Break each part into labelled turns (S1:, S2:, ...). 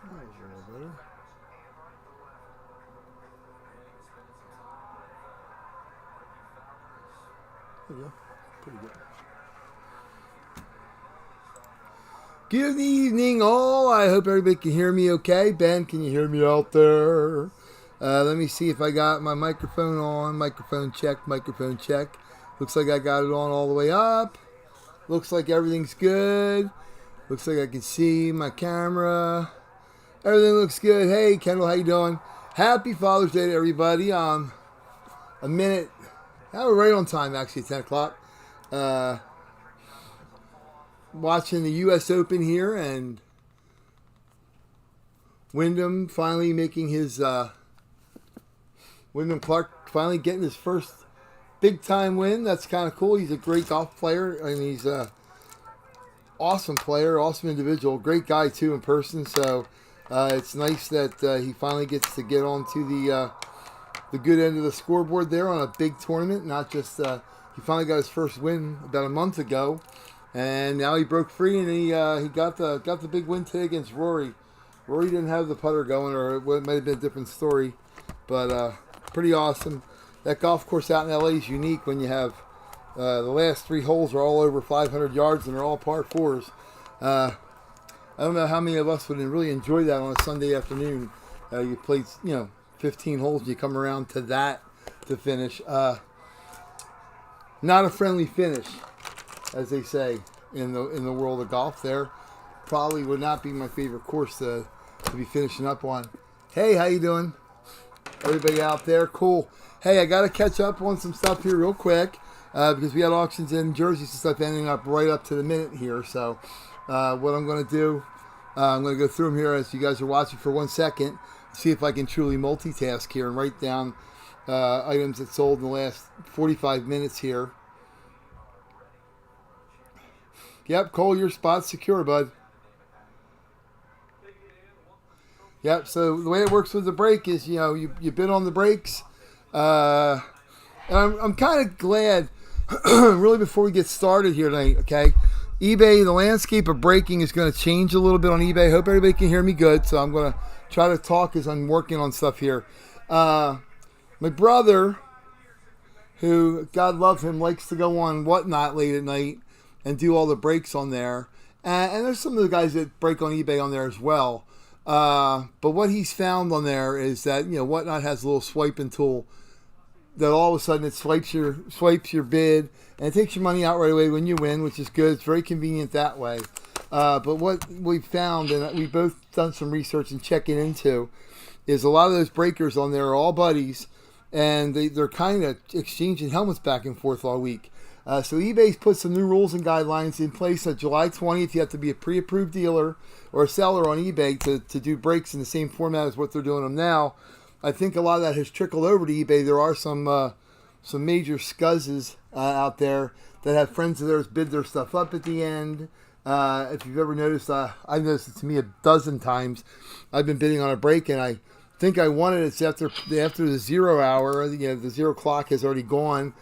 S1: That was a little better. There you go. Pretty good. Good evening, all. I hope everybody can hear me okay. Ben, can you hear me out there? Let me see if I got my microphone on. Microphone check, microphone check. Looks like I got it on all the way up. Looks like everything's good. Looks like I can see my camera. Everything looks good. Hey, Kendall, how you doing? Happy Father's Day to everybody. A minute. We're right on time, actually, 10 o'clock. Watching the U.S. Open here, and Wyndham finally making his Wyndham Clark finally getting his first big time win. That's kind of cool. He's a great golf player, and he's a awesome player, awesome individual, great guy too in person. So it's nice that he finally gets to get onto the good end of the scoreboard there on a big tournament. Not just he finally got his first win about a month ago. And now he broke free, and he got the big win today against Rory. Rory didn't have the putter going, or it might have been a different story, but pretty awesome. That golf course out in LA is unique when you have the last three holes are all over 500 yards and they're all par fours. I don't know how many of us would really enjoy that on a Sunday afternoon. You play 15 holes, and you come around to that to finish. Not a friendly finish, as they say in the world of golf. There probably would not be my favorite course to be finishing up on. Hey, how you doing? Everybody out there, cool. Hey, I got to catch up on some stuff here real quick because we had auctions in jerseys and stuff ending up right up to the minute here. So what I'm going to do, I'm going to go through them here as you guys are watching for 1 second, see if I can truly multitask here and write down items that sold in the last 45 minutes here. Yep, Cole, your spot's secure, bud. Yep, so the way it works with the break is, you bid on the breaks. And I'm kind of glad, really, before we get started here tonight, okay? eBay, the landscape of breaking is going to change a little bit on eBay. Hope everybody can hear me good, so I'm going to try to talk as I'm working on stuff here. My brother, who, God love him, likes to go on Whatnot late at night and do all the breaks on there. And there's some of the guys that break on eBay on there as well. But what he's found on there is that, Whatnot has a little swiping tool that all of a sudden it swipes your bid and it takes your money out right away when you win, which is good. It's very convenient that way. But what we've found, and we've both done some research and checking into, is a lot of those breakers on there are all buddies, and they're kind of exchanging helmets back and forth all week. So eBay's put some new rules and guidelines in place. On July 20th, you have to be a pre-approved dealer or a seller on eBay to do breaks in the same format as what they're doing them now. I think a lot of that has trickled over to eBay. There are some major scuzzes out there that have friends of theirs bid their stuff up at the end. If you've ever noticed, I've noticed it to me a dozen times. I've been bidding on a break, and I think I won it. It's after the 0 hour. The 0 clock has already gone.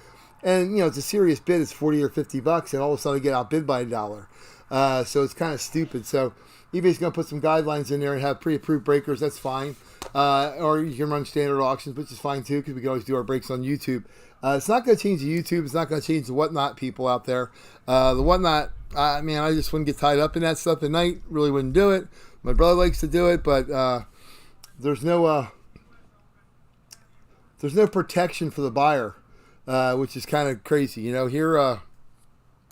S1: And, it's a serious bid. It's $40 or $50, and all of a sudden I get outbid by $1. So it's kind of stupid. So eBay's going to put some guidelines in there and have pre-approved breakers. That's fine. Or you can run standard auctions, which is fine too, because we can always do our breaks on YouTube. It's not going to change the YouTube. It's not going to change the Whatnot people out there. The Whatnot, I just wouldn't get tied up in that stuff at night. Really wouldn't do it. My brother likes to do it, but there's no protection for the buyer. Which is kind of crazy. Here on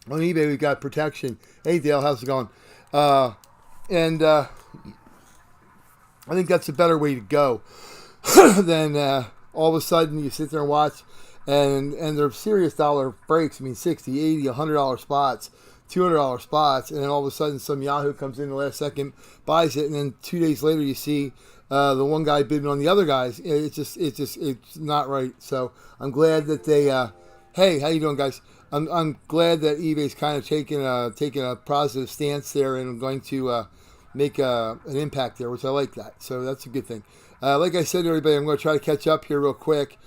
S1: eBay, we've got protection. Hey, Dale, how's it going? And I think that's a better way to go than all of a sudden you sit there and watch, and they're serious dollar breaks. $60, $80, $100 spots, $200 spots, and then all of a sudden some Yahoo comes in the last second, buys it, and then 2 days later you see the one guy bidding on the other guys. It's not right. So I'm glad that they. Hey, how you doing, guys? I'm glad that eBay's kind of taking a positive stance there and going to make an impact there, which I like that. So that's a good thing. Like I said to everybody, I'm going to try to catch up here real quick.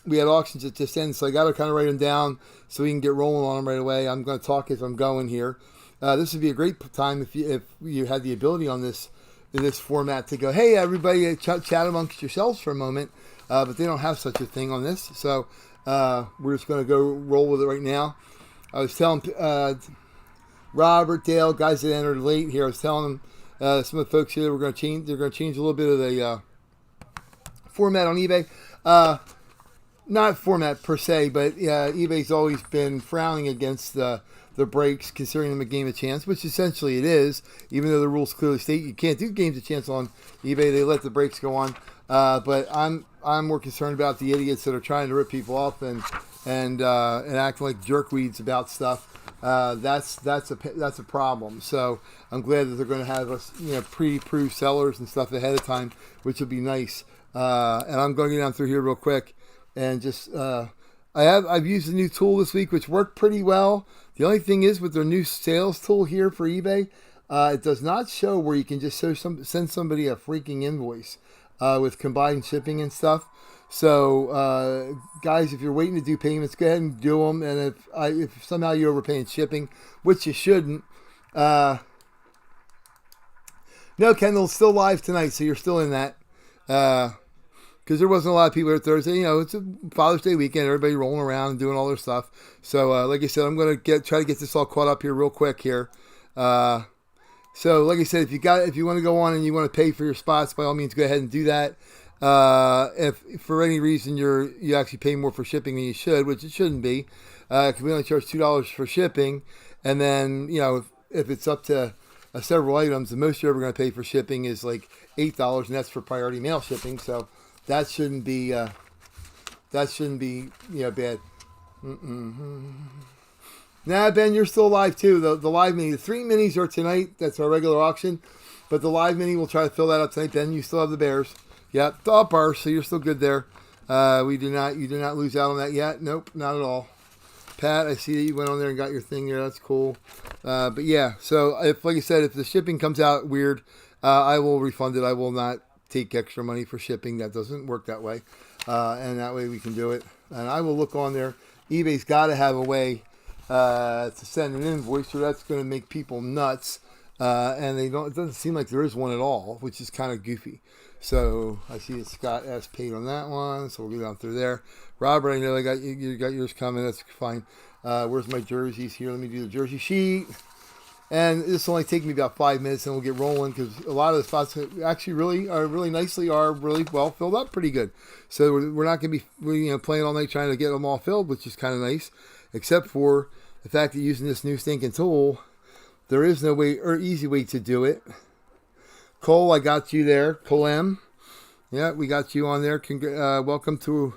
S1: We had auctions that just ended, so I got to kind of write them down so we can get rolling on them right away. I'm going to talk as I'm going here. This would be a great time if you had the ability on this in this format to go, hey, everybody, chat amongst yourselves for a moment. But they don't have such a thing on this. So we're just going to go roll with it right now. I was telling Robert, Dale, guys that entered late here, I was telling them, some of the folks here, we're going to change. They're going to change a little bit of the format on eBay. Not format per se, but eBay's always been frowning against the breaks, considering them a game of chance, which essentially it is. Even though the rules clearly state you can't do games of chance on eBay, they let the breaks go on. But I'm more concerned about the idiots that are trying to rip people off and acting like jerkweeds about stuff. That's a problem. So I'm glad that they're going to have us, pre-approved sellers and stuff ahead of time, which will be nice. And I'm going to get down through here real quick and just I've used a new tool this week which worked pretty well. The only thing is with their new sales tool here for eBay, it does not show where you can just send somebody a freaking invoice with combined shipping and stuff. So guys, if you're waiting to do payments, go ahead and do them. And if somehow you're overpaying shipping, which you shouldn't, no, Kendall's still live tonight, so you're still in that. Because there wasn't a lot of people here Thursday. It's a Father's Day weekend. Everybody rolling around and doing all their stuff. So, like I said, I'm going to try to get this all caught up here real quick here. So, like I said, if you want to go on and you want to pay for your spots, by all means, go ahead and do that. If for any reason you actually pay more for shipping than you should, which it shouldn't be, because we only charge $2 for shipping, and then if it's up to several items, the most you're ever going to pay for shipping is like $8, and that's for priority mail shipping. So that shouldn't be bad. Nah, Ben, you're still live too. The live mini, the 3 minis are tonight. That's our regular auction, but the live mini, we'll try to fill that up tonight. Ben, you still have the Bears. Yep, the upper, so you're still good there. You did not lose out on that yet. Nope, not at all. Pat, I see that you went on there and got your thing there. That's cool. But yeah, so like I said, if the shipping comes out weird, I will refund it. I will not take extra money for shipping. That doesn't work that way. And that way we can do it. And I will look on there. eBay's got to have a way to send an invoice, so that's going to make people nuts. And it doesn't seem like there is one at all, which is kind of goofy. So I see that Scott S paid on that one, so we'll go down through there. Robert, I know you got yours coming. That's fine. Where's my jerseys here? Let me do the jersey sheet. And this will only take me about 5 minutes, and we'll get rolling because a lot of the spots actually are really well filled up, pretty good. So we're not going to be playing all night trying to get them all filled, which is kind of nice, except for the fact that using this new stinking tool, there is no way or easy way to do it. Cole, I got you there. Cole M. Yeah, we got you on there. Welcome to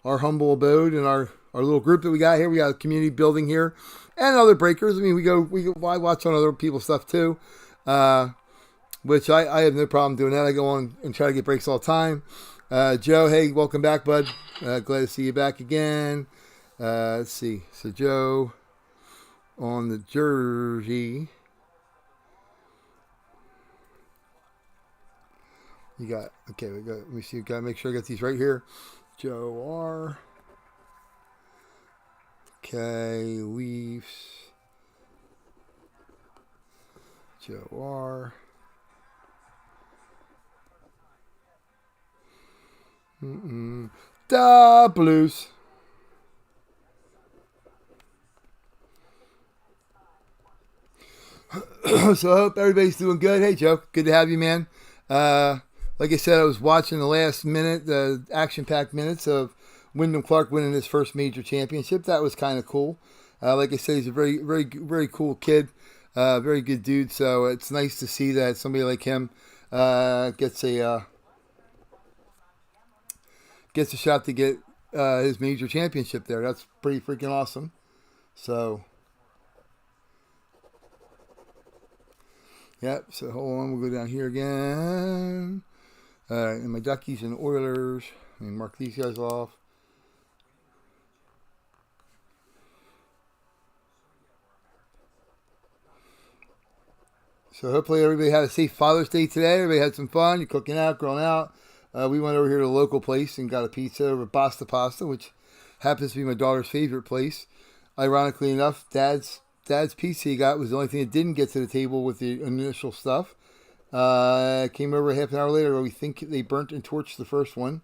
S1: our humble abode and our little group that we got here. We got a community building here and other breakers. I mean, I watch on other people's stuff too, which I have no problem doing that. I go on and try to get breaks all the time. Joe, hey, welcome back, bud. Glad to see you back again. Let's see. So Joe on the jersey. Let me see, gotta make sure I got these right here. Joe R. Okay, Leafs. Joe R. The Blues. So I hope everybody's doing good. Hey, Joe, good to have you, man. Like I said, I was watching the last minute, the action-packed minutes of Wyndham Clark winning his first major championship. That was kind of cool. Like I said, he's a very, very, very cool kid. Very good dude. So it's nice to see that somebody like him gets a shot to get his major championship there. That's pretty freaking awesome. So, yep. So hold on, we'll go down here again. And my Duckies and Oilers. Let me mark these guys off. So hopefully everybody had a safe Father's Day today. Everybody had some fun. You're cooking out, grilling out. We went over here to a local place and got a pizza over Basta Pasta, which happens to be my daughter's favorite place. Ironically enough, Dad's pizza he got was the only thing that didn't get to the table with the initial stuff. Came over half an hour later where we think they burnt and torched the first one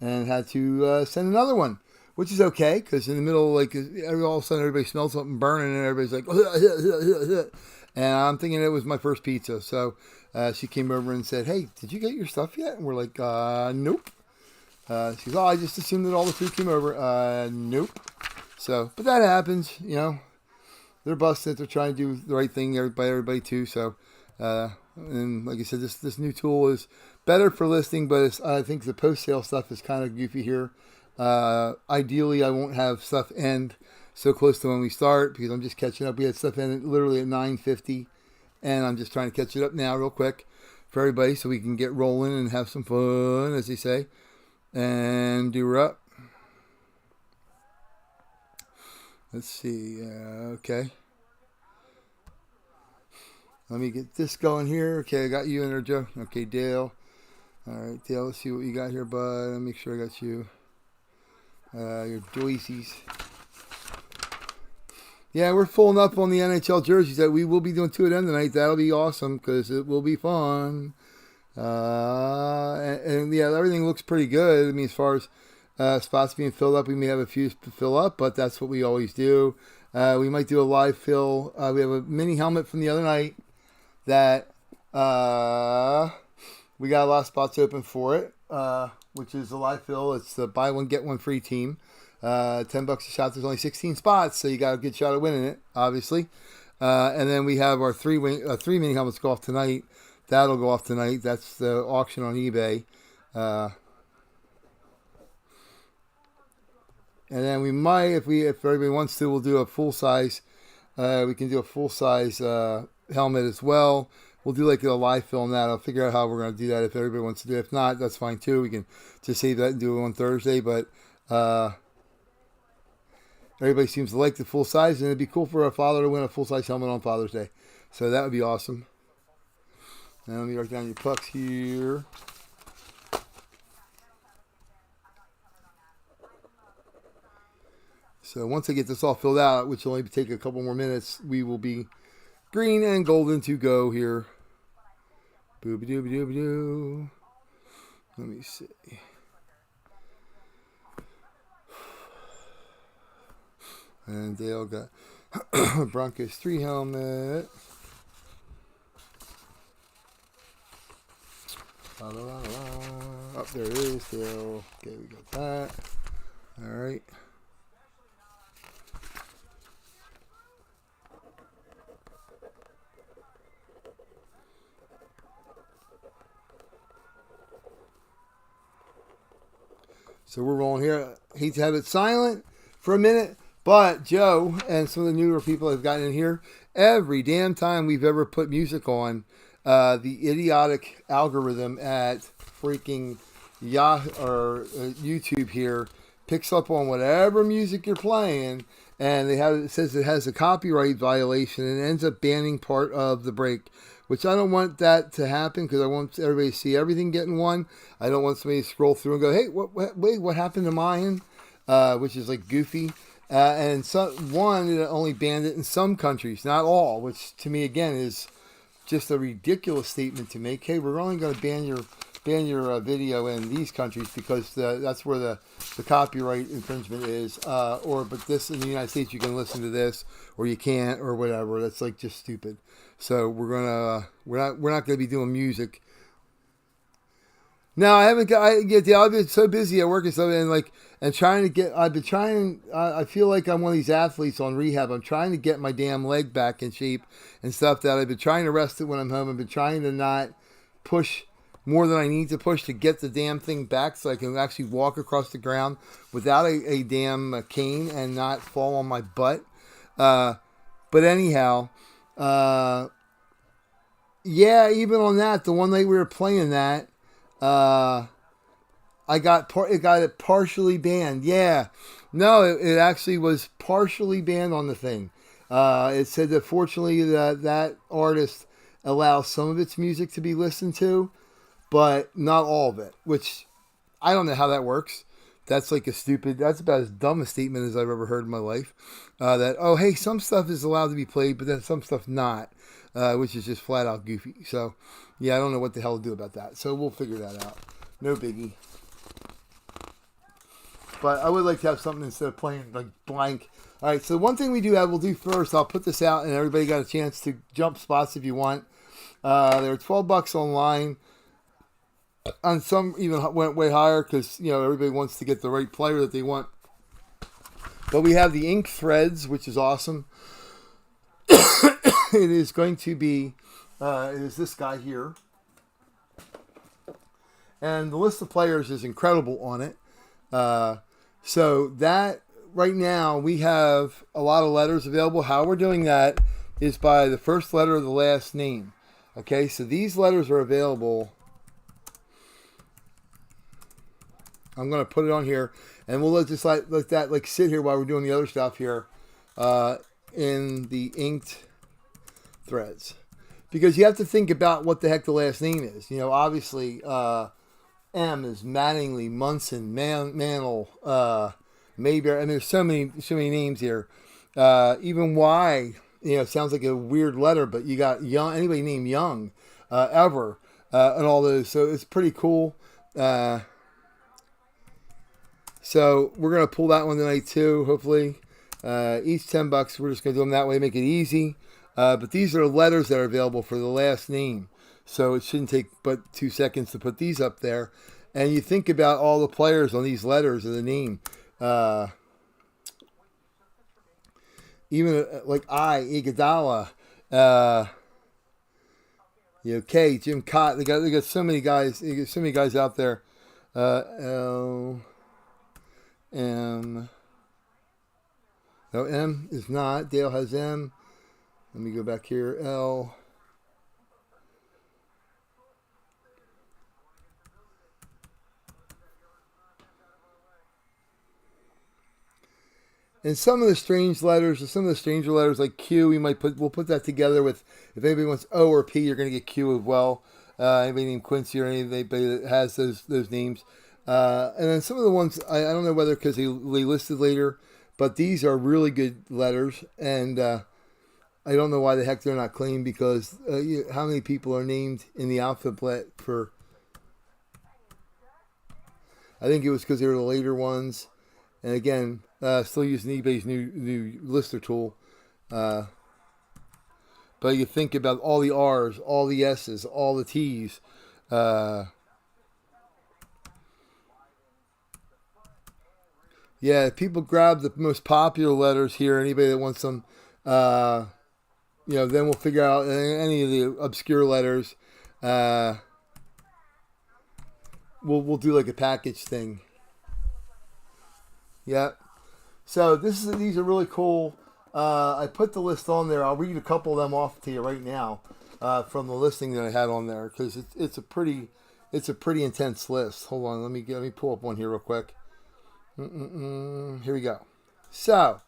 S1: and had to send another one, which is okay because in the middle, like all of a sudden everybody smells something burning and everybody's like, and I'm thinking it was my first pizza. So she came over and said, "Hey, did you get your stuff yet?" And we're like, "Nope." She's, "Oh, I just assumed that all the food came over." Nope. So, but that happens, you know. They're busted. They're trying to do the right thing by everybody too. So, and like I said, this new tool is better for listing, but I think the post sale stuff is kind of goofy here. Ideally, I won't have stuff end so close to when we start because I'm just catching up. We had stuff end literally at 9:50, and I'm just trying to catch it up now real quick for everybody so we can get rolling and have some fun, as they say, and do her up. Let's see. Okay. Let me get this going here. Okay, I got you in there, Joe. Okay, Dale. All right, Dale, let's see what you got here, bud. Let me make sure I got you. Your Joyce's. Yeah, we're pulling up on the NHL jerseys that we will be doing 2 of them tonight. That'll be awesome because it will be fun. And yeah, everything looks pretty good. I mean, as far as spots being filled up, we may have a few to fill up, but that's what we always do. We might do a live fill. We have a mini helmet from the other night that we got a lot of spots open for it, which is a live fill. It's the buy one get one free team. $10 a shot. There's only 16 spots, so you got a good shot at winning it, obviously. And then we have our three mini helmets go off tonight. That'll go off tonight. That's the auction on eBay. And then we might, if everybody wants to, we'll do a full size. We can do a full size helmet as well. We'll do like a live film that. I'll figure out how we're going to do that if everybody wants to do it. If not, that's fine too. We can just save that and do it on Thursday. But everybody seems to like the full size, and it'd be cool for a father to win a full size helmet on Father's Day. So that would be awesome. Now let me write down your pucks here. So once I get this all filled out, which will only take a couple more minutes, we will be green and golden to go here. Booby dooby dooby doo. Let me see. And Dale got Broncos 3 helmet. La, la, la, la. Up there it is, Dale. Okay, we got that. All right. So we're rolling here. I hate to have it silent for a minute, but Joe and some of the newer people have gotten in here. Every damn time we've ever put music on, the idiotic algorithm at freaking YouTube here picks up on whatever music you're playing, and it says it has a copyright violation and ends up banning part of the break. Which I don't want that to happen because I want everybody to see everything getting one. I don't want somebody to scroll through and go, "Hey, what happened to mine?" Which is like goofy. And it only banned it in some countries, not all. Which to me again is just a ridiculous statement to make. Hey, we're only going to ban your video in these countries because that's where the copyright infringement is. But this in the United States you can listen to this or you can't or whatever. That's like just stupid. So we're not gonna be doing music. No, I've been so busy at work and stuff, and trying to get. I feel like I'm one of these athletes on rehab. I'm trying to get my damn leg back in shape and stuff. That I've been trying to rest it when I'm home. I've been trying to not push more than I need to push to get the damn thing back, so I can actually walk across the ground without a damn cane and not fall on my butt. But anyhow. Yeah, even on that, the one night we were playing that, it got it partially banned. Yeah, no, it actually was partially banned on the thing. It said that fortunately that artist allows some of its music to be listened to, but not all of it. Which I don't know how that works. That's that's about as dumb a statement as I've ever heard in my life. Hey, some stuff is allowed to be played, but then some stuff not. which is just flat out goofy. So, yeah, I don't know what the hell to do about that. So we'll figure that out. No biggie. But I would like to have something instead of playing like blank. All right, so one thing we'll do first, I'll put this out, and everybody got a chance to jump spots if you want. They're $12 online. On some even went way higher because, everybody wants to get the right player that they want. But we have the ink threads, which is awesome. It is going to be, it is this guy here. And the list of players is incredible on it. So that, right now, we have a lot of letters available. How we're doing that is by the first letter of the last name. Okay, so these letters are available. I'm going to put it on here, and we'll let that sit here while we're doing the other stuff here in the inked threads. Because you have to think about what the heck the last name is. Obviously, M is Mattingly, Munson, Mantle, Mayberry. I mean, there's so many names here. Even Y, sounds like a weird letter, but you got Young, anybody named Young, Ever, and all those. So it's pretty cool. So we're going to pull that one tonight too, hopefully. Each $10. We're just going to do them that way, make it easy. But these are letters that are available for the last name. So it shouldn't take but 2 seconds to put these up there. And you think about all the players on these letters of the name. Even like Iguodala, K, Jim Cott. They got so many guys. They got so many guys out there. L, M. No, M is not. Dale has M. Let me go back here. L. And some of the strange letters, or some of the stranger letters like Q, we'll put that together with, if anybody wants O or P, you're going to get Q as well. Anybody named Quincy or anybody that has those names. And then some of the ones, I don't know whether because they listed later, but these are really good letters. And I don't know why the heck they're not claimed because how many people are named in the alphabet for, I think it was because they were the later ones. And again, still using eBay's new lister tool. But you think about all the R's, all the S's, all the T's. Yeah, people grab the most popular letters here. Anybody that wants them, then we'll figure out any of the obscure letters. We'll do like a package thing. Yeah. So these are really cool. I put the list on there. I'll read a couple of them off to you right now from the listing that I had on there because it's a pretty intense list. Hold on, let me pull up one here real quick. Here we go. So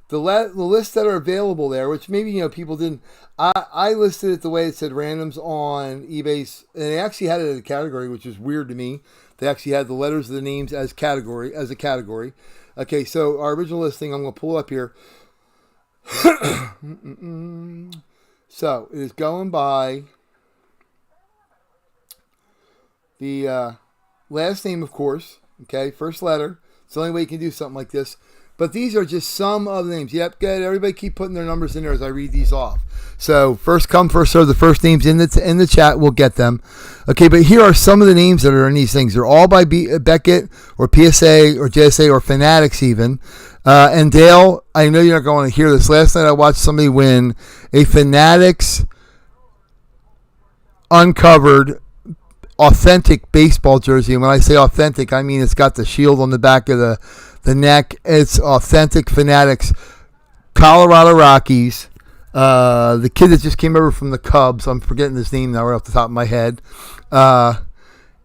S1: the lists that are available there, which maybe people didn't. I listed it the way it said randoms on eBay's, and they actually had it as a category, which is weird to me. They actually had the letters of the names as a category. Okay, so our original listing, I'm going to pull up here. So it is going by the last name, of course. Okay, first letter. It's the only way you can do something like this. But these are just some of the names. Yep, good. Everybody keep putting their numbers in there as I read these off. So first come, first serve. The first names in the chat, we'll get them. Okay, but here are some of the names that are in these things. They're all by Beckett or PSA or JSA or Fanatics even. And Dale, I know you're not going to hear this. Last night I watched somebody win a Fanatics uncovered authentic baseball jersey. And when I say authentic, I mean it's got the shield on the back of the neck. It's authentic Fanatics, Colorado Rockies. The kid that just came over from the Cubs, I'm forgetting his name now right off the top of my head. And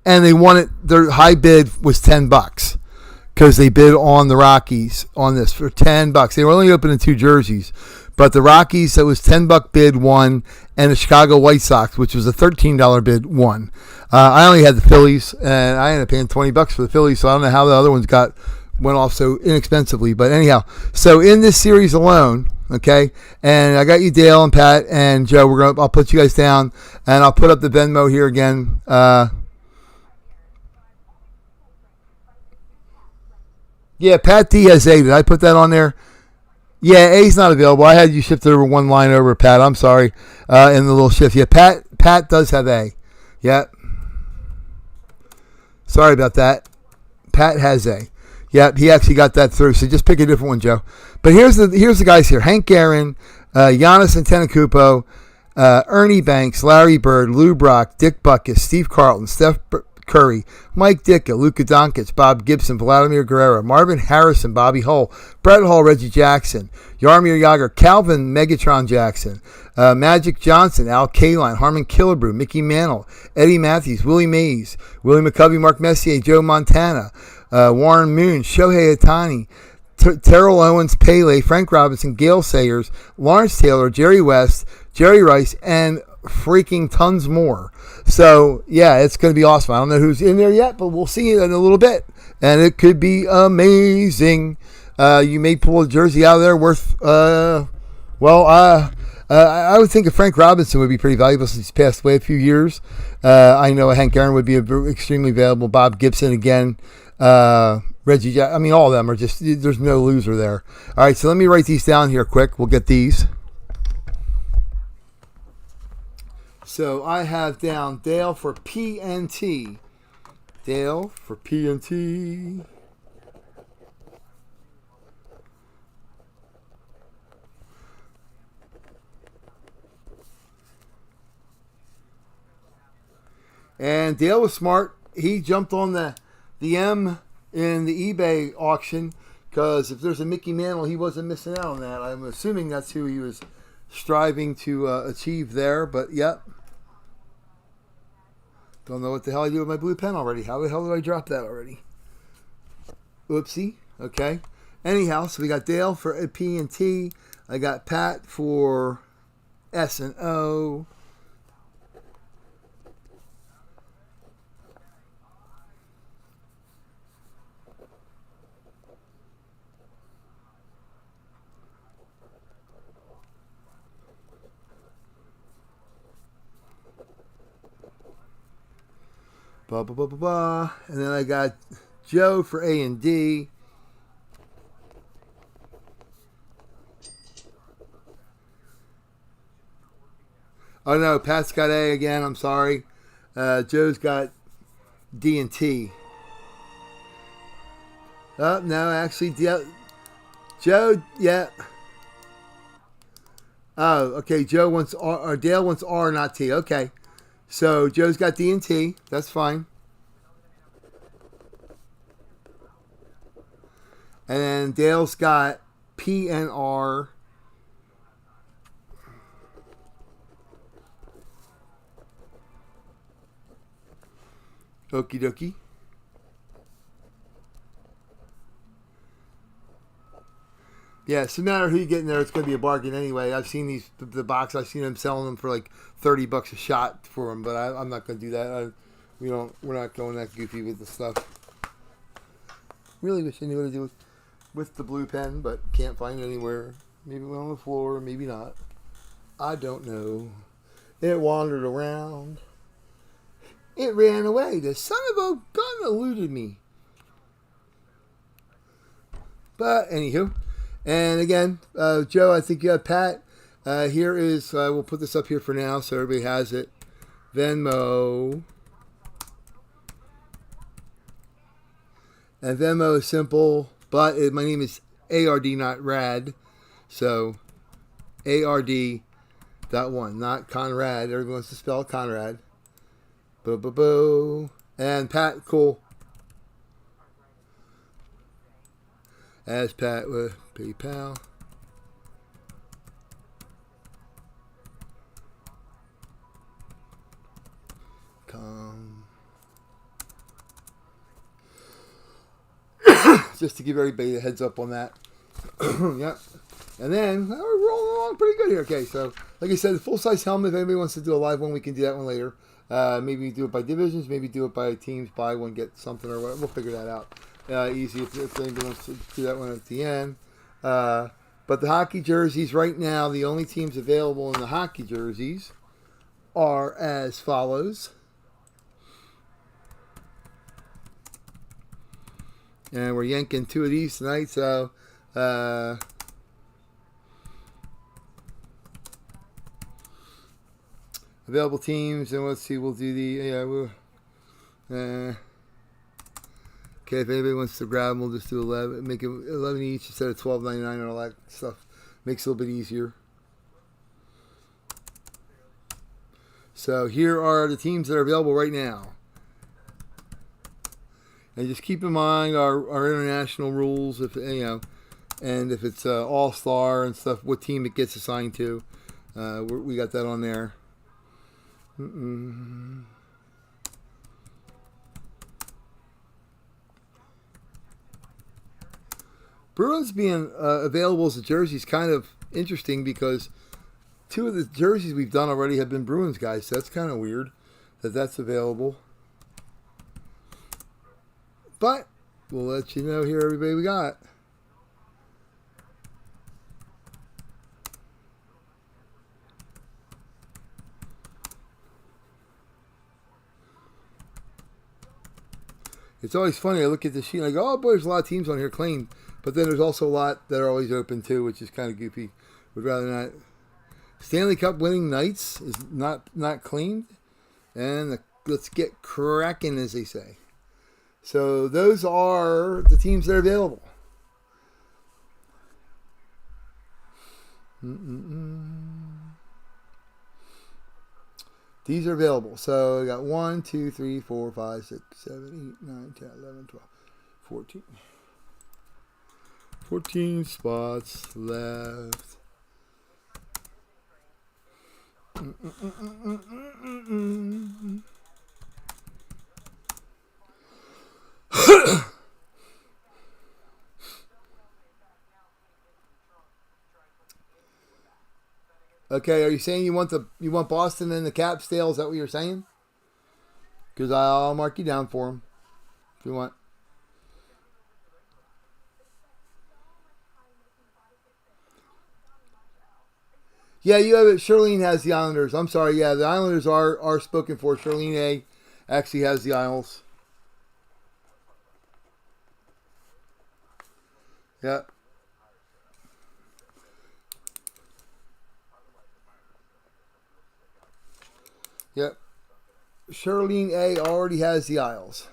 S1: they won it. Their high bid was $10 because they bid on the Rockies on this for $10. They were only opening 2 jerseys, but the Rockies, that was $10 bid, won, and the Chicago White Sox, which was a $13 bid, won. I only had the Phillies, and I ended up paying $20 for the Phillies, so I don't know how the other ones went off so inexpensively. But anyhow, so in this series alone, okay? And I got you, Dale and Pat and Joe. I'll put you guys down, and I'll put up the Venmo here again. Yeah, Pat D has A. Did I put that on there? Yeah, A's not available. I had you shifted over one line over, Pat. I'm sorry. In the little shift. Yeah, Pat does have A. Yeah. Sorry about that. Pat has A. Yep, he actually got that through. So just pick a different one, Joe. But here's the guys here: Hank Aaron, Giannis Antetokounmpo, Ernie Banks, Larry Bird, Lou Brock, Dick Butkus, Steve Carlton, Steph Curry, Mike Ditka, Luka Doncic, Bob Gibson, Vladimir Guerrero, Marvin Harrison, Bobby Hull, Brett Hall, Reggie Jackson, Yarmir Yager, Calvin Megatron Jackson, Magic Johnson, Al Kaline, Harmon Killebrew, Mickey Mantle, Eddie Matthews, Willie Mays, Willie McCovey, Mark Messier, Joe Montana, Warren Moon, Shohei Ohtani, Terrell Owens, Pele, Frank Robinson, Gale Sayers, Lawrence Taylor, Jerry West, Jerry Rice, and freaking tons more. So, yeah, it's going to be awesome. I don't know who's in there yet, but we'll see it in a little bit. And it could be amazing. You may pull a jersey out of there worth, I would think a Frank Robinson would be pretty valuable since he's passed away a few years. I know Hank Aaron would be extremely valuable. Bob Gibson again. Reggie Jack. I mean, all of them are just, there's no loser there. All right, so let me write these down here quick. We'll get these. So I have down Dale for PNT. Dale for PNT. And Dale was smart. He jumped on the M in the eBay auction because if there's a Mickey Mantle, he wasn't missing out on that. I'm assuming that's who he was striving to achieve there. But yep. Don't know what the hell I do with my blue pen already. How the hell did I drop that already? Oopsie. Okay. Anyhow, so we got Dale for P and T. I got Pat for S and O. Blah, blah, blah, blah, blah. And then I got Joe for A and D. Oh, no, Pat's got A again. I'm sorry. Joe's got D and T. Oh, no, actually, Joe, yeah. Oh, okay, Joe wants R, or Dale wants R, not T. Okay. So Joe's got D and T. That's fine. And then Dale's got P and R. Okie dokie. Yeah, it's no matter who you get in there, it's going to be a bargain anyway. I've seen the box. I've seen them selling them for like $30 a shot for them, but I'm not going to do that. We're not going that goofy with the stuff. Really wish I knew what to do with the blue pen, but can't find it anywhere. Maybe it went on the floor, maybe not. I don't know. It wandered around. It ran away. The son of a gun eluded me. But anywho. And again, Joe, I think you have Pat. Here is, we'll put this up here for now so everybody has it. Venmo. And Venmo is simple, but my name is ARD, not Rad. So, ARD.1, not Conrad. Everyone wants to spell Conrad. Boo, boo, boo. And Pat, cool. As Pat with PayPal. Just to give everybody a heads up on that. Yep. And then we're rolling along pretty good here. Okay, so like I said, the full size helmet. If anybody wants to do a live one, we can do that one later. Maybe do it by divisions. Maybe do it by teams. Buy one, get something, or whatever. We'll figure that out. Easy if anybody wants to do that one at the end. But the hockey jerseys right now, the only teams available in the hockey jerseys are as follows. And we're yanking 2 of these tonight, so available teams, and let's see, we'll do the okay, if anybody wants to grab them, we'll just do 11, make it 11 each instead of $12.99 and all that stuff. Makes it a little bit easier. So here are the teams that are available right now. And just keep in mind our international rules, if and if it's All-Star and stuff, what team it gets assigned to. We got that on there. Bruins being available as a jersey is kind of interesting because 2 of the jerseys we've done already have been Bruins guys, so that's kind of weird that that's available. But we'll let you know here, everybody, we got. It's always funny. I look at the sheet and I go, oh boy, there's a lot of teams on here claimed. But then there's also a lot that are always open too, which is kind of goofy. Would rather not. Stanley Cup winning Knights is not claimed. And let's get cracking, as they say. So those are the teams that are available. These are available. So I got 1, 2, 3, 4, 5, 6, 7, 8, 9, 10, 11, 12, 14. 14 spots left. Okay, are you saying you want Boston and the Caps still? Is that what you're saying? Because I'll mark you down for them if you want. Yeah, you have it. Charlene has the Islanders. I'm sorry. Yeah, the Islanders are spoken for. Charlene A actually has the Isles. Yep. Yep. Charlene A already has the Isles.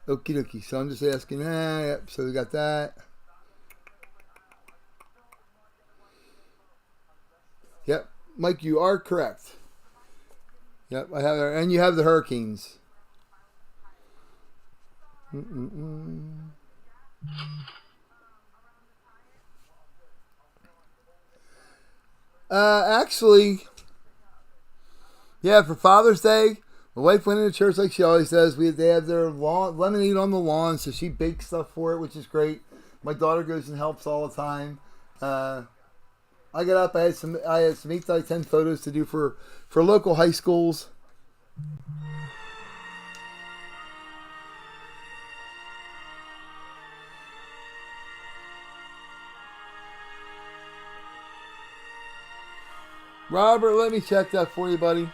S1: Okie dokie. So I'm just asking. Yep. So we got that. Yep. Mike, you are correct. Yep. I have, and you have the Hurricanes. Actually, yeah, for Father's Day, my wife went into church like she always does. They have their lemonade on the lawn, so she bakes stuff for it, which is great. My daughter goes and helps all the time. I got up. I had some 8x10 photos to do for local high schools. Robert, let me check that for you, buddy.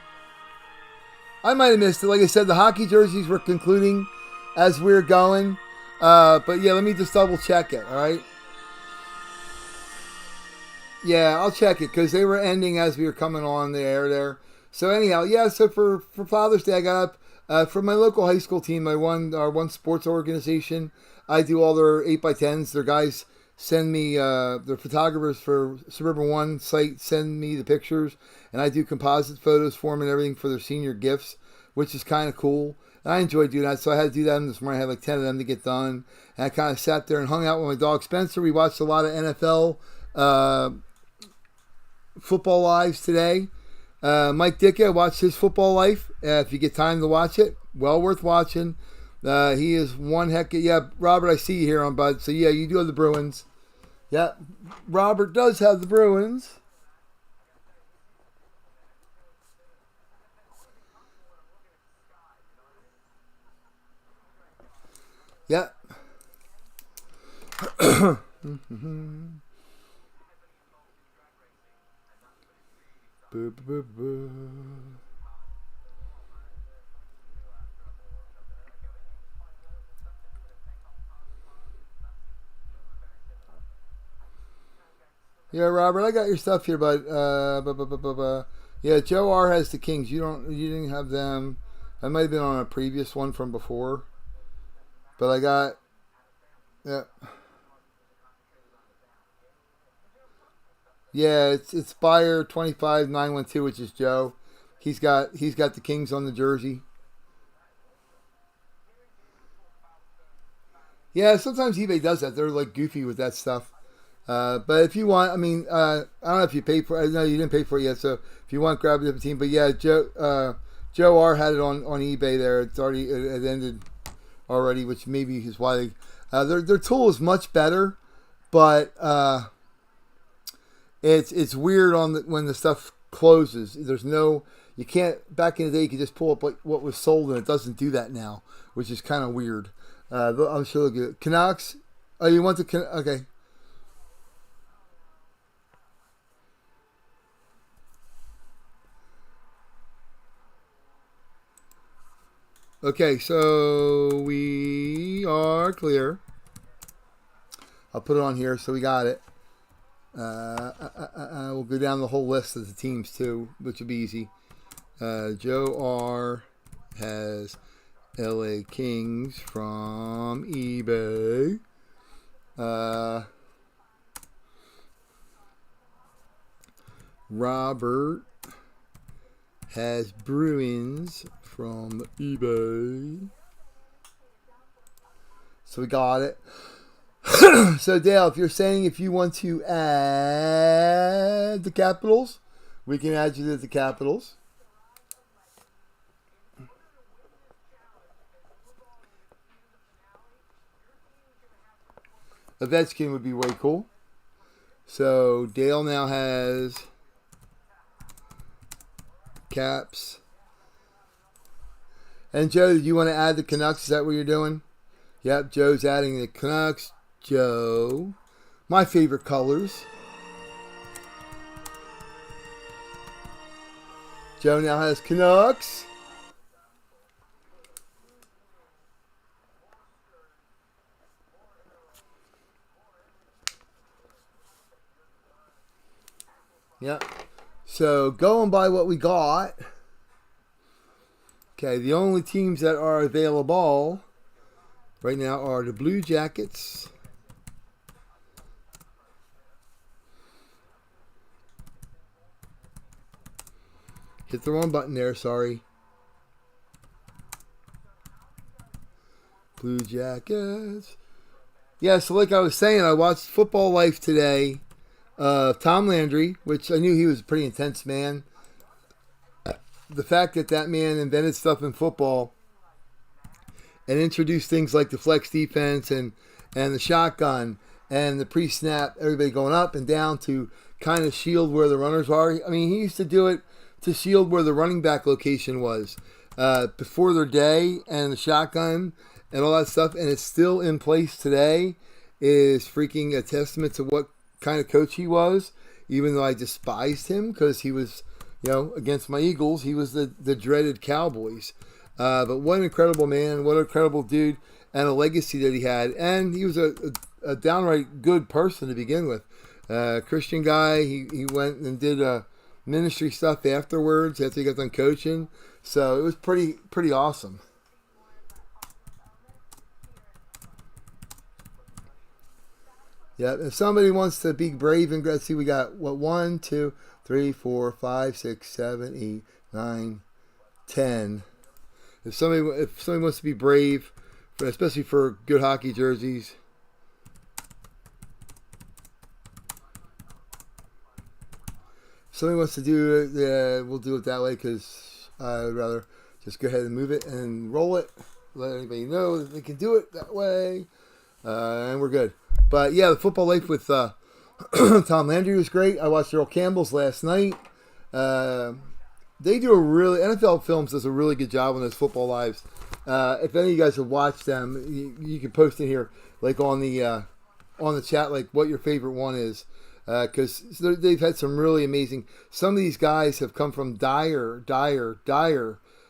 S1: I might have missed it. Like I said, the hockey jerseys were concluding as we were going. But yeah, let me just double check it, all right? Yeah, I'll check it because they were ending as we were coming on the air there. So anyhow, yeah, so for Father's Day, I got up from my local high school team, our one sports organization. I do all their 8x10s. Their guys send me, their photographers for Suburban One site send me the pictures, and I do composite photos for them and everything for their senior gifts, which is kind of cool. And I enjoy doing that, so I had to do that this morning. I had like 10 of them to get done. And I kind of sat there and hung out with my dog Spencer. We watched a lot of NFL football lives today. Mike Dickey, I watched his football life. If you get time to watch it, well worth watching. He is one heck of, yeah, Robert, I see you here on Bud. So yeah, you do have the Bruins. Yeah, Robert does have the Bruins. Yeah. Boo, boo, boo. Yeah, Robert, I got your stuff here, but yeah, Joe R has the Kings. You didn't have them. I might have been on a previous one from before, but I got yeah. Yeah, it's Spire 25912, which is Joe. He's got the Kings on the jersey. Yeah, sometimes eBay does that. They're like goofy with that stuff. But if you want, I mean, I don't know if you paid for it. No, you didn't pay for it yet. So if you want, grab a different team. But yeah, Joe R had it on eBay there. It ended already, which maybe is why their tool is much better, but it's weird when the stuff closes. There's no you can't. Back in the day, you could just pull up what was sold, and it doesn't do that now, which is kind of weird. I'm sure they'll get it. Canucks. Oh, you want the okay. Okay, so we are clear. I'll put it on here, so we got it. We'll go down the whole list of the teams too, which will be easy. Joe R has LA Kings from eBay. Robert has Bruins from eBay. So we got it. So Dale, if you want to add the Capitals, we can add you to the Capitals. Ovechkin would be way cool. So Dale now has Caps. And Joe, do you want to add the Canucks? Is that what you're doing? Yep, Joe's adding the Canucks. Joe, my favorite colors. Joe now has Canucks. Yep. So going by what we got. Okay, the only teams that are available right now are the Blue Jackets. Hit the wrong button there, sorry. Blue Jackets. Yeah, so like I was saying, I watched Football Life today. Tom Landry, which I knew he was a pretty intense man. The fact that man invented stuff in football and introduced things like the flex defense and the shotgun and the pre-snap, everybody going up and down to kind of shield where the runners are. I mean, he used to do it to shield where the running back location was before their day, and the shotgun and all that stuff, and it's still in place today, is freaking a testament to what kind of coach he was, even though I despised him because he was, against my Eagles, he was the dreaded Cowboys. But what an incredible man, what an incredible dude, and a legacy that he had. And he was a downright good person to begin with. Christian guy, he went and did ministry stuff afterwards after he got done coaching. So it was pretty awesome. Yeah, if somebody wants to be brave and let's see, we got 1, 2, 3, 4, 5, 6, 7, 8, 9, 10. If somebody wants to be brave, especially for good hockey jerseys. If somebody wants to do it, yeah, we'll do it that way because I would rather just go ahead and move it and roll it. Let anybody know that they can do it that way. And we're good. But yeah, the football life with Tom Landry was great. I watched Earl Campbell's last night. They do a really NFL Films does a really good job on those football lives. If any of you guys have watched them, you can post in here like on the chat like what your favorite one is, because they've had some really amazing. Some of these guys have come from dire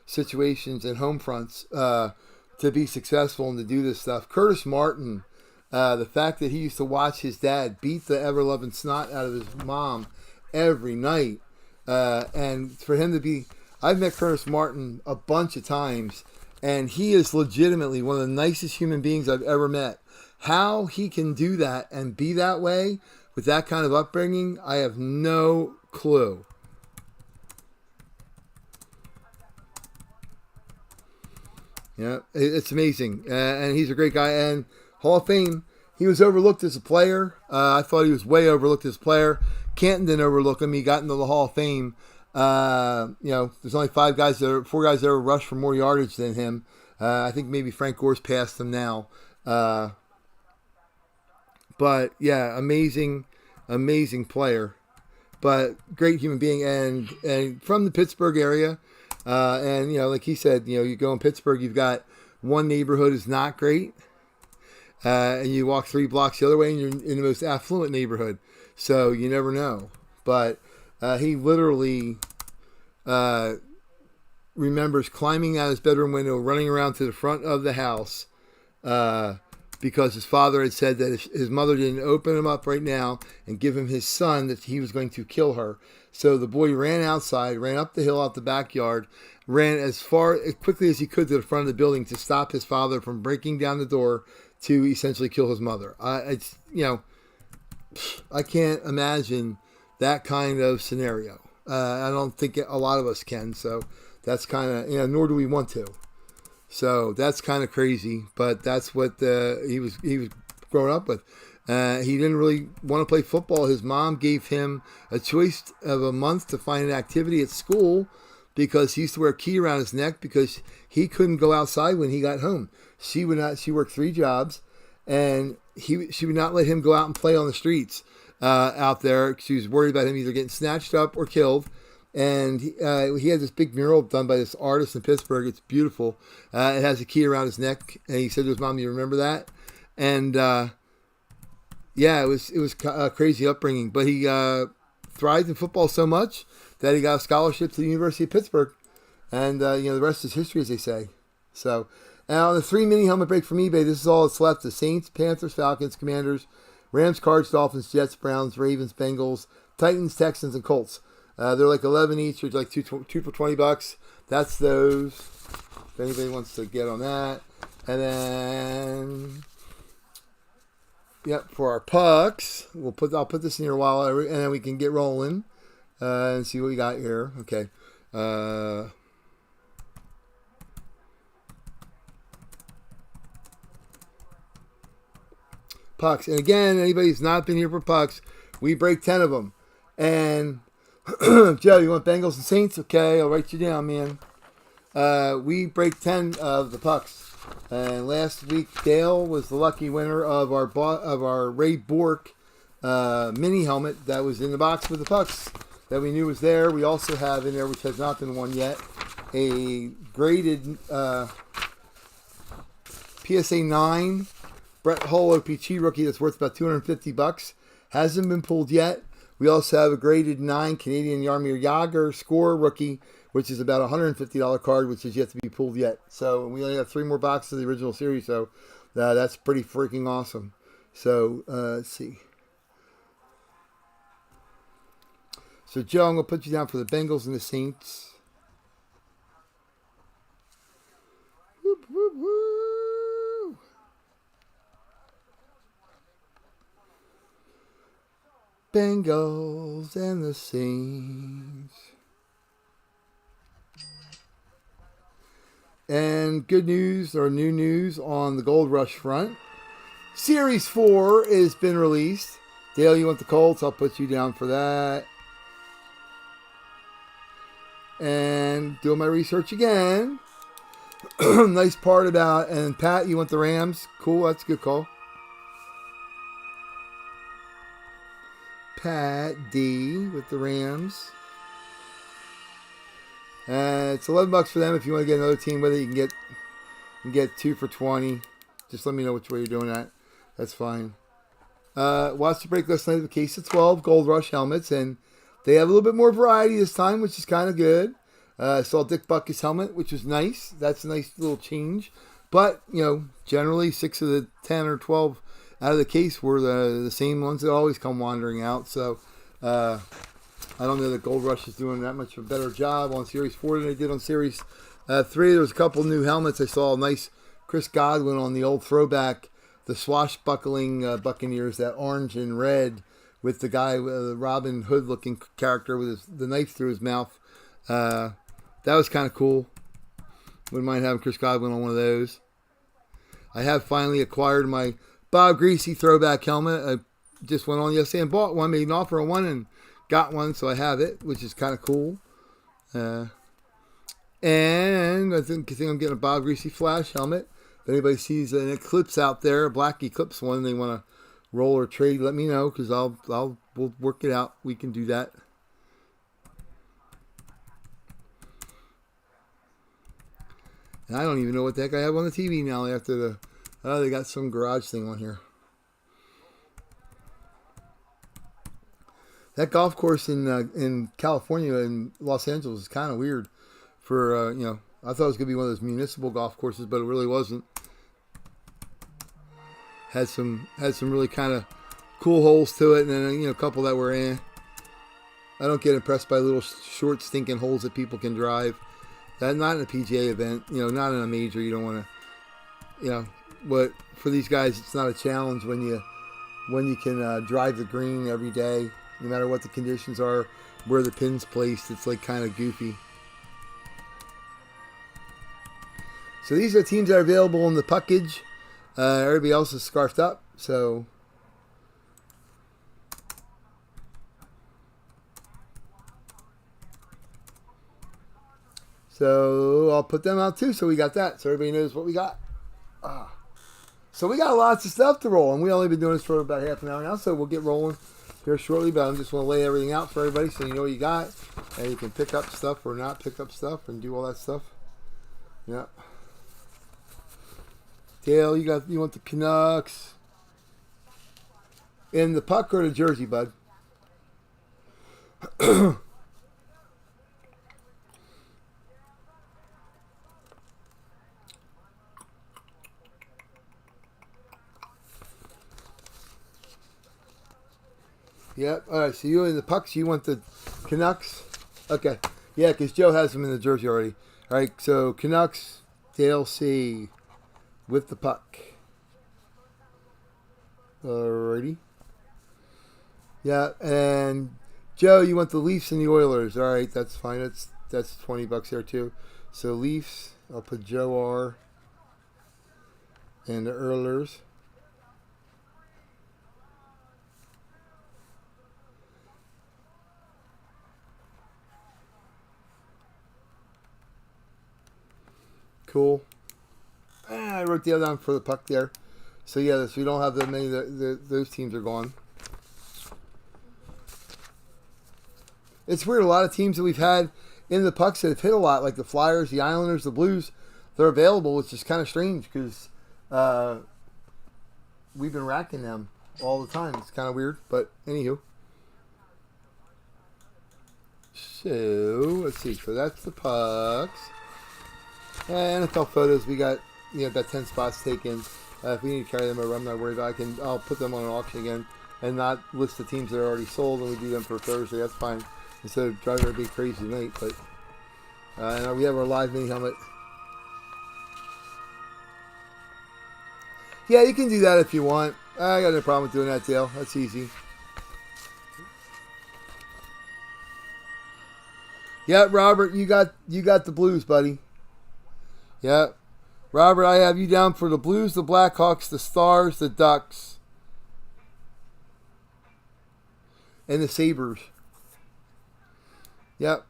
S1: situations and home fronts to be successful and to do this stuff. Curtis Martin, the fact that he used to watch his dad beat the ever-loving snot out of his mom every night, and for him to be, I've met Curtis Martin a bunch of times, and he is legitimately one of the nicest human beings I've ever met. How he can do that and be that way with that kind of upbringing, I have no clue. Yeah, it's amazing. And he's a great guy. And Hall of Fame, he was overlooked as a player. I thought he was way overlooked as a player. Canton didn't overlook him. He got into the Hall of Fame. There's only four guys that ever rushed for more yardage than him. I think maybe Frank Gore's passed him now. But yeah, amazing player, but great human being, and from the Pittsburgh area. And like he said, you go in Pittsburgh, you've got one neighborhood is not great, and you walk 3 blocks the other way, and you're in the most affluent neighborhood. So you never know. But he literally remembers climbing out his bedroom window, running around to the front of the house, because his father had said that if his mother didn't open him up right now and give him his son, that he was going to kill her. So the boy ran outside, ran up the hill out the backyard, ran as quickly as he could to the front of the building to stop his father from breaking down the door to essentially kill his mother. I can't imagine that kind of scenario. I don't think a lot of us can. So that's kind of, nor do we want to. So that's kind of crazy, but that's what he was growing up with. He didn't really want to play football. His mom gave him a choice of a month to find an activity at school because he used to wear a key around his neck because he couldn't go outside when he got home. She worked 3 jobs, and she would not let him go out and play on the streets out there. She was worried about him either getting snatched up or killed. And he had this big mural done by this artist in Pittsburgh. It's beautiful. It has a key around his neck. And he said to his mom, "You remember that?" And it was a crazy upbringing. But he thrived in football so much that he got a scholarship to the University of Pittsburgh. And the rest is history, as they say. So, and on the 3 mini helmet break from eBay, this is all that's left: the Saints, Panthers, Falcons, Commanders, Rams, Cards, Dolphins, Jets, Browns, Ravens, Bengals, Titans, Texans, and Colts. They're like 11 each, or like two for $20. That's those. If anybody wants to get on that. And then, for our pucks, I'll put this in here while, and then we can get rolling and see what we got here. Okay. Pucks, and again, anybody who's not been here for pucks, we break 10 of them, and Joe, you want Bengals and Saints? Okay, I'll write you down, man. We break 10 of the pucks. And last week, Dale was the lucky winner of our Ray Bork mini helmet that was in the box with the pucks that we knew was there. We also have in there, which has not been won yet, a graded PSA 9 Brett Hull OPG rookie that's worth about $250. Hasn't been pulled yet. We also have a graded 9 Canadian Yarmir Yager score rookie, which is about a $150 card, which is yet to be pulled yet. So we only have 3 more boxes of the original series, so that's pretty freaking awesome. So let's see. So Joe, I'm going to put you down for the Bengals and the Saints. Whoop, whoop, whoop. Bengals and the Saints. And good news or new news on the Gold Rush front. Series 4 has been released. Dale, you want the Colts? I'll put you down for that. And doing my research again. Nice part about, and Pat, you want the Rams? Cool, that's a good call. Pat D with the Rams. It's $11 for them. If you want to get another team with it, you can get 2 for $20. Just let me know which way you're doing that. That's fine. Watched the break last night of the case of 12 Gold Rush helmets, and they have a little bit more variety this time, which is kind of good. I saw Dick Buckus helmet, which was nice. That's a nice little change. But, generally 6 of the 10 or 12 out of the case were the same ones that always come wandering out. So, I don't know that Gold Rush is doing that much of a better job on Series 4 than they did on Series 3. There was a couple new helmets. I saw a nice Chris Godwin on the old throwback, the swashbuckling Buccaneers, that orange and red with the guy, the Robin Hood looking character with the knife through his mouth. That was kind of cool. Wouldn't mind having Chris Godwin on one of those. I have finally acquired my Bob Greasy throwback helmet. I just went on yesterday and bought one, made an offer on one and got one, so I have it, which is kind of cool. And I think I'm getting a Bob Greasy Flash helmet. If anybody sees an Eclipse out there, a black Eclipse one, they want to roll or trade, let me know, because we'll work it out. We can do that. And I don't even know what the heck I have on the TV now after they got some garage thing on here. That golf course in California and Los Angeles is kind of weird. For I thought it was gonna be one of those municipal golf courses, but it really wasn't. Had some really kind of cool holes to it, and then a couple that were I don't get impressed by little short stinking holes that people can drive. That not in a PGA event, not in a major. You don't want to, But for these guys, it's not a challenge when you can drive the green every day, no matter what the conditions are, where the pin's placed. It's like kind of goofy. So these are teams that are available in the package. Everybody else is scarfed up, so. So I'll put them out too, so we got that, so everybody knows what we got. So we got lots of stuff to roll, and we only been doing this for about half an hour now, so we'll get rolling here shortly, but I'm just going to lay everything out for everybody so you know what you got, and you can pick up stuff or not pick up stuff and do all that stuff. Yeah. Dale, you want the Canucks in the puck or the jersey, bud? Yep. All right. So you in the pucks, you want the Canucks? Okay. Yeah, because Joe has them in the jersey already. All right. So Canucks, Dale C. with the puck. Alrighty. Yeah, and Joe, you want the Leafs and the Oilers. All right, that's fine. That's $20 there too. So Leafs, I'll put Joe R. and the Oilers. Cool. I wrote the other down for the puck there. So yeah, so we don't have that many. Those teams are gone. It's weird. A lot of teams that we've had in the pucks that have hit a lot, like the Flyers, the Islanders, the Blues, they're available, which is kind of strange because we've been racking them all the time. It's kind of weird, but anywho. So let's see. So that's the pucks. And NFL photos, we got about 10 spots taken. If we need to carry them over, I'm not worried about it. I'll put them on an auction again and not list the teams that are already sold, and we do them for Thursday. That's fine. Instead of driving our big crazy night. But and we have our live mini helmet. Yeah, you can do that if you want. I got no problem with doing that, Dale. That's easy. Yeah, Robert, you got the Blues, buddy. Yeah. Robert, I have you down for the Blues, the Blackhawks, the Stars, the Ducks, and the Sabres. Yep.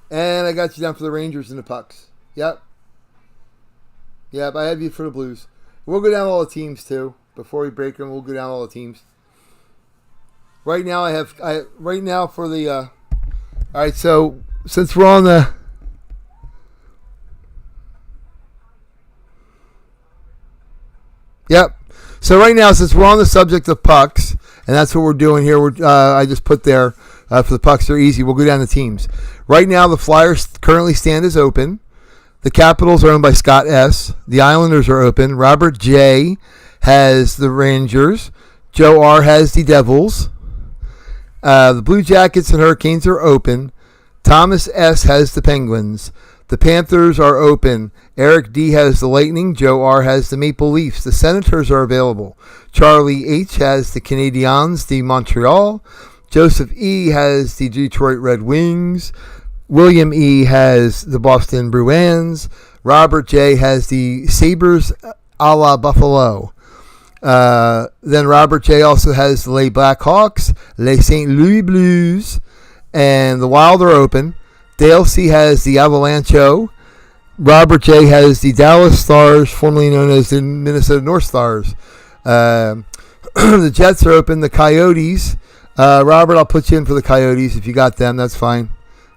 S1: And I got you down for the Rangers and the Pucks. Yep. Yep, I have you for the Blues. We'll go down all the teams too, before we break them, we'll go down all the teams. Right now, right now for the. All right, so since we're on the. Yep. So right now, since we're on the subject of pucks, and that's what we're doing here, I just put there for the pucks. They're easy. We'll go down to teams. Right now, the Flyers currently stand as open. The Capitals are owned by Scott S. The Islanders are open. Robert J. has the Rangers. Joe R. has the Devils. The Blue Jackets and Hurricanes are open. Thomas S. has the Penguins. The Panthers are open. Eric D. has the Lightning. Joe R. has the Maple Leafs. The Senators are available. Charlie H. has the Canadiens de Montreal. Joseph E. has the Detroit Red Wings. William E. has the Boston Bruins. Robert J. has the Sabres a la Buffalo. Then Robert J. also has the Les Blackhawks, Les St. Louis Blues, and the Wild are open. Dale C. has the Avalanche. Robert J. has the Dallas Stars, formerly known as the Minnesota North Stars. The Jets are open. The Coyotes. Robert, I'll put you in for the Coyotes. If you got them, that's fine.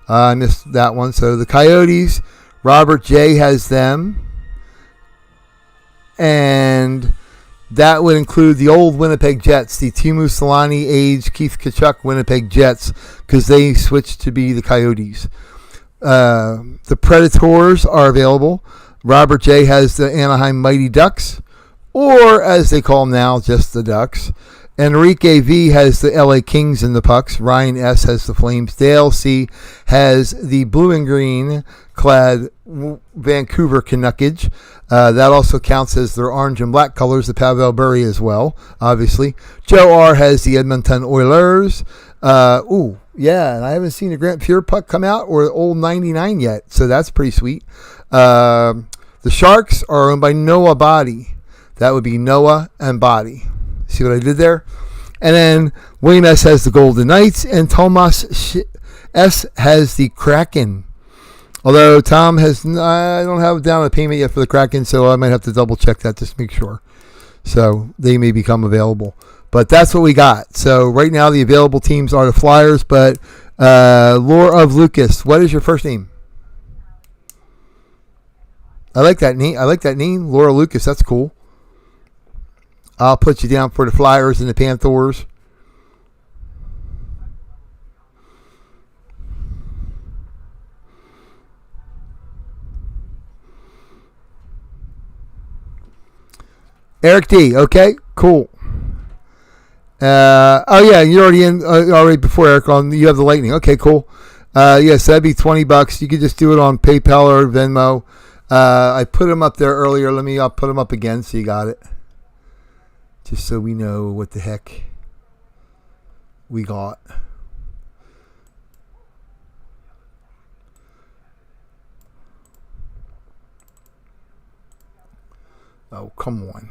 S1: I missed that one. So the Coyotes, Robert J. has them. And that would include the old Winnipeg Jets, the Timu Solani age Keith Tkachuk Winnipeg Jets, because they switched to be the Coyotes. The Predators are available. Robert J. has the Anaheim Mighty Ducks, or as they call them now, just the Ducks. Enrique V. has the LA Kings and the Pucks. Ryan S. has the Flames. Dale C. has the blue and green clad Vancouver Canucks. That also counts as their orange and black colors, the Pavel Bure as well, obviously. Joe R. has the Edmonton Oilers. Yeah, and I haven't seen a Grant Fuhr puck come out or the old 99 yet, so that's pretty sweet. The Sharks are owned by Noah Body. That would be Noah and Body. See what I did there? And then William S. has the Golden Knights, and Thomas S. has the Kraken. Although Tom has, I don't have down a payment yet for the Kraken, so I might have to double check that just to make sure. So they may become available. But that's what we got. So right now the available teams are the Flyers, but Laura of Lucas, what is your first name? I like that name. Laura Lucas, that's cool. I'll put you down for the Flyers and the Panthers. Eric D. Okay, cool. Oh yeah, you're already in already before Eric. You have the Lightning. Okay, cool. Yes, that'd be $20. You could just do it on PayPal or Venmo. I put them up there earlier. I'll put them up again so you got it. Just so we know what the heck we got. Oh, come on.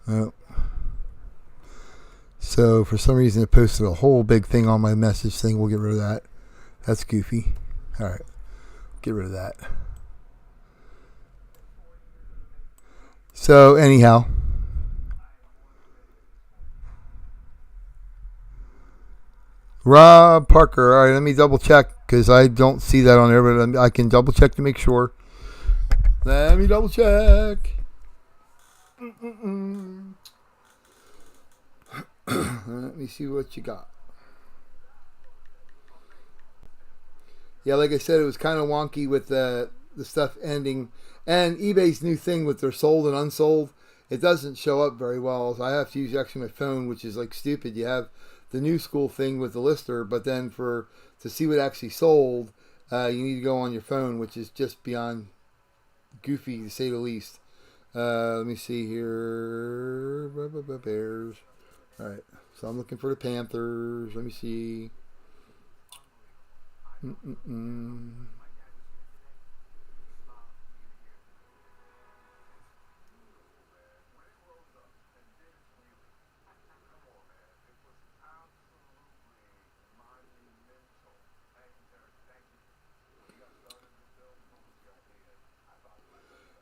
S1: Oh. So for some reason it posted a whole big thing on my message thing. We'll get rid of that. That's goofy. All right. Get rid of that. So anyhow. Rob Parker. All right, let me double check because I don't see that on there, but I can double check to make sure. Let me double check. Let me see what you got. Yeah, like I said, it was kind of wonky with the stuff ending. And eBay's new thing with their sold and unsold, it doesn't show up very well. So I have to use actually my phone, which is like stupid. You have the new school thing with the lister, but then to see what actually sold, you need to go on your phone, which is just beyond goofy to say the least. Let me see here. Bears. All right. So I'm looking for the Panthers. Let me see.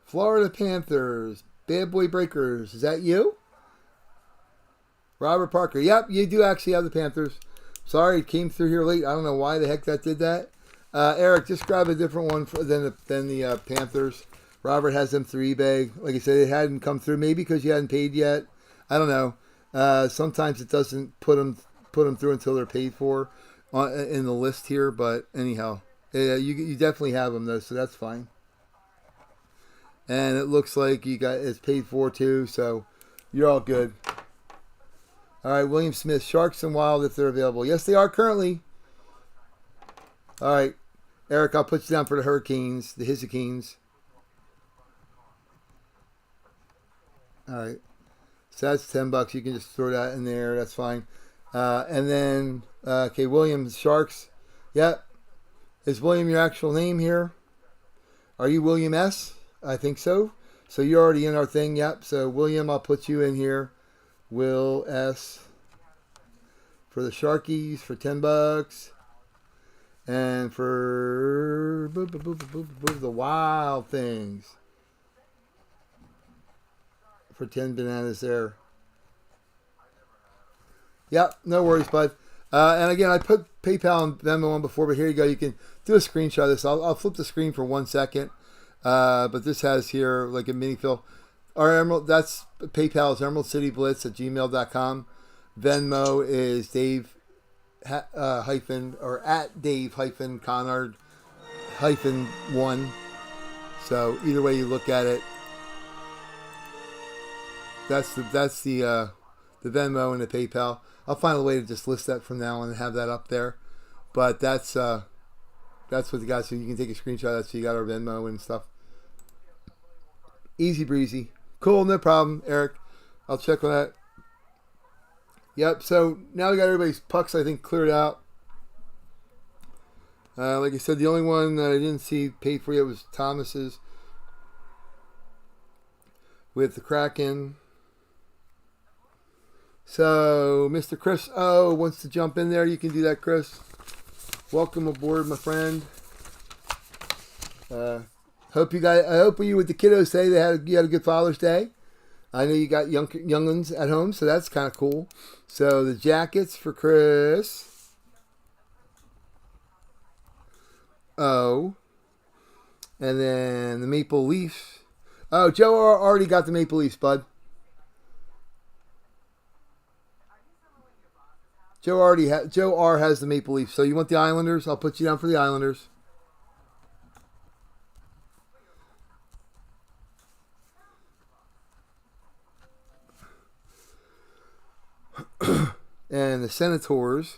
S1: Florida Panthers. Bad Boy Breakers. Is that you? Robert Parker. Yep, you do actually have the Panthers. Sorry, it came through here late. I don't know why the heck that did that. Eric, just grab a different one than the Panthers. Robert has them through eBay. Like I said, it hadn't come through. Maybe because you hadn't paid yet. I don't know. Sometimes it doesn't put them through until they're paid for in the list here. But anyhow, you definitely have them though, so that's fine. And it looks like it's paid for too, so you're all good. All right, William Smith, Sharks and Wild if they're available. Yes, they are currently. All right, Eric, I'll put you down for the Hurricanes, the Hurricanes. All right, so that's $10. You can just throw that in there. That's fine. And then, okay, William, Sharks. Yep. Is William your actual name here? Are you William S? I think so. So you're already in our thing. Yep. So William, I'll put you in here. Will S. For the Sharkies for $10. And for the Wild Things for 10 bananas there. Yep, no worries, bud. And again, I put PayPal and Venmo on before, but here you go. You can do a screenshot of this. I'll flip the screen for 1 second. But this has here like a mini fill. Our Emerald, that's PayPal is emeraldcityblitz@gmail.com. Venmo is Dave or at Dave-Conard-1. So either way you look at it, that's the Venmo and the PayPal. I'll find a way to just list that from now on and have that up there. But that's what the guys. So you can take a screenshot of that. So you got our Venmo and stuff. Easy breezy, cool, no problem, Eric. I'll check on that. Yep. So now we got everybody's pucks, I think, cleared out. Like I said, the only one that I didn't see paid for yet was Thomas's with the Kraken. So Mr. Chris O wants to jump in there. You can do that, Chris. Welcome aboard, my friend. I hope you with the kiddos say you had a good Father's Day. I know you got younglings at home, so that's kind of cool. So the jackets for Chris. Oh. And then the Maple Leafs. Oh, Joe already got the Maple Leafs, bud. Joe R has the Maple Leafs. So you want the Islanders? I'll put you down for the Islanders. And the Senators.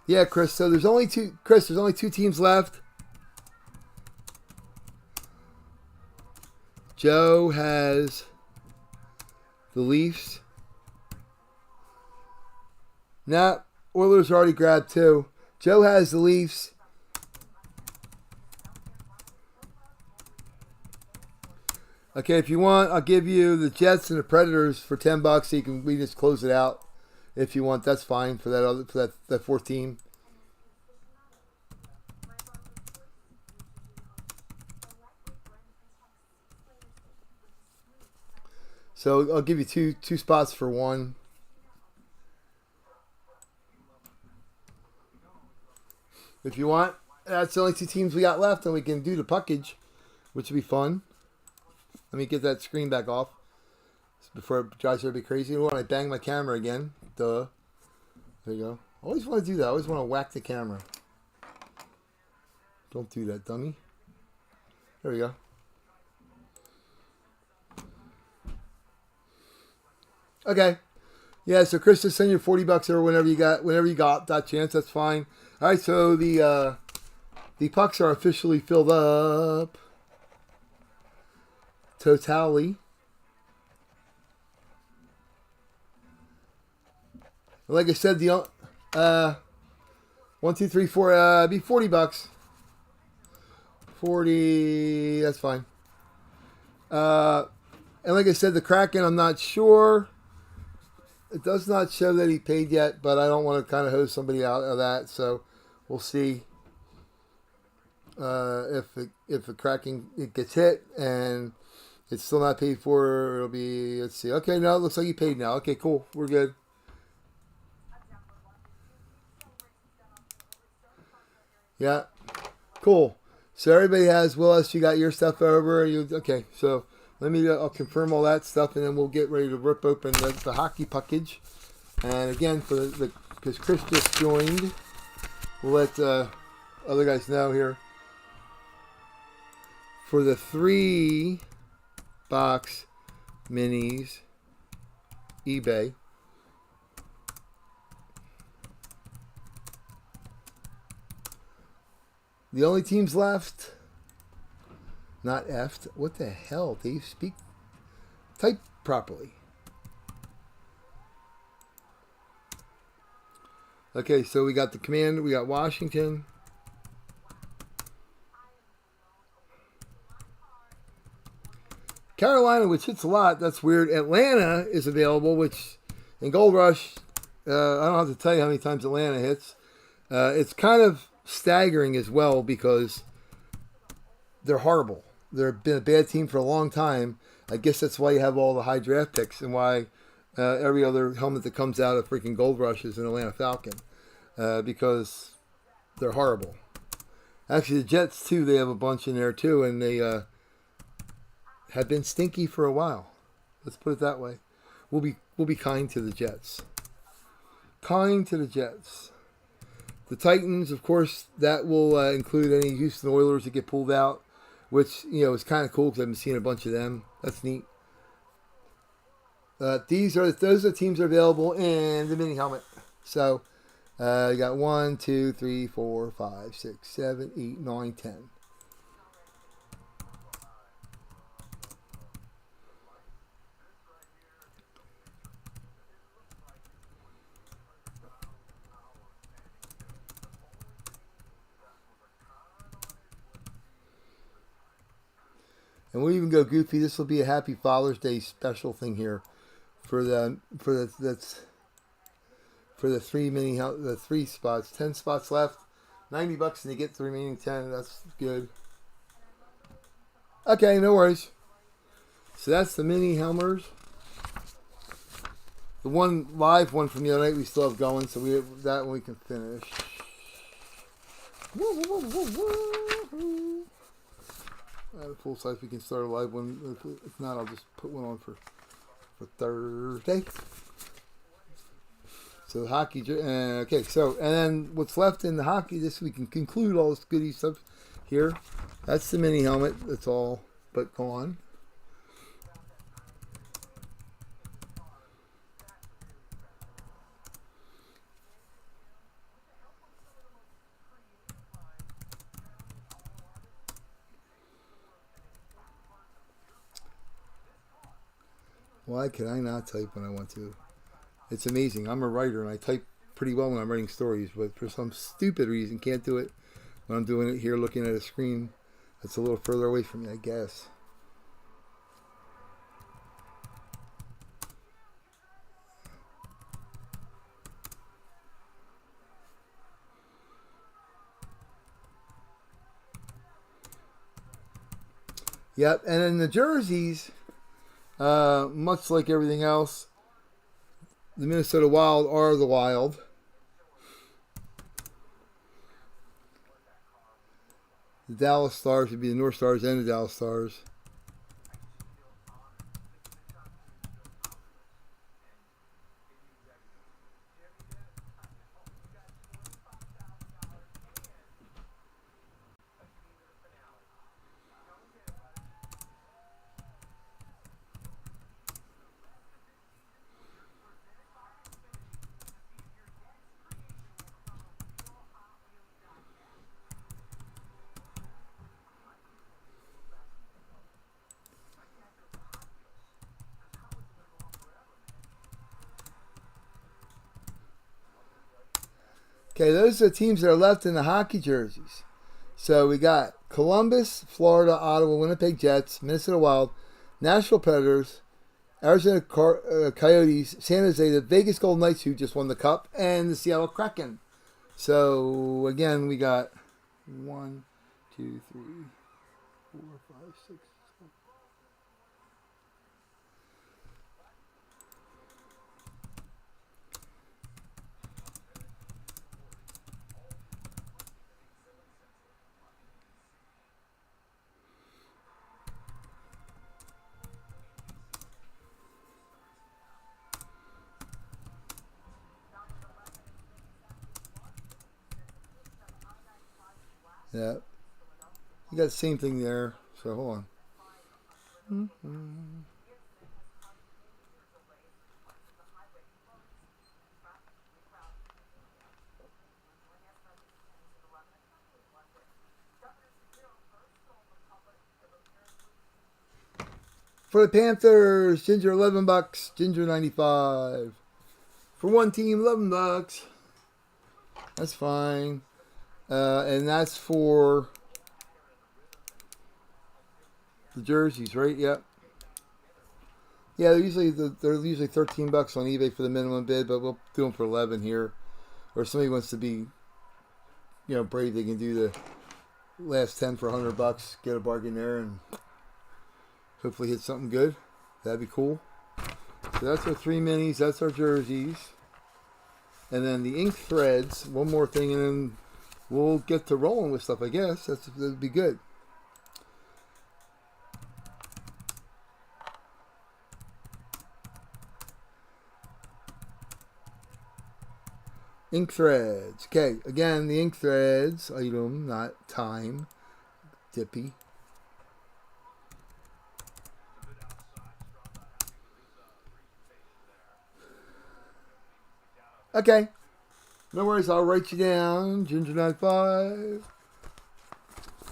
S1: Yeah, Chris. So there's only two. Chris, there's only two teams left. Joe has the Leafs. Nah, Oilers already grabbed two. Joe has the Leafs. Okay, if you want, I'll give you the Jets and the Predators for $10. So we just close it out. If you want, that's fine for that fourth team. So I'll give you two spots for one. If you want, that's the only two teams we got left, and we can do the puckage, which would be fun. Let me get that screen back off before it drives everybody crazy. When I bang my camera again, duh. There you go. I always want to do that. I always want to whack the camera. Don't do that, dummy. There we go. Okay. Yeah, so Chris, just send your $40 over whenever you got that chance. That's fine. All right, so the pucks are officially filled up. Totally. Like I said, the 1, 2, 3, 4, be $40. 40. That's fine. And like I said, the Kraken, I'm not sure. It does not show that he paid yet, but I don't want to kind of hose somebody out of that. So we'll see if the Kraken it gets hit and it's still not paid for. It'll be, let's see. Okay, no, it looks like he paid now. Okay, cool. We're good. Yeah, cool. So everybody has, Willis, you got your stuff over. Okay, so let me, I'll confirm all that stuff, and then we'll get ready to rip open the hockey puckage. And again, because Chris just joined, we'll let other guys know here. For the 3 box minis, eBay. The only teams left, not effed. What the hell? Dave, speak, type properly. Okay, so we got the Commander, we got Washington. Carolina, which hits a lot. That's weird. Atlanta is available, which in Gold Rush, I don't have to tell you how many times Atlanta hits. It's kind of staggering as well because they're horrible. They've been a bad team for a long time. I guess that's why you have all the high draft picks and why every other helmet that comes out of freaking Gold Rush is an Atlanta Falcon, because they're horrible. Actually, the Jets too, they have a bunch in there too, and they have been stinky for a while. Let's put it that way. We'll be kind to the Jets. Kind to the Jets. The Titans, of course, that will include any Houston Oilers that get pulled out, which, is kind of cool because I've been seeing a bunch of them. That's neat. Those are the teams that are available in the mini helmet. So, you got 1, 2, 3, 4, 5, 6, 7, 8, 9, 10. And we'll even go goofy. This will be a Happy Father's Day special thing here for the 3 spots. 10 spots left. $90 and you get the remaining 10. That's good. Okay, no worries. So that's the mini helmers. The one live one from the other night we still have going, so that one we can finish. Full size, we can start a live one. If not, I'll just put one on for Thursday. So the hockey, okay. So and then what's left in the hockey, this we can conclude all this goodie stuff here. That's the mini helmet. That's all but gone. Why can I not type when I want to? It's amazing. I'm a writer and I type pretty well when I'm writing stories, but for some stupid reason can't do it when I'm doing it here looking at a screen that's a little further away from me, I guess. Yep, and then the jerseys, much like everything else, the Minnesota Wild are the Wild. The Dallas Stars would be the North Stars and the Dallas Stars. Okay, those are the teams that are left in the hockey jerseys. So we got Columbus, Florida, Ottawa, Winnipeg Jets, Minnesota Wild, Nashville Predators, Arizona Coyotes, San Jose, the Vegas Golden Knights, who just won the Cup, and the Seattle Kraken. So, again, we got 1, 2, 3, 4, 5, 6, 7. Yeah. You got the same thing there. So, hold on. For the Panthers, Ginger $11, Ginger 95. For one team, $11. That's fine. And that's for the jerseys, right? Yep. Yeah, they're usually $13 on eBay for the minimum bid, but we'll do them for 11 here. Or if somebody wants to be, brave, they can do the last 10 for $100. Get a bargain there and hopefully hit something good. That'd be cool. So that's our 3 minis. That's our jerseys. And then the ink threads. One more thing, and then we'll get to rolling with stuff, I guess. That'd be good. Ink threads. Okay, again, the ink threads item, not time. Dippy. Okay. No worries, I'll write you down. Ginger 95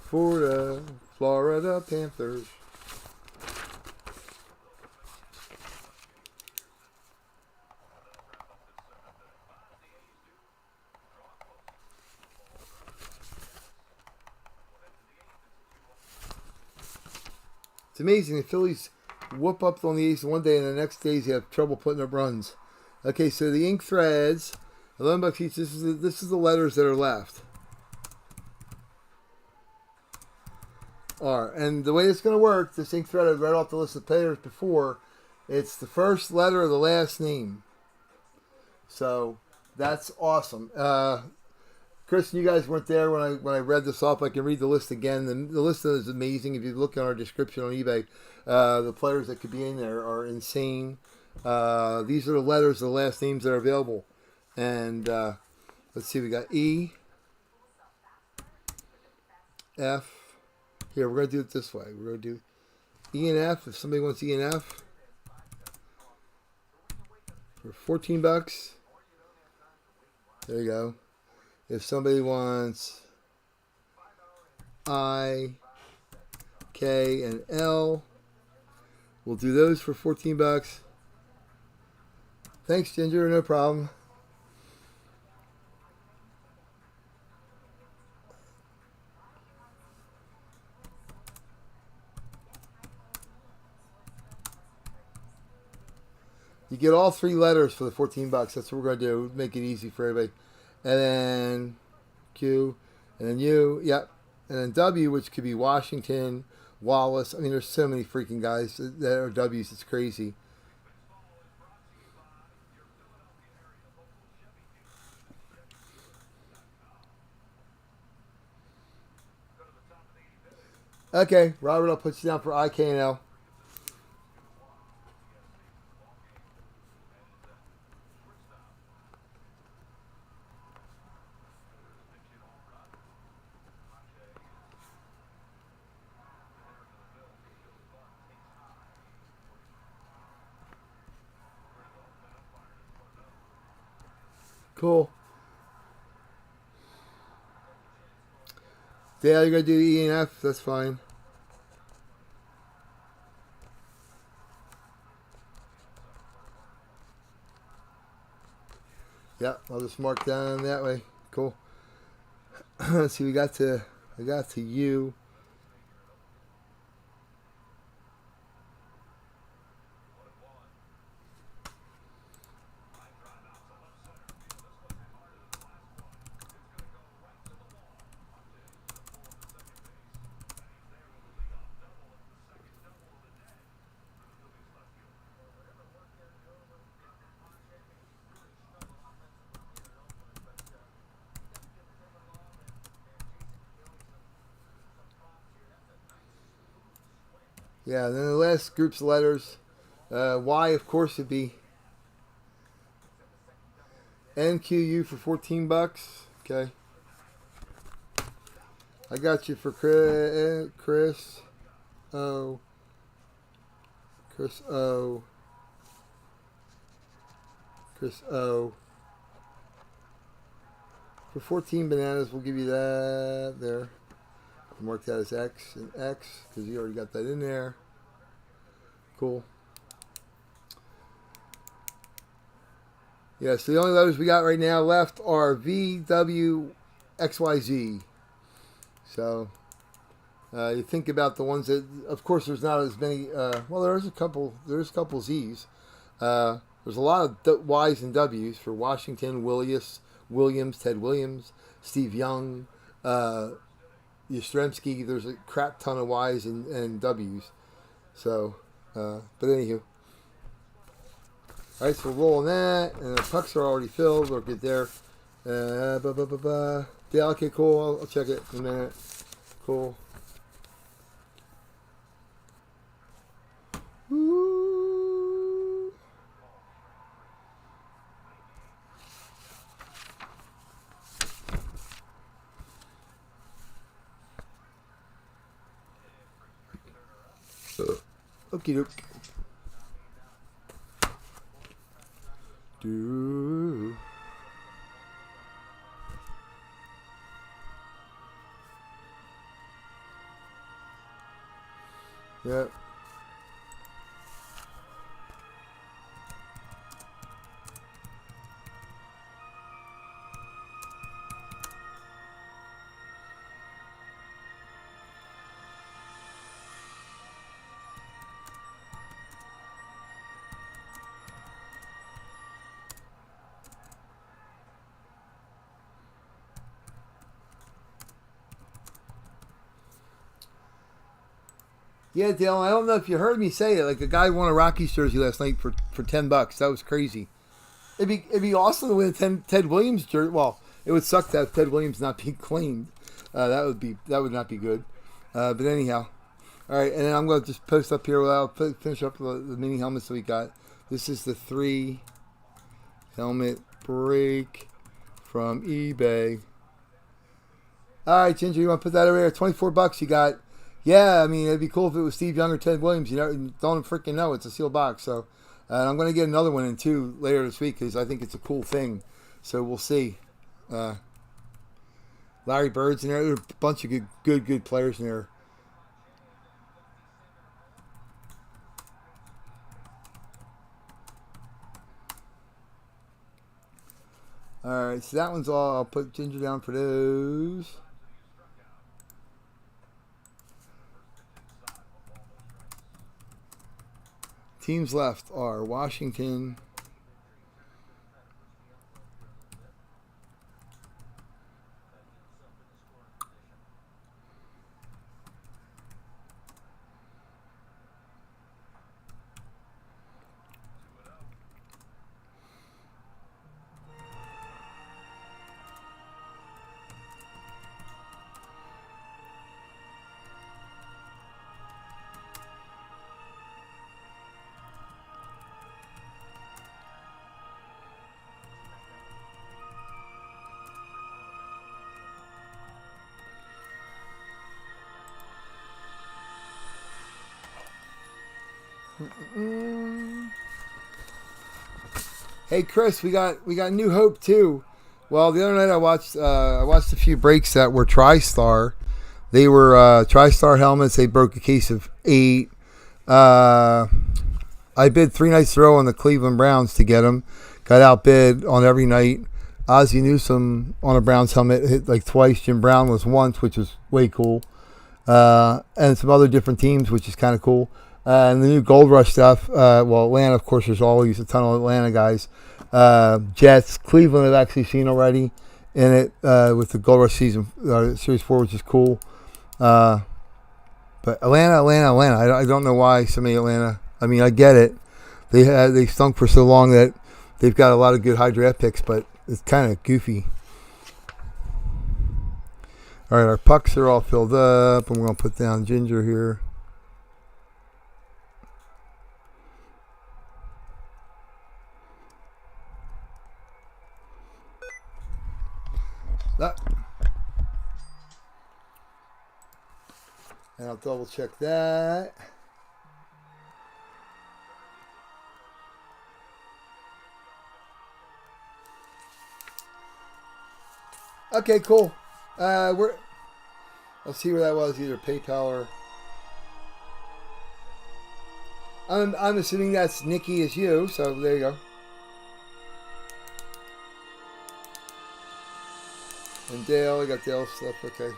S1: for the Florida Panthers. It's amazing. The Phillies whoop up on the A's one day, and the next day they have trouble putting up runs. Okay, so the ink threads, $11 each. This is the letters that are left. All right, and the way it's going to work, this ink thread I read off the list of players before. It's the first letter of the last name. So that's awesome. Chris, you guys weren't there when I read this off. I can read the list again. The list is amazing. If you look at our description on eBay, the players that could be in there are insane. These are the letters of the last names that are available. And let's see, we got E, F. Here, we're going to do it this way. We're going to do E and F. If somebody wants E and F for $14, there you go. If somebody wants I, K, and L, we'll do those for $14. Thanks, Ginger. No problem. You get all 3 letters for the $14. That's what we're going to do. Make it easy for everybody. And then Q, and then U, yep. And then W, which could be Washington, Wallace. I mean, there's so many freaking guys that are W's. It's crazy. Okay, Robert, I'll put you down for I, K, and L. Cool. Dale, you're going to do E and F? That's fine. Yeah, I'll just mark down that way. Cool. Let's see, I got to U. Yeah, and then the last group's letters. Y, of course, would be NQU for $14. Okay. I got you for Chris O. Chris O. Chris O. For 14 bananas, we'll give you that there. Mark that as X and X because you already got that in there. Cool. Yeah, so the only letters we got right now left are V, W, X, Y, Z. So you think about the ones that, of course, there's not as many. Well, there's a couple. There's a couple Z's. There's a lot of Y's and W's for Washington, Williams, Ted Williams, Steve Young, Yastrzemski. There's a crap ton of Y's and W's. So, but anywho. All right, so we're rolling that, and the pucks are already filled. We'll get there. Yeah, okay, cool. I'll check it in a minute. Cool. Ooh. Okie doke. Do. Yep. Yeah, Dale, I don't know if you heard me say it. Like, a guy won a Rockies jersey last night for $10. That was crazy. It'd be awesome to win a Ted Williams jersey. Well, it would suck to have Ted Williams not be claimed. That would not be good. But anyhow, all right. And then I'm going to just post up here. I'll finish up the mini helmets that we got. This is the 3 helmet break from eBay. All right, Ginger, you want to put that over there? $24 you got. Yeah, I mean, it'd be cool if it was Steve Young or Ted Williams. You don't freaking know. It's a sealed box. So I'm going to get another one in, too, later this week because I think it's a cool thing. So we'll see. Larry Bird's in there. There are a bunch of good players in there. All right, so that one's all. I'll put Ginger down for those. Teams left are Washington, Hey Chris, we got New Hope too. Well, the other night I watched a few breaks that were TriStar. They were TriStar helmets. They broke a case of 8. I bid 3 nights in a row on the Cleveland Browns to get them. Got outbid on every night. Ozzie Newsome on a Browns helmet hit like twice. Jim Brown was once, which was way cool. And some other different teams, which is kind of cool. And the new Gold Rush stuff, well, Atlanta, of course, there's always a ton of Atlanta guys. Jets, Cleveland I've actually seen already in it with the Gold Rush season, Series 4, which is cool. But Atlanta, I don't know why so many Atlanta. I mean, I get it. They stunk for so long that they've got a lot of good high draft picks, but it's kind of goofy. All right, our pucks are all filled up. I'm going to put down Ginger here. double check that. Okay, cool. I'll see where that was, either PayPal or. I'm assuming that's Nikki is you, so there you go. And Dale, I got Dale's stuff, okay.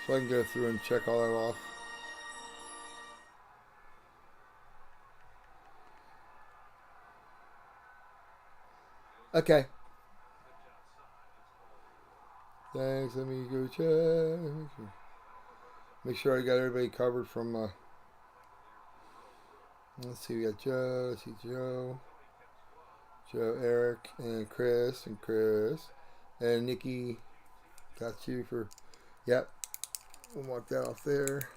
S1: So I can go through and check all that off. Okay. Thanks, let me go check. Make sure I got everybody covered from, let's see, we got Joe, let's see, Joe, Eric, and Chris, and Nikki, got you for, yep, we'll mark that off there.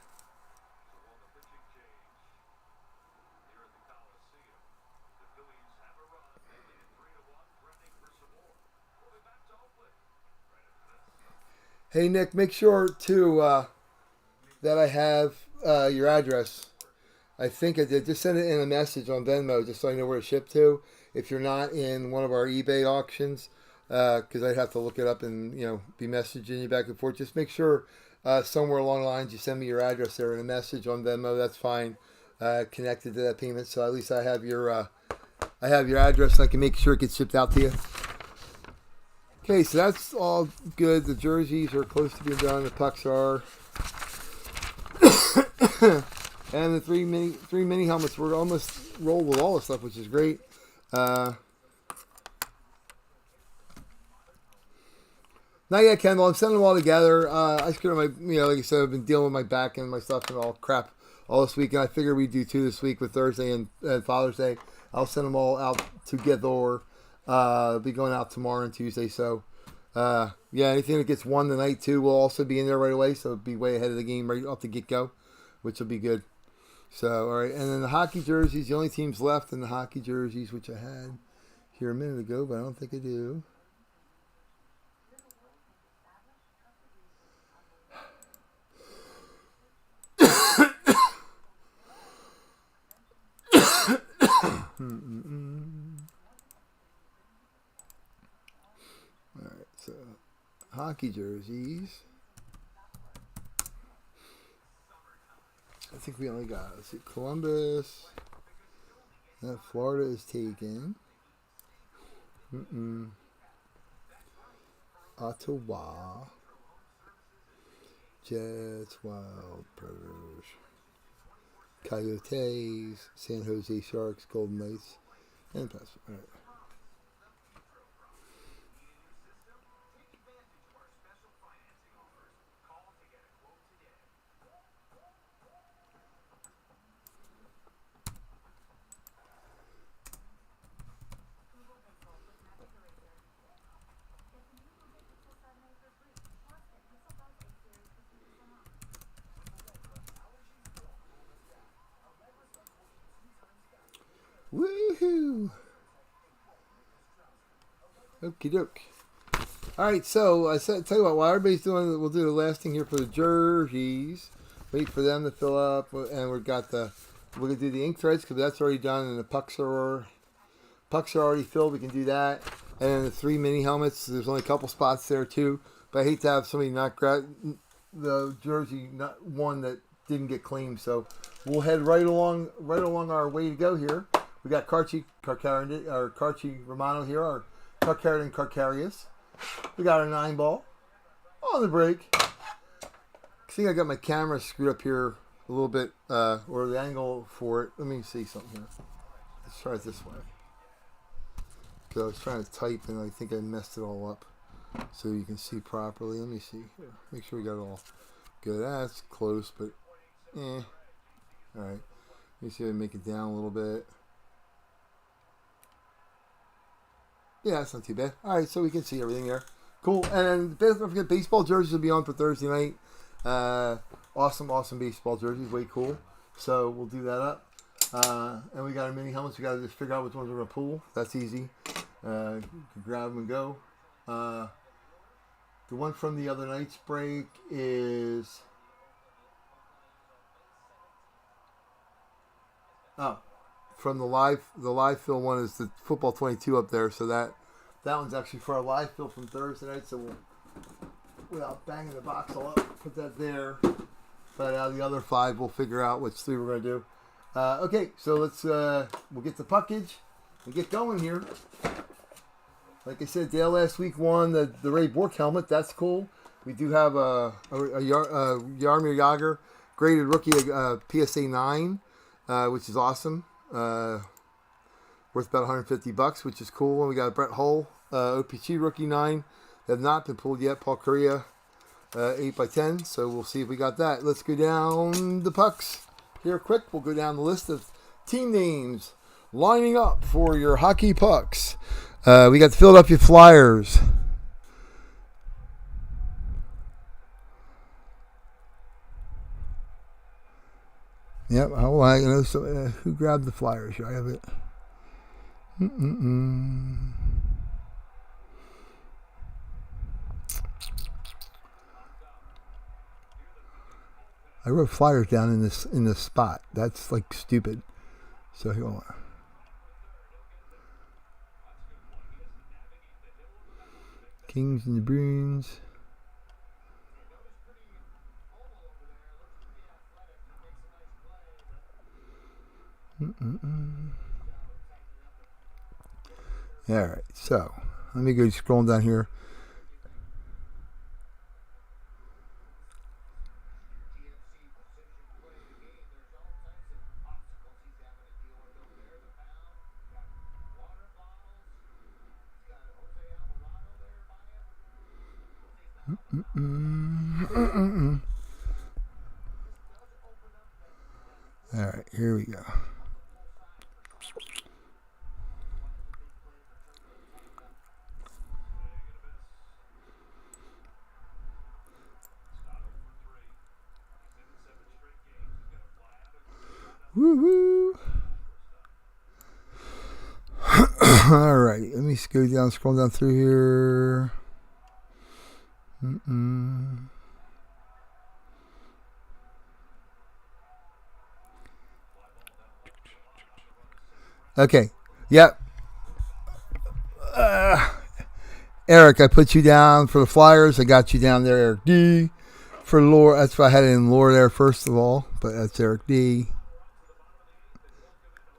S1: Hey Nick, make sure too that I have your address. I think I did. Just send it in a message on Venmo just so I know where to ship to. If you're not in one of our eBay auctions, because I'd have to look it up and be messaging you back and forth. Just make sure somewhere along the lines you send me your address there in a message on Venmo. That's fine. Connected to that payment, so at least I have your address and I can make sure it gets shipped out to you. Okay, so that's all good. The jerseys are close to being done. The pucks are. And the three mini helmets were almost rolled with all the stuff, which is great. Not yet, Kendall. I'm sending them all together. I screwed my, like I said, I've been dealing with my back and my stuff and all crap all this week, and I figured we'd do 2 this week with Thursday and Father's Day. I'll send them all out together. Be going out tomorrow and Tuesday. So, anything that gets 1 tonight too will also be in there right away. So be way ahead of the game right off the get go, which will be good. So, all right, and then the hockey jerseys, the only teams left in the hockey jerseys, which I had here a minute ago, but I don't think I do. All right, so hockey jerseys. I think we only got, let's see, Columbus. Florida is taken. Ottawa. Jets, Wild, Predators. Coyotes, San Jose Sharks, Golden Knights, and Pacific. All right. Woohoo! Okie doke. Alright, so I said, tell you what, while everybody's doing it, we'll do the last thing here for the jerseys. Wait for them to fill up, and we're gonna do the ink threads because that's already done, and the pucks are already filled. We can do that, and then the 3 mini helmets. There's only a couple spots there too, but I hate to have somebody not grab the jersey, not one that didn't get claimed. So we'll head right along our way to go here. We got Carchi Romano here, our Carcarian Carcarius. We got our 9-ball on the break. I think I got my camera screwed up here a little bit, or the angle for it. Let me see something here. Let's try it this way. So I was trying to type and I think I messed it all up. So you can see properly. Let me see here. Make sure we got it all good. That's close, but Alright. Let me see if I can make it down a little bit. Yeah, that's not too bad. Alright, so we can see everything there. Cool. And don't forget, baseball jerseys will be on for Thursday night. Awesome baseball jerseys. Way cool. So we'll do that up. And we got our mini helmets. We got to just figure out which ones we're going to pull. That's easy. You can grab them and go. The one from the other night's break is Oh, from the live fill one is the football 22 up there. So that one's actually for our live fill from Thursday night. So we'll, without banging the box all up, put that there. But the other 5, we'll figure out which 3 we're going to do. Okay, so let's we'll get the puckage and get going here. Like I said, Dale last week won the Ray Bork helmet. That's cool. We do have a Jaromir Jagr graded rookie PSA 9, which is awesome. Worth about $150, which is cool. And we got a Brett Hull OPG rookie 9. They have not been pulled yet. Paul Correa 8x10. So we'll see if we got that. Let's go down the pucks here quick. We'll go down the list of team names lining up for your hockey pucks. We got the Philadelphia Flyers. Yep. Oh, I know. So, who grabbed the Flyers? I have it. I wrote Flyers down in this spot. That's like stupid. So hold on. Kings and the Bruins. All right, so let me go scrolling down here. All right, here we go. Woo-hoo. All right, let me go down, scroll down through here. Okay. Yep. Eric, I put you down for the Flyers. I got you down there, Eric D. For Lore, that's why I had it in Lore there first of all, but that's Eric D.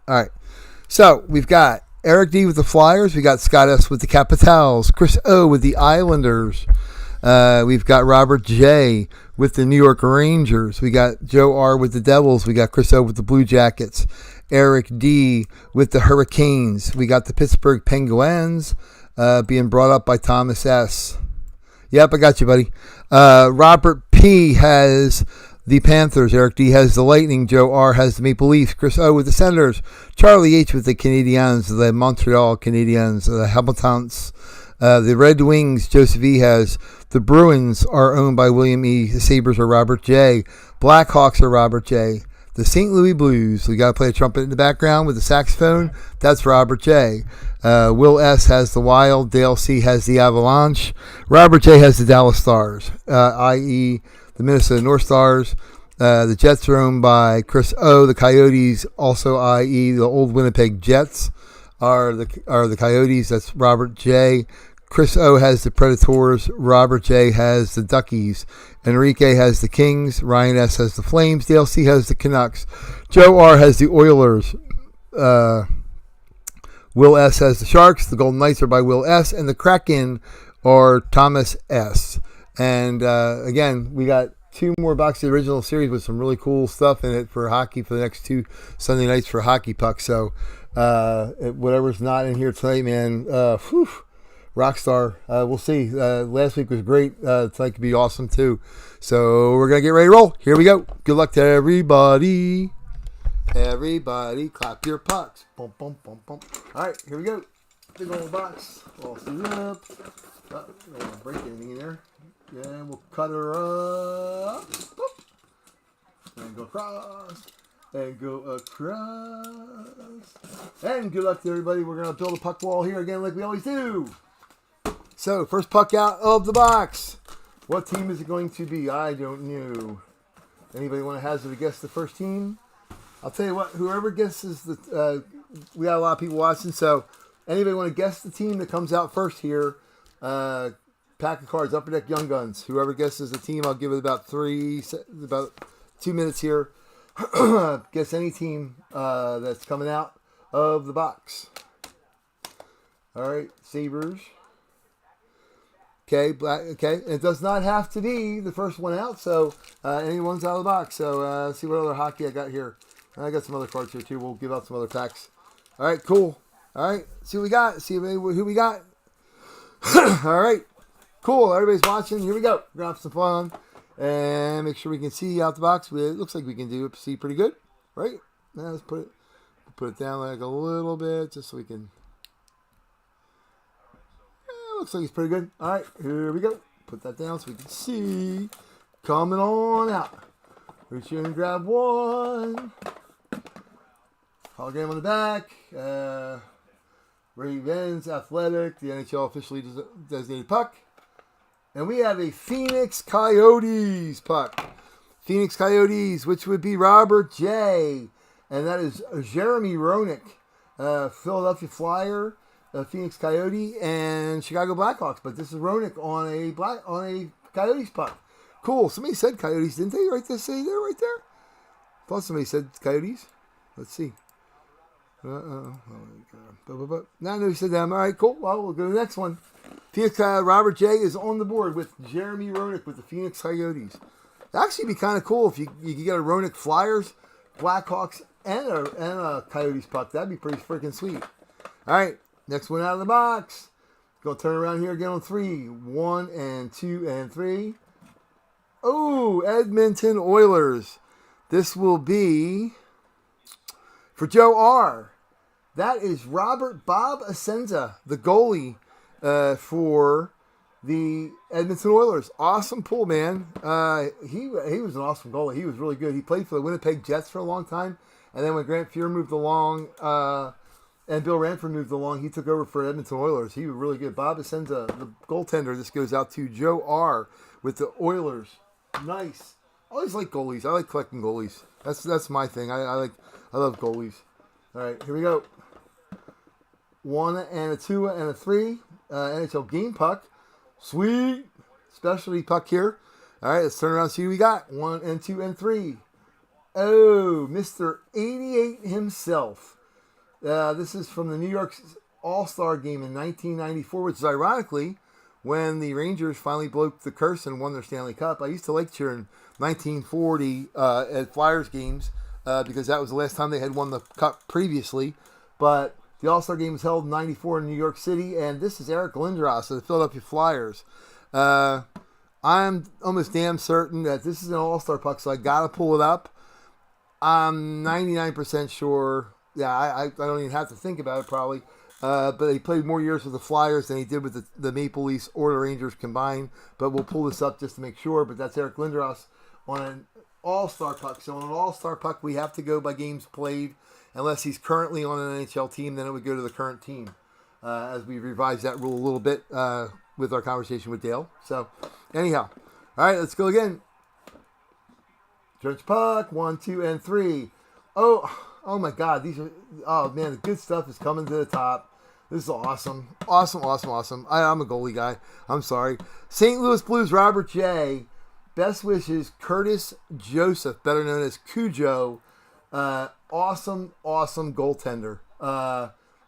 S1: All right. So we've got Eric D with the Flyers. We got Scott S with the Capitals. Chris O with the Islanders. We've got Robert J with the New York Rangers. We got Joe R with the Devils. We got Chris O with the Blue Jackets. Eric D with the Hurricanes. We got the Pittsburgh Penguins being brought up by Thomas S. Yep, I got you, buddy. Robert P has the Panthers. Eric D has the Lightning. Joe R has the Maple Leafs. Chris O with the Senators. Charlie H with the Canadiens. The Montreal Canadiens. The Hamiltons. The Red Wings. Joseph E has. The Bruins are owned by William E. The Sabres are Robert J. Blackhawks are Robert J. The St. Louis Blues. We got to play a trumpet in the background with the saxophone. That's Robert J. Will S has the Wild. Dale C has the Avalanche. Robert J has the Dallas Stars, i.e. the Minnesota North Stars. The Jets are owned by Chris O. The Coyotes, also i.e. the old Winnipeg Jets, are the Coyotes. That's Robert J. Chris O has the Predators. Robert J has the Duckies. Enrique has the Kings. Ryan S has the Flames. Dale C has the Canucks. Joe R has the Oilers. Will S has the Sharks. The Golden Knights are by Will S. And the Kraken are Thomas S. And again, we got 2 more boxes of the original series with some really cool stuff in it for hockey for the next 2 Sunday nights for hockey puck. So whatever's not in here tonight, man, Rockstar. We'll see. Last week was great. Tonight could be awesome too. So we're going to get ready to roll. Here we go. Good luck to everybody. Everybody clap your pucks. Bum, bum, bum, bum. All right, here we go. Big old box. All sealed up. Oh, don't want to break anything in there. Yeah, we'll cut her up. Boop. And go across. And go across. And good luck to everybody. We're going to build a puck wall here again like we always do. So, first puck out of the box. What team is it going to be? I don't know. Anybody want to hazard a guess the first team? I'll tell you what. Whoever guesses we got a lot of people watching. So, anybody want to guess the team that comes out first here? Pack of cards, Upper Deck Young Guns. Whoever guesses the team, I'll give it about 2 minutes here. Guess any team that's coming out of the box. All right, Sabres. Okay, black. Okay, it does not have to be the first one out. So anyone's out of the box. So let's see what other hockey I got here. I got some other cards here too. We'll give out some other packs. All right, cool. All right, see what we got. See who we got. All right, cool. Everybody's watching. Here we go. We're gonna have some fun and make sure we can see out the box. It looks like we can see pretty good, right? Now let's put it down like a little bit just so we can. Looks like it's pretty good. All right, here we go. Put that down so we can see. Coming on out. Reach in and grab one. Hologram on the back. Ravens Athletic, the NHL officially designated puck. And we have a Phoenix Coyotes puck. Phoenix Coyotes, which would be Robert J. And that is Jeremy Roenick, Philadelphia Flyer. Phoenix Coyote and Chicago Blackhawks, but this is Roenick on a Coyotes puck. Cool. Somebody said Coyotes, didn't they? Right there, say there, right there. Thought somebody said Coyotes. Let's see. No, he said them. All right, cool. Well, we'll go to the next one. Phoenix Robert J is on the board with Jeremy Roenick with the Phoenix Coyotes. It'd actually be kind of cool if you could get a Roenick Flyers, Blackhawks, and a Coyotes puck. That'd be pretty freaking sweet. All right. Next one out of the box. Going to turn around here again on 3. 1 and 2 and 3. Oh, Edmonton Oilers. This will be for Joe R. That is Bob Asenza, the goalie for the Edmonton Oilers. Awesome pull, man. He was an awesome goalie. He was really good. He played for the Winnipeg Jets for a long time. And then when Grant Fuhr moved along... and Bill Ranford moved along. He took over for Edmonton Oilers. He was really good. Bob Asenza, the goaltender. This goes out to Joe R. with the Oilers. Nice. I always like goalies. I like collecting goalies. That's my thing. I love goalies. All right, here we go. 1 and a 2 and a 3. NHL game puck. Sweet. Specialty puck here. All right, let's turn around and see who we got. 1 and 2 and 3. Oh, Mr. 88 himself. This is from the New York All-Star game in 1994, which is ironically when the Rangers finally broke the curse and won their Stanley Cup. I used to like cheering 1940 at Flyers games because that was the last time they had won the Cup previously. But the All-Star game was held in 94 in New York City, and this is Eric Lindros of the Philadelphia Flyers. I'm almost damn certain that this is an All-Star puck, so I got to pull it up. I'm 99% sure... Yeah, I don't even have to think about it probably. But he played more years with the Flyers than he did with the Maple Leafs or the Rangers combined. But we'll pull this up just to make sure. But that's Eric Lindros on an All-Star puck. So on an All-Star puck, we have to go by games played. Unless he's currently on an NHL team, then it would go to the current team. As we revise that rule a little bit with our conversation with Dale. So anyhow. All right, let's go again. Church puck. 1, 2, and 3. Oh my God, oh man, the good stuff is coming to the top. This is awesome. Awesome. I'm a goalie guy. I'm sorry. St. Louis Blues, Robert J. Best wishes, Curtis Joseph, better known as Cujo. Awesome goaltender.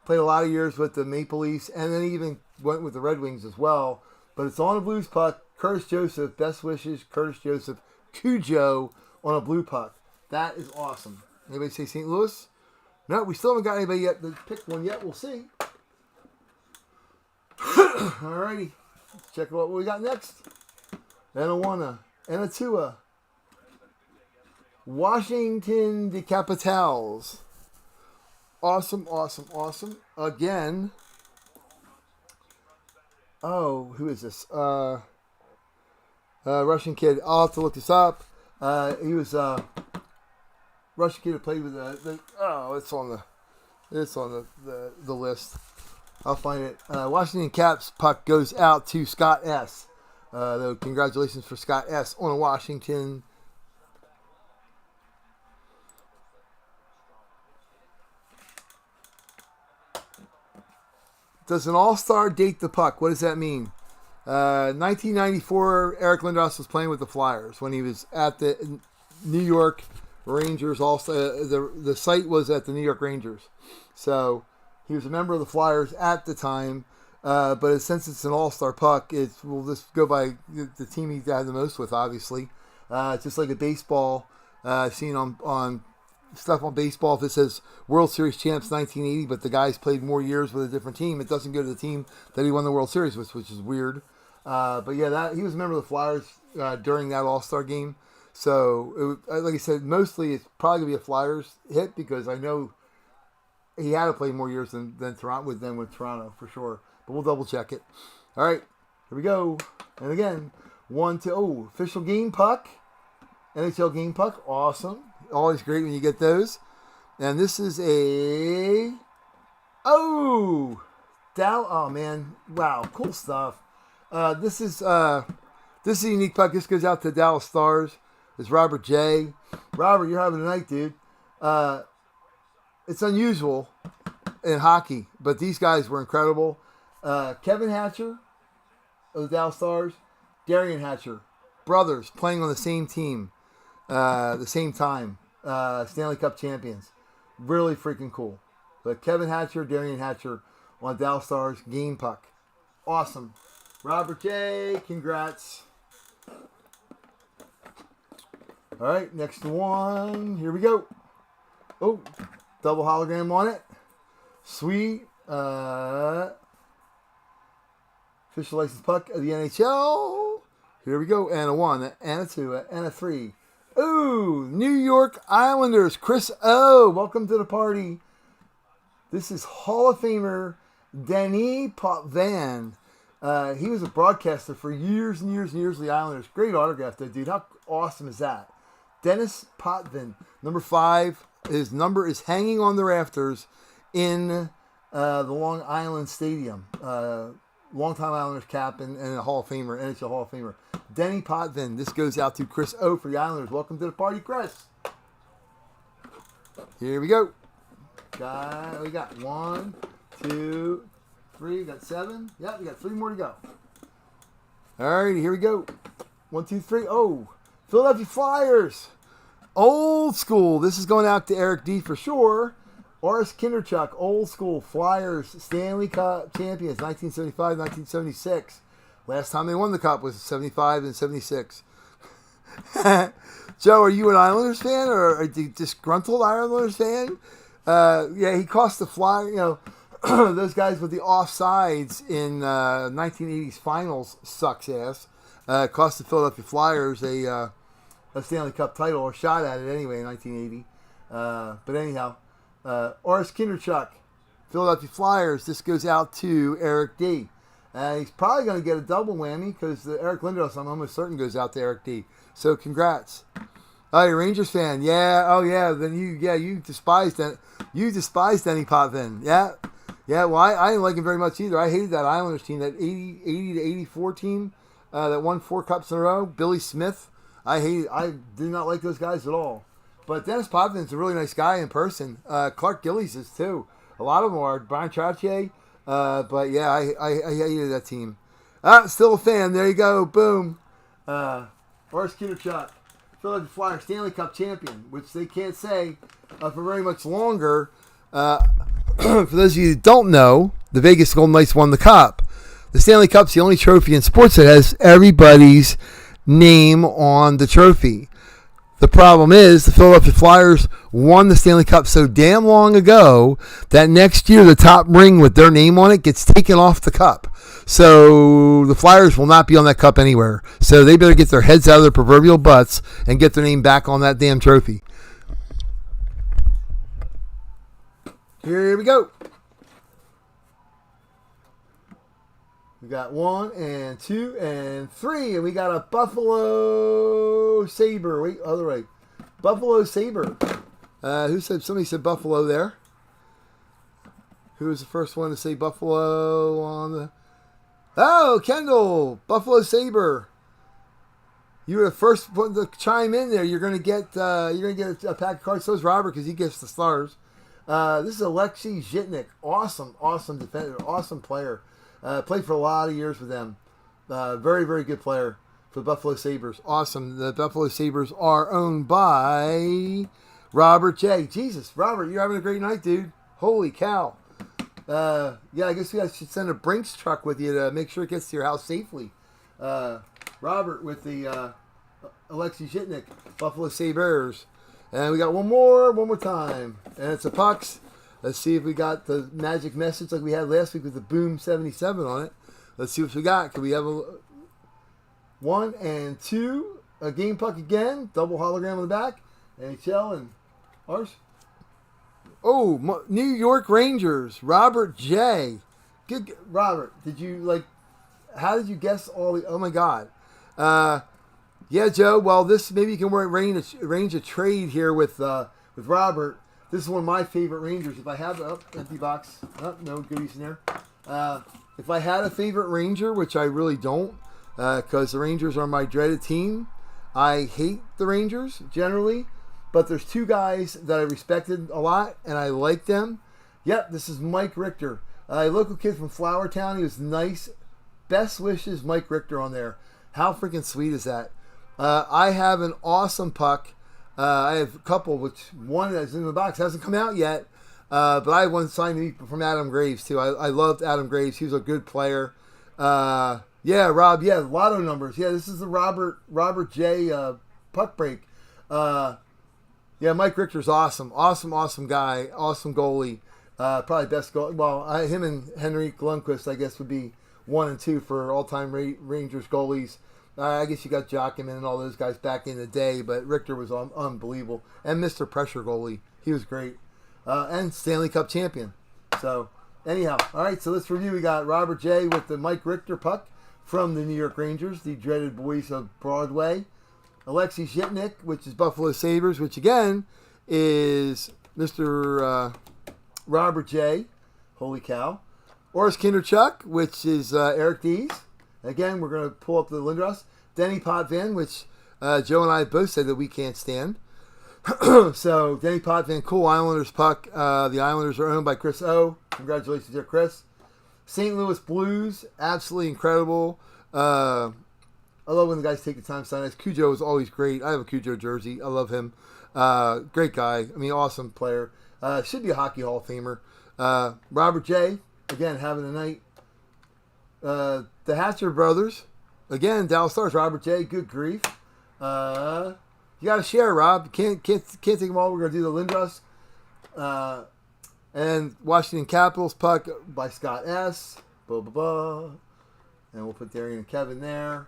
S1: Played a lot of years with the Maple Leafs and then even went with the Red Wings as well. But it's on a Blues puck. Curtis Joseph, best wishes, Curtis Joseph, Cujo on a blue puck. That is awesome. Anybody say St. Louis? No, we still haven't got anybody yet to pick one yet. We'll see. Alrighty. Let's check out what we got next. And a 1 and a 2. Washington the Capitals. Awesome. Again. Oh, who is this? Russian kid. I'll have to look this up. He was Russian kid who played with it's on the list. I'll find it. Washington Caps puck goes out to Scott S. Congratulations for Scott S. on a Washington. Does an all-star date the puck? What does that mean? 1994, Eric Lindros was playing with the Flyers when he was at the New York Rangers. Also, the site was at the New York Rangers. So he was a member of the Flyers at the time. But since it's an all-star puck, we'll just go by the team he had the most with, obviously. Just like a baseball, I've seen on stuff on baseball, if it says World Series champs 1980, but the guy's played more years with a different team, it doesn't go to the team that he won the World Series with, which is weird. But yeah, he was a member of the Flyers during that All-Star game. So, like I said, mostly it's probably going to be a Flyers hit because I know he had to play more years than Toronto with Toronto for sure. But we'll double check it. All right, here we go. And again, official game puck. NHL game puck, awesome. Always great when you get those. And this is oh man, wow, cool stuff. This is a unique puck. This goes out to Dallas Stars. It's Robert J. Robert, you're having a night, dude. It's unusual in hockey, but these guys were incredible. Kevin Hatcher of the Dallas Stars, Darian Hatcher, brothers playing on the same team, the same time, Stanley Cup champions. Really freaking cool. But Kevin Hatcher, Darian Hatcher on Dallas Stars game puck. Awesome. Robert J., congrats. All right, next one. Here we go. Oh, double hologram on it. Sweet. Official license puck of the NHL. Here we go. And a 1, and a 2, and a 3. Ooh, New York Islanders. Chris O. Welcome to the party. This is Hall of Famer Denis Potvin. He was a broadcaster for years and years and years of the Islanders. Great autograph, though, dude. How awesome is that? Denis Potvin, number 5. His number is hanging on the rafters in the Long Island Stadium. Longtime Islanders cap and a Hall of Famer, NHL Hall of Famer. Denis Potvin. This goes out to Chris O for the Islanders. Welcome to the party, Chris. Here we go. We got 1, 2, 3. We got 7. Yeah, we got 3 more to go. All right, here we go. 1, 2, 3. Oh, Philadelphia Flyers. Old school. This is going out to Eric D for sure. Oris Kinderchuk, old school Flyers Stanley Cup champions, 1975, 1976. Last time they won the Cup was 75 and 76. Joe, are you an Islanders fan or a disgruntled Islanders fan? Yeah, he cost the Flyers, those guys with the offsides in 1980's finals sucks ass. Cost the Philadelphia Flyers a Stanley Cup title, or shot at it anyway in 1980. But anyhow, Oris Kinderchuk, Philadelphia Flyers. This goes out to Eric D. He's probably going to get a double whammy because Eric Lindros, I'm almost certain, goes out to Eric D. So congrats. Oh, you're a Rangers fan. Yeah. Oh, yeah. Then you despised that. You despised Denis Potvin. Yeah. Yeah. Well, I didn't like him very much either. I hated that Islanders team, that 80 to 84 team that won 4 cups in a row. Billy Smith. I did not like those guys at all. But Denis Potvin's a really nice guy in person. Clark Gillies is too. A lot of them are. Brian Trottier. But yeah, I hated that team. Still a fan. There you go. Boom. Oris Kinderchuk, Philadelphia Flyers Stanley Cup champion, which they can't say for very much longer. For those of you who don't know, the Vegas Golden Knights won the Cup. The Stanley Cup's the only trophy in sports that has everybody's name on the trophy. The problem is the Philadelphia Flyers won the Stanley Cup so damn long ago that next year the top ring with their name on it gets taken off the cup. So the Flyers will not be on that cup anywhere. So they better get their heads out of their proverbial butts and get their name back on that damn trophy. Here we go. We got 1 and 2 and 3, and we got a Buffalo Sabre. Wait, other way. Buffalo Sabre. Somebody said Buffalo there. Who was the first one to say Buffalo on the... Oh, Kendall. Buffalo Sabre. You were the first one to chime in there. You're gonna get a pack of cards. So is Robert because he gets the Stars. This is Alexei Zhitnik. Awesome defender. Awesome player. Played for a lot of years with them. Very, very good player for the Buffalo Sabres. Awesome. The Buffalo Sabres are owned by Robert J. Jesus, Robert, you're having a great night, dude. Holy cow. I guess we should send a Brinks truck with you to make sure it gets to your house safely. Robert with the Alexei Zhitnik, Buffalo Sabres. And we got one more time. And it's the pucks. Let's see if we got the magic message like we had last week with the Boom 77 on it. Let's see what we got. Can we have a 1 and 2? A game puck again. Double hologram on the back. NHL and ours. Oh, New York Rangers. Robert J. Good, Robert. How did you guess all the? Oh my God. Yeah, Joe. Well, this maybe you can arrange a trade here with Robert. This is one of my favorite Rangers. If I have empty box, no goodies in there. If I had a favorite Ranger, which I really don't, because the Rangers are my dreaded team. I hate the Rangers generally, but there's two guys that I respected a lot and I like them. Yep, this is Mike Richter, a local kid from Flowertown. He was nice. Best wishes, Mike Richter on there. How freaking sweet is that? I have an awesome puck. I have a couple, which one that's in the box hasn't come out yet. But I have one signed from Adam Graves too. I loved Adam Graves. He was a good player. Yeah, Rob. Yeah, lotto numbers. Yeah, this is the Robert J. Puck break. Yeah, Mike Richter's awesome. Awesome guy. Awesome goalie. Probably best goalie. Well, him and Henrik Lundqvist, I guess, would be 1 and 2 for all-time Rangers goalies. I guess you got Jockman and all those guys back in the day, but Richter was unbelievable. And Mr. Pressure goalie. He was great. And Stanley Cup champion. So, anyhow. All right, so let's review. We got Robert J. with the Mike Richter puck from the New York Rangers, the dreaded boys of Broadway. Alexei Zhitnik, which is Buffalo Sabres, which again is Mr. Robert J. Holy cow. Oris Kinderchuk, which is Eric Dees. Again, we're going to pull up the Lindros. Denny Potvin, which Joe and I both said that we can't stand. So, Denny Potvin, cool Islanders puck. The Islanders are owned by Chris O. Congratulations there, Chris. St. Louis Blues, absolutely incredible. I love when the guys take the time to sign us. Cujo is always great. I have a Cujo jersey. I love him. Great guy. I mean, awesome player. Should be a Hockey Hall of Famer. Robert J., again, having a night. The Hatcher brothers, again, Dallas Stars. Robert J., good grief. You got to share, Rob. Can't take them all. We're going to do the Lindros. And Washington Capitals puck by Scott S. And we'll put Darian and Kevin there.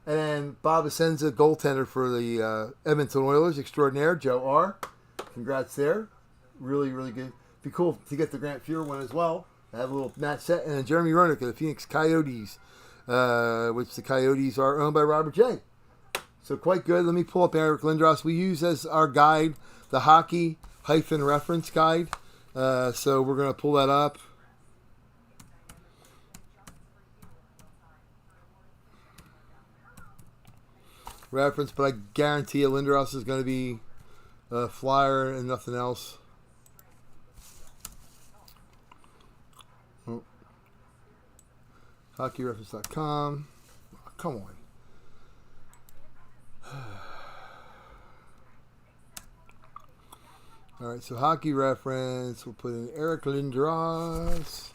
S1: And then Bob Asenza, goaltender for the Edmonton Oilers, extraordinaire, Joe R. Congrats there. Really, really good. Be cool to get the Grant Fuhrer one as well. I have a little match set. And then Jeremy Roenick of the Phoenix Coyotes, which the Coyotes are owned by Robert J. So quite good. Let me pull up Eric Lindros. We use as our guide the hockey-reference guide. So we're going to pull that up. Reference, but I guarantee you Lindros is going to be a flyer and nothing else. Oh. HockeyReference.com. Oh, come on. All right, so Hockey Reference. We'll put in Eric Lindros.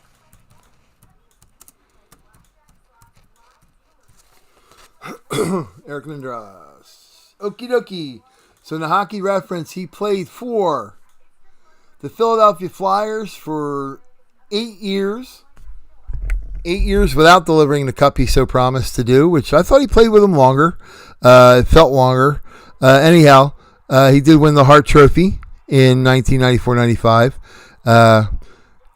S1: Eric Lindros. Okie dokie. So in the Hockey Reference, he played for the Philadelphia Flyers for 8 years. 8 years without delivering the cup he so promised to do, which I thought he played with them longer. It felt longer. Anyhow, he did win the Hart Trophy in 1994-95.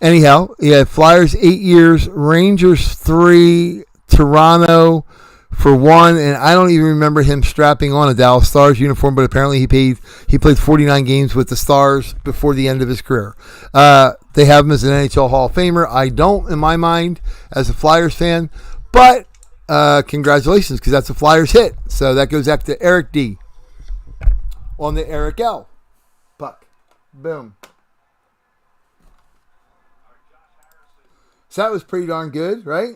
S1: Anyhow, he had Flyers 8 years, Rangers 3, Toronto for 1, and I don't even remember him strapping on a Dallas Stars uniform, but apparently he played 49 games with the Stars before the end of his career. They have him as an NHL Hall of Famer. I don't, in my mind, as a Flyers fan, but congratulations, because that's a Flyers hit. So that goes back to Eric D. on the Eric L. puck. Boom. So that was pretty darn good, right?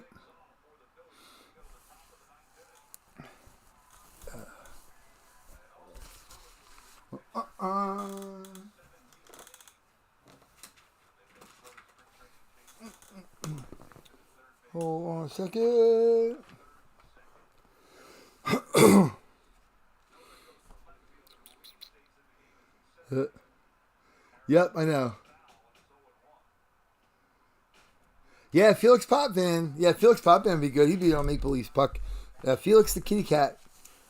S1: Hold on a second. Yep, I know. Yeah, Felix Potvin. Yeah, Felix Potvin would be good. He'd be on Maple Leafs puck. Felix the kitty cat.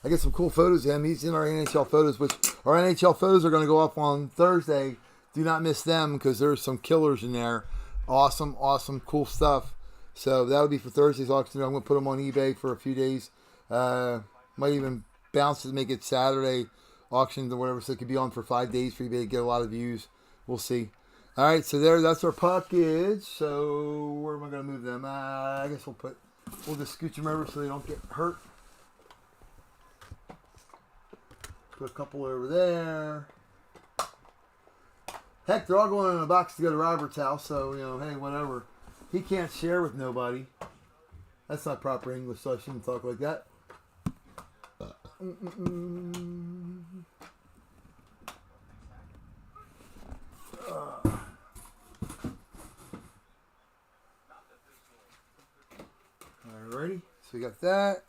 S1: I get some cool photos of him. He's in our NHL photos, which our NHL photos are going to go up on Thursday. Do not miss them because there's some killers in there. Awesome, awesome, cool stuff. So that would be for Thursday's auction. I'm going to put them on eBay for a few days. Might even bounce it to make it Saturday auction or whatever, so it could be on for 5 days for eBay to get a lot of views. We'll see. All right, so that's our package. So where am I going to move them? I guess we'll just scooch them over so they don't get hurt. Put a couple over there. Heck, they're all going in a box to go to Robert's house, so, hey, whatever. He can't share with nobody. That's not proper English, so I shouldn't talk like that. Alrighty, so we got that.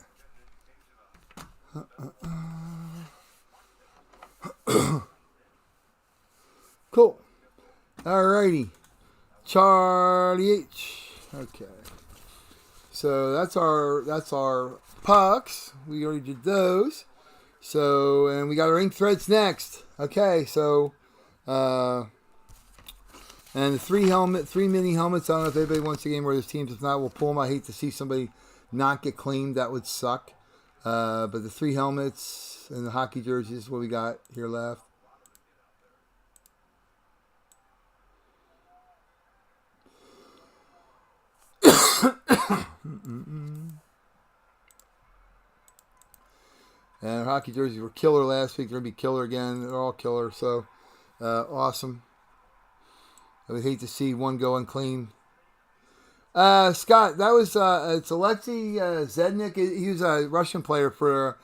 S1: Cool. Alrighty. Charlie H. Okay. So that's our pucks. We already did those. So, and we got our ink threads next. Okay, so and the three mini helmets. I don't know if anybody wants a game where there's teams. If not, we'll pull them. I hate to see somebody not get claimed. That would suck. But the 3 helmets and the hockey jerseys is what we got here left. And our hockey jerseys were killer last week. They're going to be killer again. They're all killer. So, awesome. I would hate to see one go unclean. Scott, that was it's Alexei Zednik. He was a Russian player for.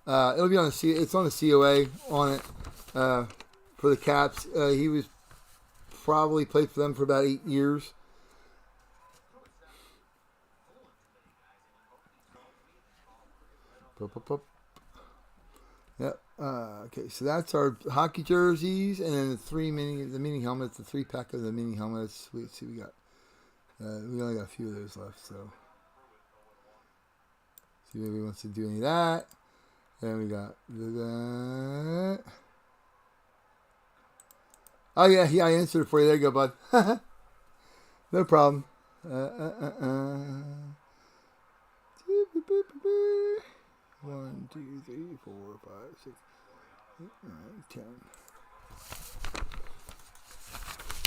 S1: It'll be on it's on the COA on it for the Caps. He was probably played for them for about 8 years. Yep. Okay, so that's our hockey jerseys, and then the mini helmets, the 3-pack of the mini helmets. Let's see, we got. We only got a few of those left, so. See if anybody wants to do any of that. Then we got that. Oh yeah, I answered it for you. There you go, bud. No problem. 1, 2, 3, 4, 5, 6, 8, 9,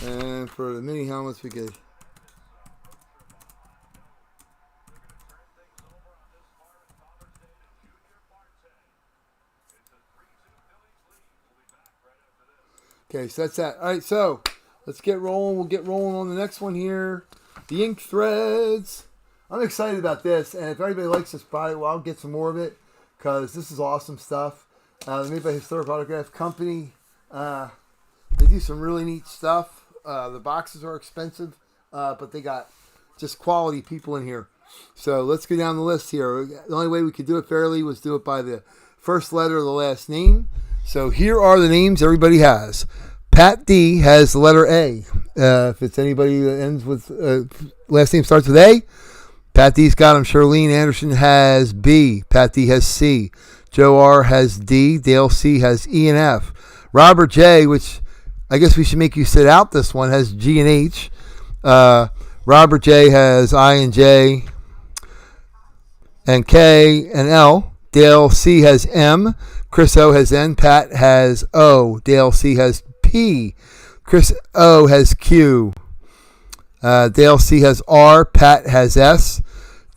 S1: 10. And for the mini helmets, we could. Okay, so that's that. All right, so let's get rolling. We'll get rolling on the next one here. The ink threads. I'm excited about this, and if anybody likes this product, well, I'll get some more of it because this is awesome stuff. Made by Historic Autograph Company. They do some really neat stuff. The boxes are expensive, but they got just quality people in here. So let's go down the list here. The only way we could do it fairly was do it by the first letter of the last name. So here are the names everybody has. Pat D has the letter A. If it's anybody that ends with last name starts with A, Pat D's got him. Charlene Anderson has B. Pat D has C. Joe R has D. Dale C has E and F. Robert J, which I guess we should make you sit out this one, has G and H. Robert J has I and J and K and L. Dale C has M. Chris O has N. Pat has O. Dale C has P. Chris O has Q. Dale C has R. Pat has S.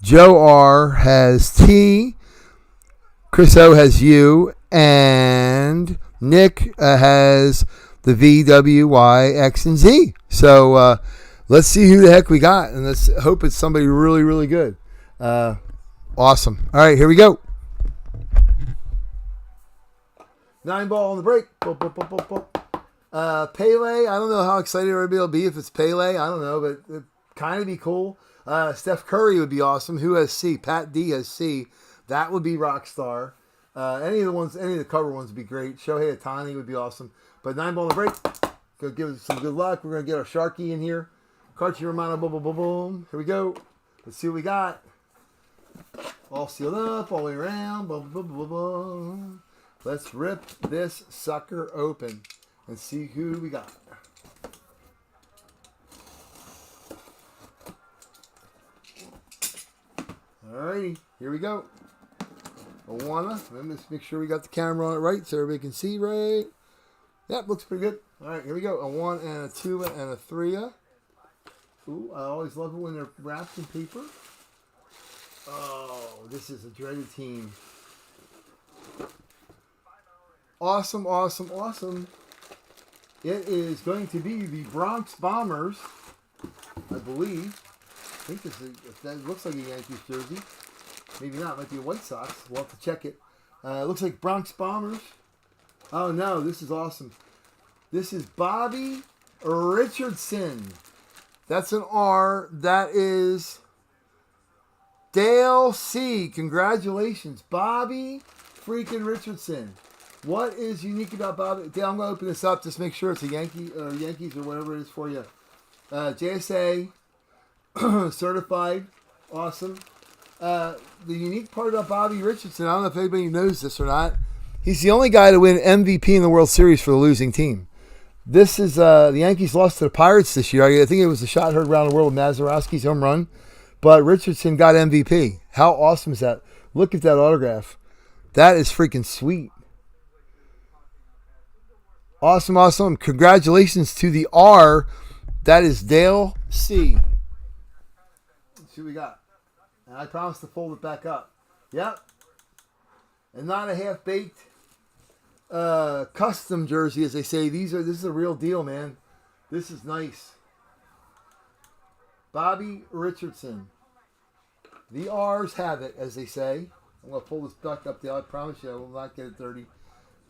S1: Joe R has T. Chris O has U. And Nick has the V, W, Y, X, and Z. So let's see who the heck we got, and let's hope it's somebody really, really good. Awesome. All right, here we go. 9 ball on the break. Boop, boop, boop, boop, boop. Pele, I don't know how excited everybody will be if it's Pele. I don't know, but it'd kind of be cool. Steph Curry would be awesome. Who has C? Pat D has C. That would be Rockstar. Any of the cover ones would be great. Shohei Ohtani would be awesome. But 9 ball on the break. Go give us some good luck. We're going to get our Sharky in here. Carchi Romano, boom, boom, boom, boom. Here we go. Let's see what we got. All sealed up, all the way around. Boom, boom, boom, boom, boom. Let's rip this sucker open and see who we got. Alrighty, here we go. Let me just make sure we got the camera on it right so everybody can see right. Yep, looks pretty good. Alright, here we go. A 1 and a 2 and a 3. Ooh, I always love it when they're wrapped in paper. Oh, this is a dreaded team. Awesome, awesome, awesome. It is going to be the Bronx Bombers, I believe. I think that looks like a Yankees jersey. Maybe not. It might be a White Sox. We'll have to check it. It looks like Bronx Bombers. Oh, no. This is awesome. This is Bobby Richardson. That's an R. That is Dale C. Congratulations. Bobby freaking Richardson. What is unique about Bobby? Dale, I'm going to open this up. Just make sure it's a Yankees or whatever it is for you. JSA. Certified. Awesome. The unique part about Bobby Richardson, I don't know if anybody knows this or not, he's the only guy to win MVP in the World Series for the losing team. This is, the Yankees lost to the Pirates this year. I think it was a shot heard around the world with Mazeroski's home run, but Richardson got MVP. How awesome is that? Look at that autograph. That is freaking sweet. Awesome, awesome. Congratulations to the R. That is Dale C. Let's see what we got. And I promise to fold it back up. Yep. And not a half-baked custom jersey, as they say. This is a real deal, man. This is nice. Bobby Richardson. The R's have it, as they say. I'm going to pull this back up there. I promise you I will not get it dirty.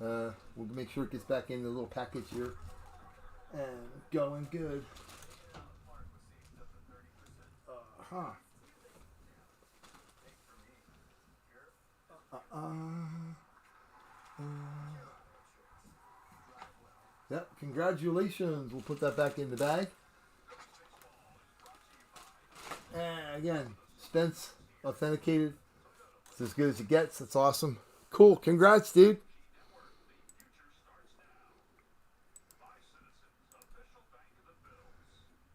S1: We'll make sure it gets back in the little package here. And going good. Yep, congratulations. We'll put that back in the bag. And again, Spence authenticated. It's as good as it gets. That's awesome. Cool. Congrats, dude.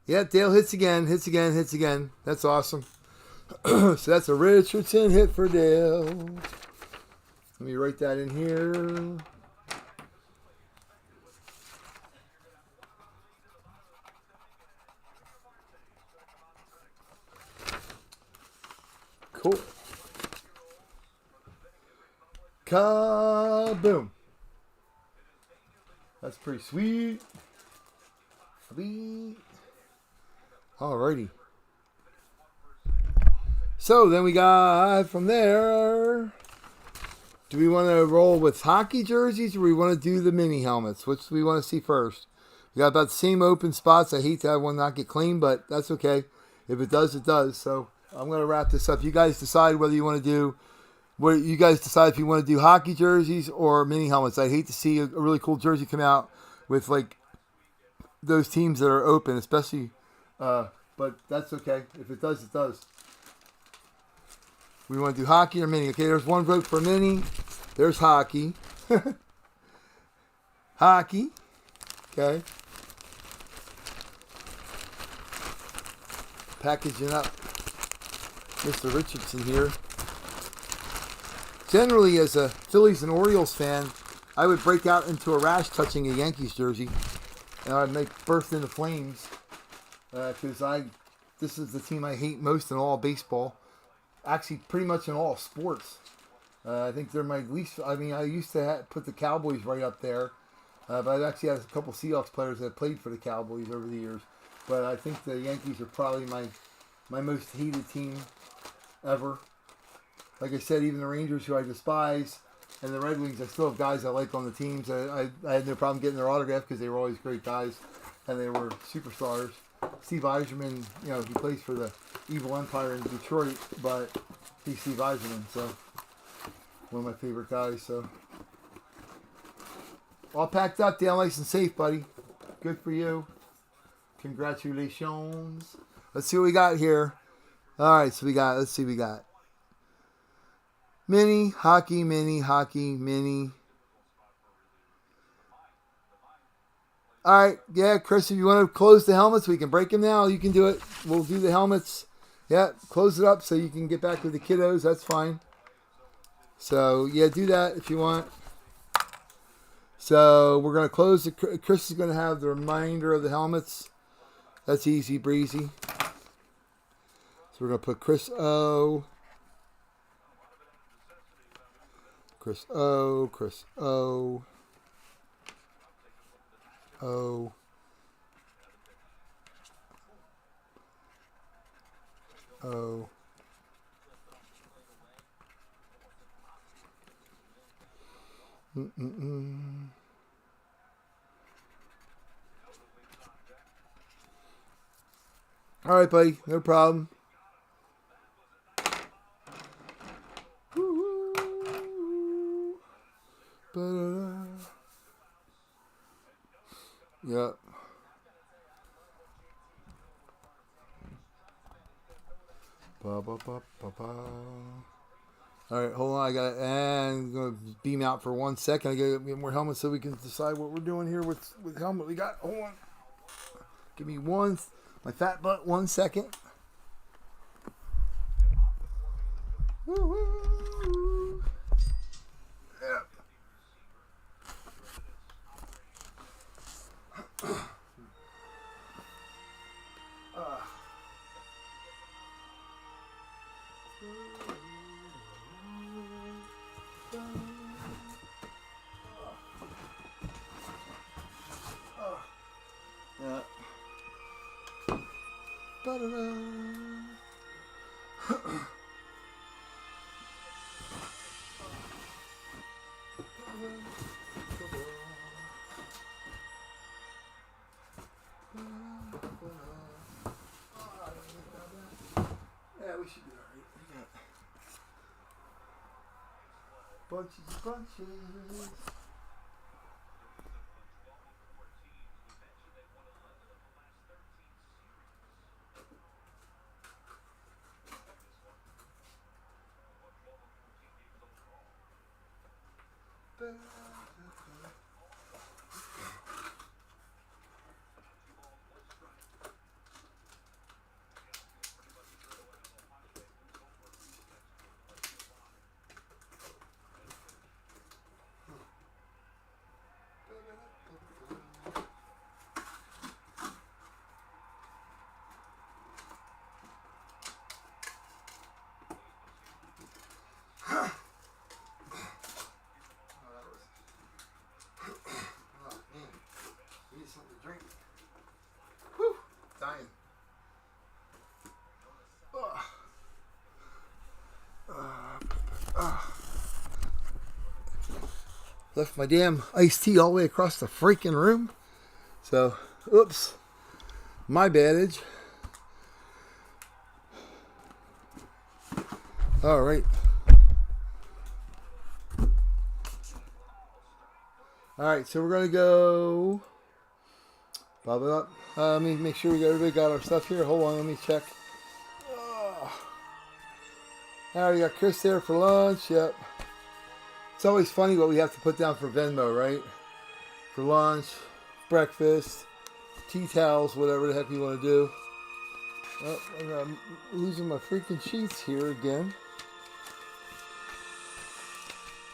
S1: Yeah, Dale hits again. That's awesome. So that's a Richardson hit for Dale. Let me write that in here. Cool. Kaboom. That's pretty sweet. Sweet. Alrighty. So then we got from there. Do we want to roll with hockey jerseys or we want to do the mini helmets? Which do we want to see first? We got about the same open spots. I hate to have one not get clean, but that's okay. If it does, it does. So I'm going to wrap this up. You guys decide whether you want to do, if you want to do hockey jerseys or mini helmets. I'd hate to see a really cool jersey come out with like those teams that are open, especially, but that's okay. If it does, it does. We want to do hockey or mini. Okay, there's one vote for mini. There's hockey. Hockey. Okay. Packaging up Mr. Richardson here. Generally, as a Phillies and Orioles fan, I would break out into a rash touching a Yankees jersey. And I'd make burst into flames. Because this is the team I hate most in all baseball. Actually, pretty much in all sports. I think they're my least. I mean, I used to put the Cowboys right up there, but I've actually had a couple Seahawks players that have played for the Cowboys over the years. But I think the Yankees are probably my most hated team ever. Like I said, even the Rangers, who I despise, and the Red Wings, I still have guys I like on the teams. I had no problem getting their autograph because they were always great guys, and they were superstars. Steve Yzerman, you know, he plays for the Evil Empire in Detroit, but he's Steve Yzerman, so one of my favorite guys. So all packed up, down nice and safe, buddy. Good for you. Congratulations. Let's see what we got here. All right, so let's see what we got. Mini, hockey, mini, hockey, mini. All right, yeah, Chris, if you want to close the helmets, we can break them now. You can do it. We'll do the helmets. Yeah, close it up so you can get back with the kiddos. That's fine. So, yeah, do that if you want. So, we're going to close. Chris is going to have the remainder of the helmets. That's easy breezy. So, we're going to put Chris O. Chris O, Chris O, O, O, All right, buddy, no problem. Yep. Ba, ba, ba, ba, ba. All right, hold on. I got and I'm gonna beam out for 1 second. I gotta get more helmets so we can decide what we're doing here with helmet we got. Hold on. Give me my fat butt 1 second. Woo-hoo. Yep. Yeah. Ba-da-da. Yeah, we should be alright. Bunches. Dying. Left my damn iced tea all the way across the freaking room. So, oops. My badage. All right. All right, so we're going to go. Bob it up. Let me make sure everybody got our stuff here. Hold on, let me check. All right, we got Chris there for lunch. Yep. It's always funny what we have to put down for Venmo, right? For lunch, breakfast, tea towels, whatever the heck you want to do. Oh, I'm losing my freaking sheets here again.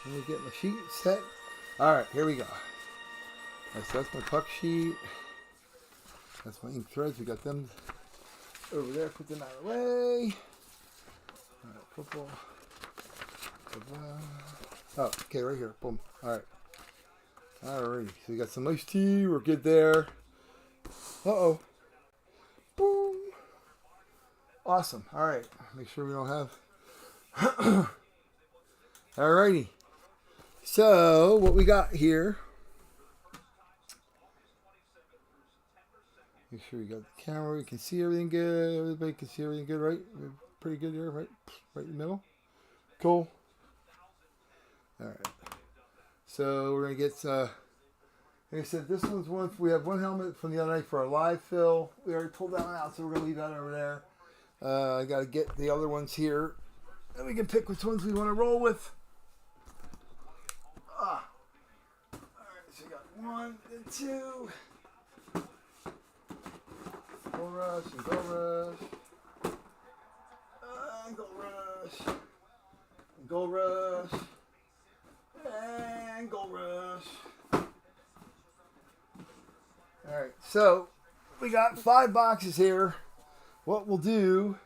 S1: Let me get my sheet set. All right, here we go. So that's my puck sheet. That's my ink threads. We got them over there. Put them out of the way. All right, football. Oh, okay, right here. Boom. All right. All right. So we got some iced tea. We're good there. Uh-oh. Awesome. All right. Make sure we don't have. Alrighty. So what we got here. Make sure you got the camera. You can see everything good. Everybody can see everything good, right? Pretty good here, right? Right in the middle. Cool. All right. So we're gonna get. Like I said, this one's one. We have one helmet from the other night for our live fill. We already pulled that one out, so we're gonna leave that over there. I gotta get the other ones here, and we can pick which ones we want to roll with. All right. So we got 1 and 2. Gold rush and gold rush. And gold rush. And gold rush. And gold rush. Alright, so we got 5 boxes here. What we'll do,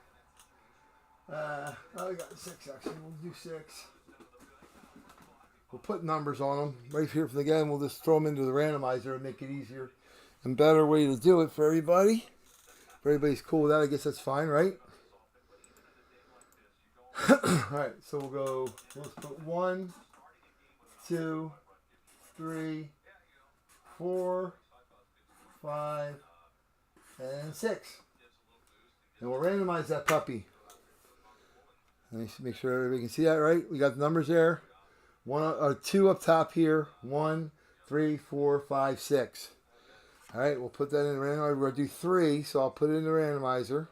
S1: we got 6 actually. We'll do 6. We'll put numbers on them right here for the game. We'll just throw them into the randomizer and make it easier and better way to do it for everybody. If everybody's cool with that, I guess that's fine, right? Alright, so we'll go, let's put 1, 2, 3, 4, 5, and 6. And we'll randomize that puppy. Let me make sure everybody can see that, right? We got the numbers there. 2 up top here. 1, 3, 4, 5, 6. All right, we'll put that in the randomizer. We're going to do 3, so I'll put it in the randomizer.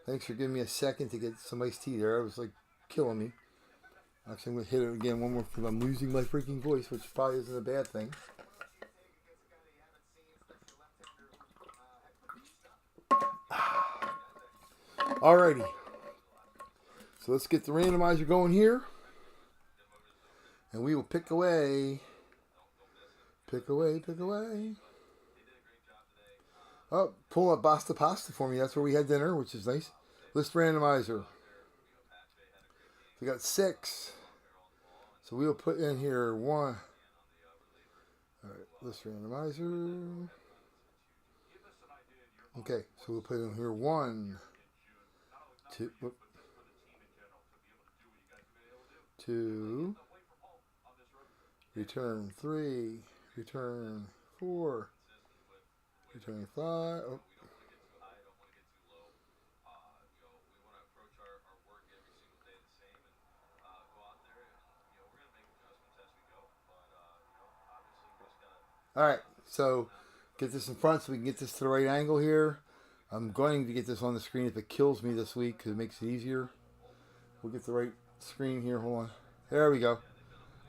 S1: Thanks for giving me a second to get some iced tea there. It was like killing me. Actually, I'm going to hit it again one more because I'm losing my freaking voice, which probably isn't a bad thing. Alrighty. So let's get the randomizer going here. And we will pick away. Pick away, pick away. Oh, pull up Basta Pasta for me. That's where we had dinner, which is nice. List randomizer. We got 6. So we'll put in here 1. All right, list randomizer. Okay, so we'll put in here 1, 2, 2, return 3, return 4, return 5. Oh. All right, so get this in front so we can get this to the right angle here. I'm going to get this on the screen if it kills me this week because it makes it easier. We'll get the right screen here. Hold on. There we go.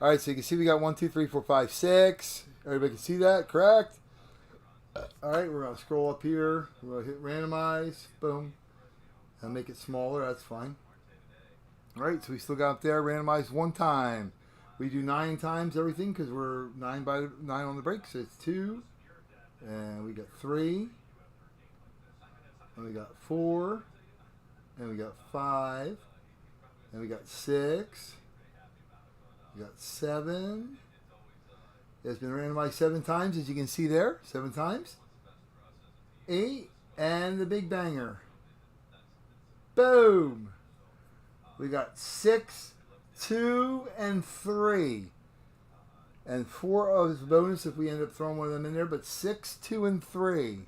S1: All right, so you can see we got 1, 2, 3, 4, 5, 6. Everybody can see that, correct? All right, we're going to scroll up here. We're going to hit randomize. Boom. And make it smaller. That's fine. All right, so we still got up there. Randomize 1 time. We do 9 times everything because we're 9 by 9 on the break. So it's 2. And we got 3. And we got 4. And we got 5. And we got 6. We got 7. It's been randomized 7 times, as you can see there. 7 times. 8. And the big banger. Boom. We got 6, 2, and 3. And 4 of the bonus if we end up throwing one of them in there. But 6, 2, and 3.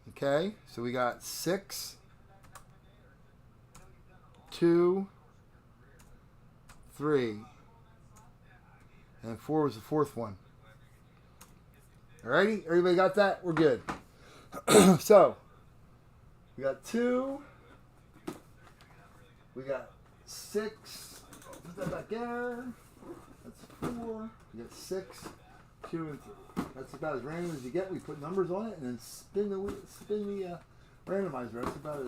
S1: Okay. So we got 6, 2, 3. And 4 was the 4th one. Alrighty? Everybody got that? We're good. So, we got 2. We got 6. Put that back there. That's 4. We got 6, 2, and 3. That's about as random as you get. We put numbers on it and then spin the randomizer. That's about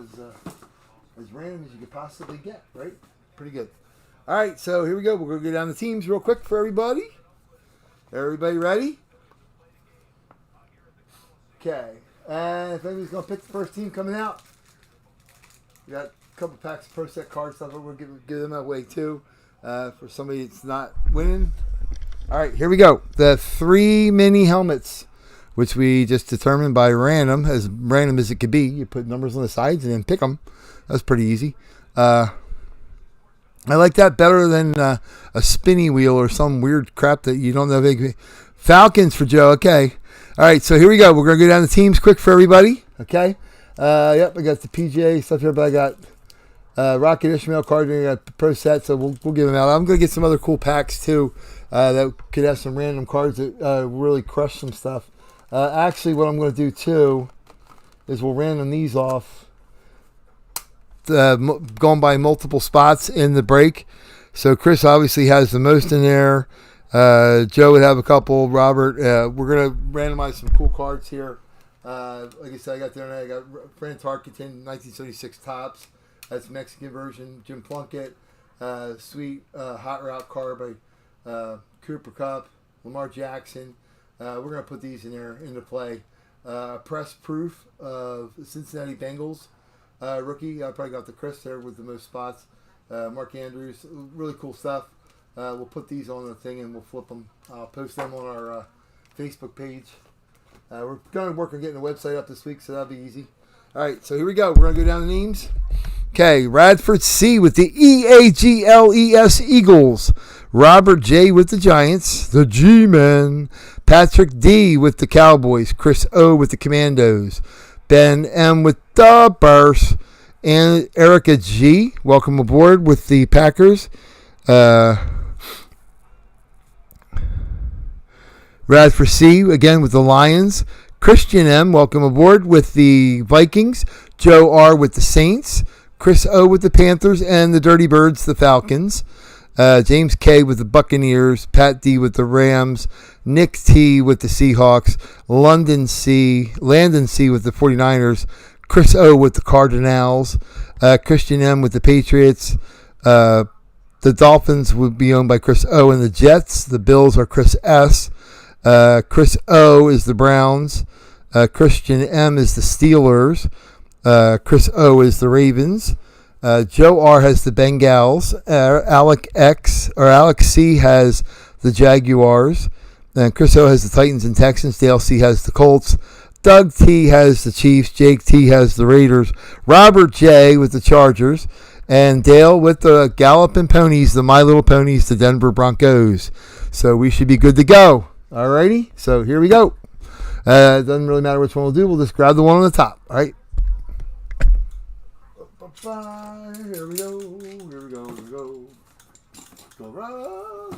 S1: as random as you could possibly get, right? Pretty good. All right, so here we go. We're going to go down the teams real quick for everybody. Everybody ready? Okay. And if anybody's going to pick the first team coming out, we got a couple packs of Pro Set cards stuff. We'll give them away too for somebody that's not winning. All right, here we go. The 3 mini helmets which we just determined by random as it could be. You put numbers on the sides and then pick them. That's pretty easy. I like that better than a spinny wheel or some weird crap that you don't know. Falcons for Joe. Okay. All right, so here we go. We're going to go down the teams quick for everybody. Okay. Yep, I got the PGA stuff here, but I got Rocket Ishmael card, and I got the Pro Set, so we'll give them out. I'm going to get some other cool packs, too, that could have some random cards that really crush some stuff. Actually, what I'm going to do, too, is we'll random these off, going by multiple spots in the break. So Chris obviously has the most in there. Joe would have a couple. Robert, we're going to randomize some cool cards here. Like I said, I got there, and I got Fran Tarkenton, 1976 Topps. That's Mexican version. Jim Plunkett, sweet hot route card by Cooper Kupp, Lamar Jackson. We're going to put these in there into play. Press proof of the Cincinnati Bengals rookie. I probably got the Chris there with the most spots. Mark Andrews, really cool stuff. We'll put these on the thing and we'll flip them. I'll post them on our Facebook page. We're going to work on getting the website up this week, so that'll be easy. All right, so here we go. We're going to go down the names. Okay, Radford C with the EAGLES Eagles. Robert J with the Giants, the G-Men. Patrick D with the Cowboys. Chris O with the Commandos. Ben M with the Bears. And Erica G, welcome aboard with the Packers. Radford C, again with the Lions. Christian M, welcome aboard with the Vikings. Joe R with the Saints. Chris O with the Panthers. And the Dirty Birds, the Falcons. James K with the Buccaneers. Pat D with the Rams. Nick T with the Seahawks. Landon C with the 49ers. Chris O with the Cardinals. Christian M with the Patriots. The Dolphins would be owned by Chris O and the Jets. The Bills are Chris S. Chris O is the Browns. Christian M is the Steelers. Chris O is the Ravens. Joe R has the Bengals. Alex C has the Jaguars. And Chris O has the Titans and Texans. Dale C has the Colts. Doug T has the Chiefs. Jake T has the Raiders. Robert J with the Chargers. And Dale with the Galloping Ponies, the My Little Ponies, the Denver Broncos. So we should be good to go. Alrighty, so here we go. It doesn't really matter which one we'll do. We'll just grab the one on the top. All right. Here we go. Here we go. Here we go. Go Russ.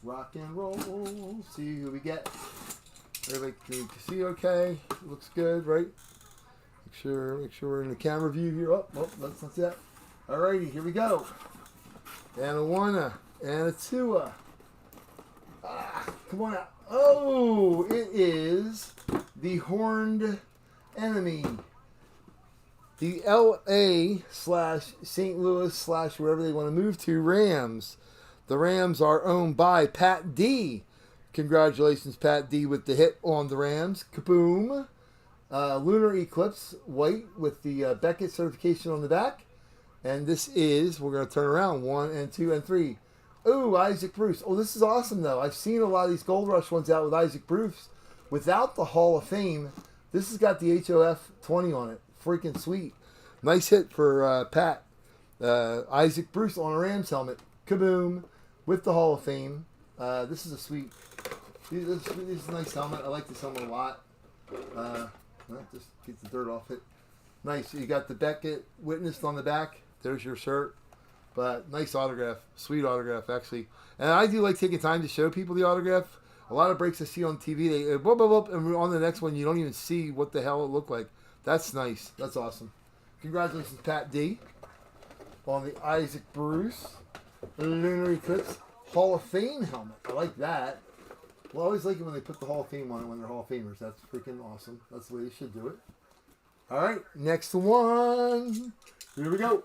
S1: Rock and roll. See who we get. Everybody can see okay. Looks good, right? Make sure we're in the camera view here. Oh, that's not that. Alrighty, here we go. And a one, and a two. Come on out. Oh, it is the Horned Enemy. The LA/St. Louis/ wherever they want to move to Rams. The Rams are owned by Pat D. Congratulations, Pat D, with the hit on the Rams. Kaboom. Lunar Eclipse, white with the Beckett certification on the back. And this is, we're going to turn around, 1 and 2 and 3. Ooh, Isaac Bruce. Oh, this is awesome, though. I've seen a lot of these Gold Rush ones out with Isaac Bruce without the Hall of Fame. This has got the HOF 20 on it. Freaking sweet. Nice hit for Pat. Isaac Bruce on a Rams helmet. Kaboom. With the Hall of Fame. This is a sweet. This is a nice helmet. I like this helmet a lot. Just get the dirt off it. Nice. You got the Beckett witnessed on the back. There's your shirt. But nice autograph. Sweet autograph, actually. And I do like taking time to show people the autograph. A lot of breaks I see on TV, they whoop, whoop, whoop, and on the next one, you don't even see what the hell it looked like. That's nice. That's awesome. Congratulations, Pat D. On the Isaac Bruce Lunar Eclipse Hall of Fame helmet. I like that. Well, I always like it when they put the Hall of Fame on it when they're Hall of Famers. That's freaking awesome. That's the way they should do it. All right, next one. Here we go.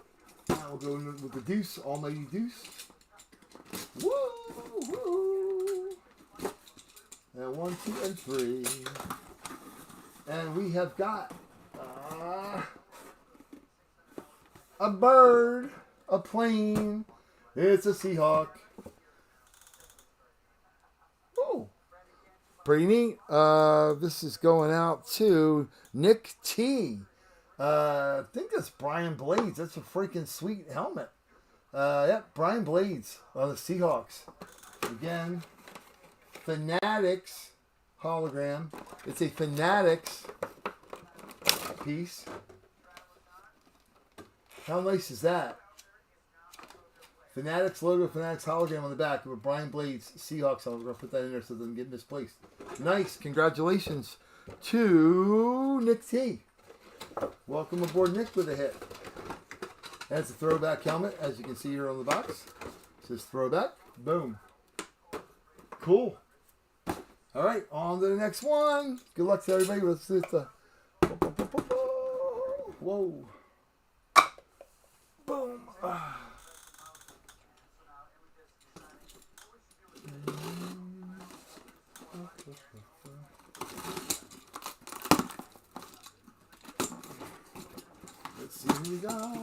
S1: We'll go with the Deuce, Almighty Deuce. Woo! Woo! And 1, 2, and 3. And we have got a bird, a plane. It's a Seahawk. Oh, Pretty neat. This is going out to Nick T. I think that's Brian Blades. That's a freaking sweet helmet. Brian Blades on the Seahawks. Again, Fanatics hologram. It's a Fanatics piece. How nice is that? Fanatics logo, Fanatics hologram on the back with Brian Blades Seahawks. I'm going to put that in there so it doesn't get misplaced. Nice. Congratulations to Nick T. Welcome aboard, Nick, with a hit. That's a throwback helmet, as you can see here on the box. It says throwback. Boom. Cool. All right, on to the next one. Good luck to everybody. Let's do the... Whoa. Boom. Let's see who we got.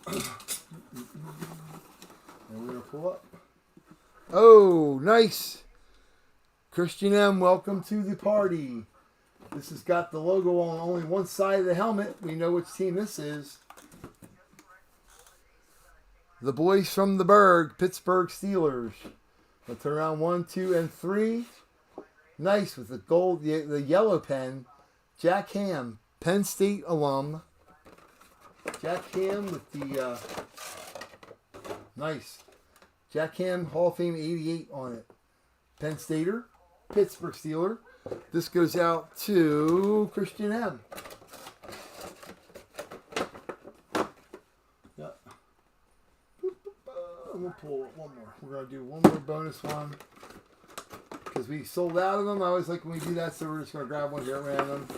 S1: And we're going to pull up. Oh, nice. Christian M, welcome to the party. This has got the logo on only one side of the helmet. We know which team this is. The boys from the Berg, Pittsburgh Steelers. I'll turn around 1, 2, and 3. Nice with the gold, the yellow pen. Jack Ham, Penn State alum. Jack Ham with the nice. Jack Ham Hall of Fame 88 on it. Penn Stater, Pittsburgh Steeler. This goes out to Christian M. Yeah. I'm going to pull one more. We're going to do one more bonus one. Because we sold out of them. I always like when we do that, so we're just going to grab one here at random.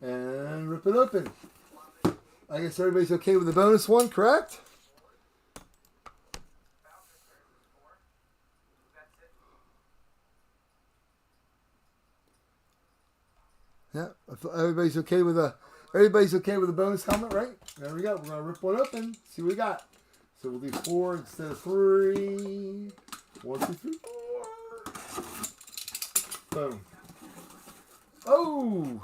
S1: And rip it open. I guess everybody's okay with the bonus one, correct? Yeah, everybody's okay with the bonus helmet, right? There we go. We're gonna rip one open. See what we got. So we'll do 4 instead of 3. 1, 2, 3, 4. Boom. Oh.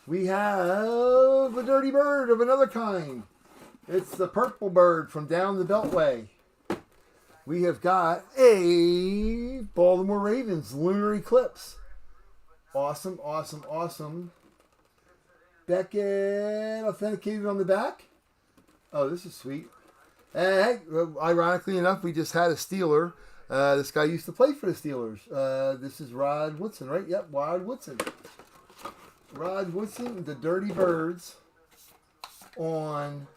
S1: We have a dirty bird of another kind. It's the purple bird from down the Beltway. We have got a Baltimore Ravens Lunar Eclipse. Awesome, awesome, awesome. Beckett authenticated on the back. Oh, this is sweet. And ironically enough, we just had a Steeler. This guy used to play for the Steelers. This is Rod Woodson, right? Yep, Rod Woodson. Rod Woodson, the Dirty Birds on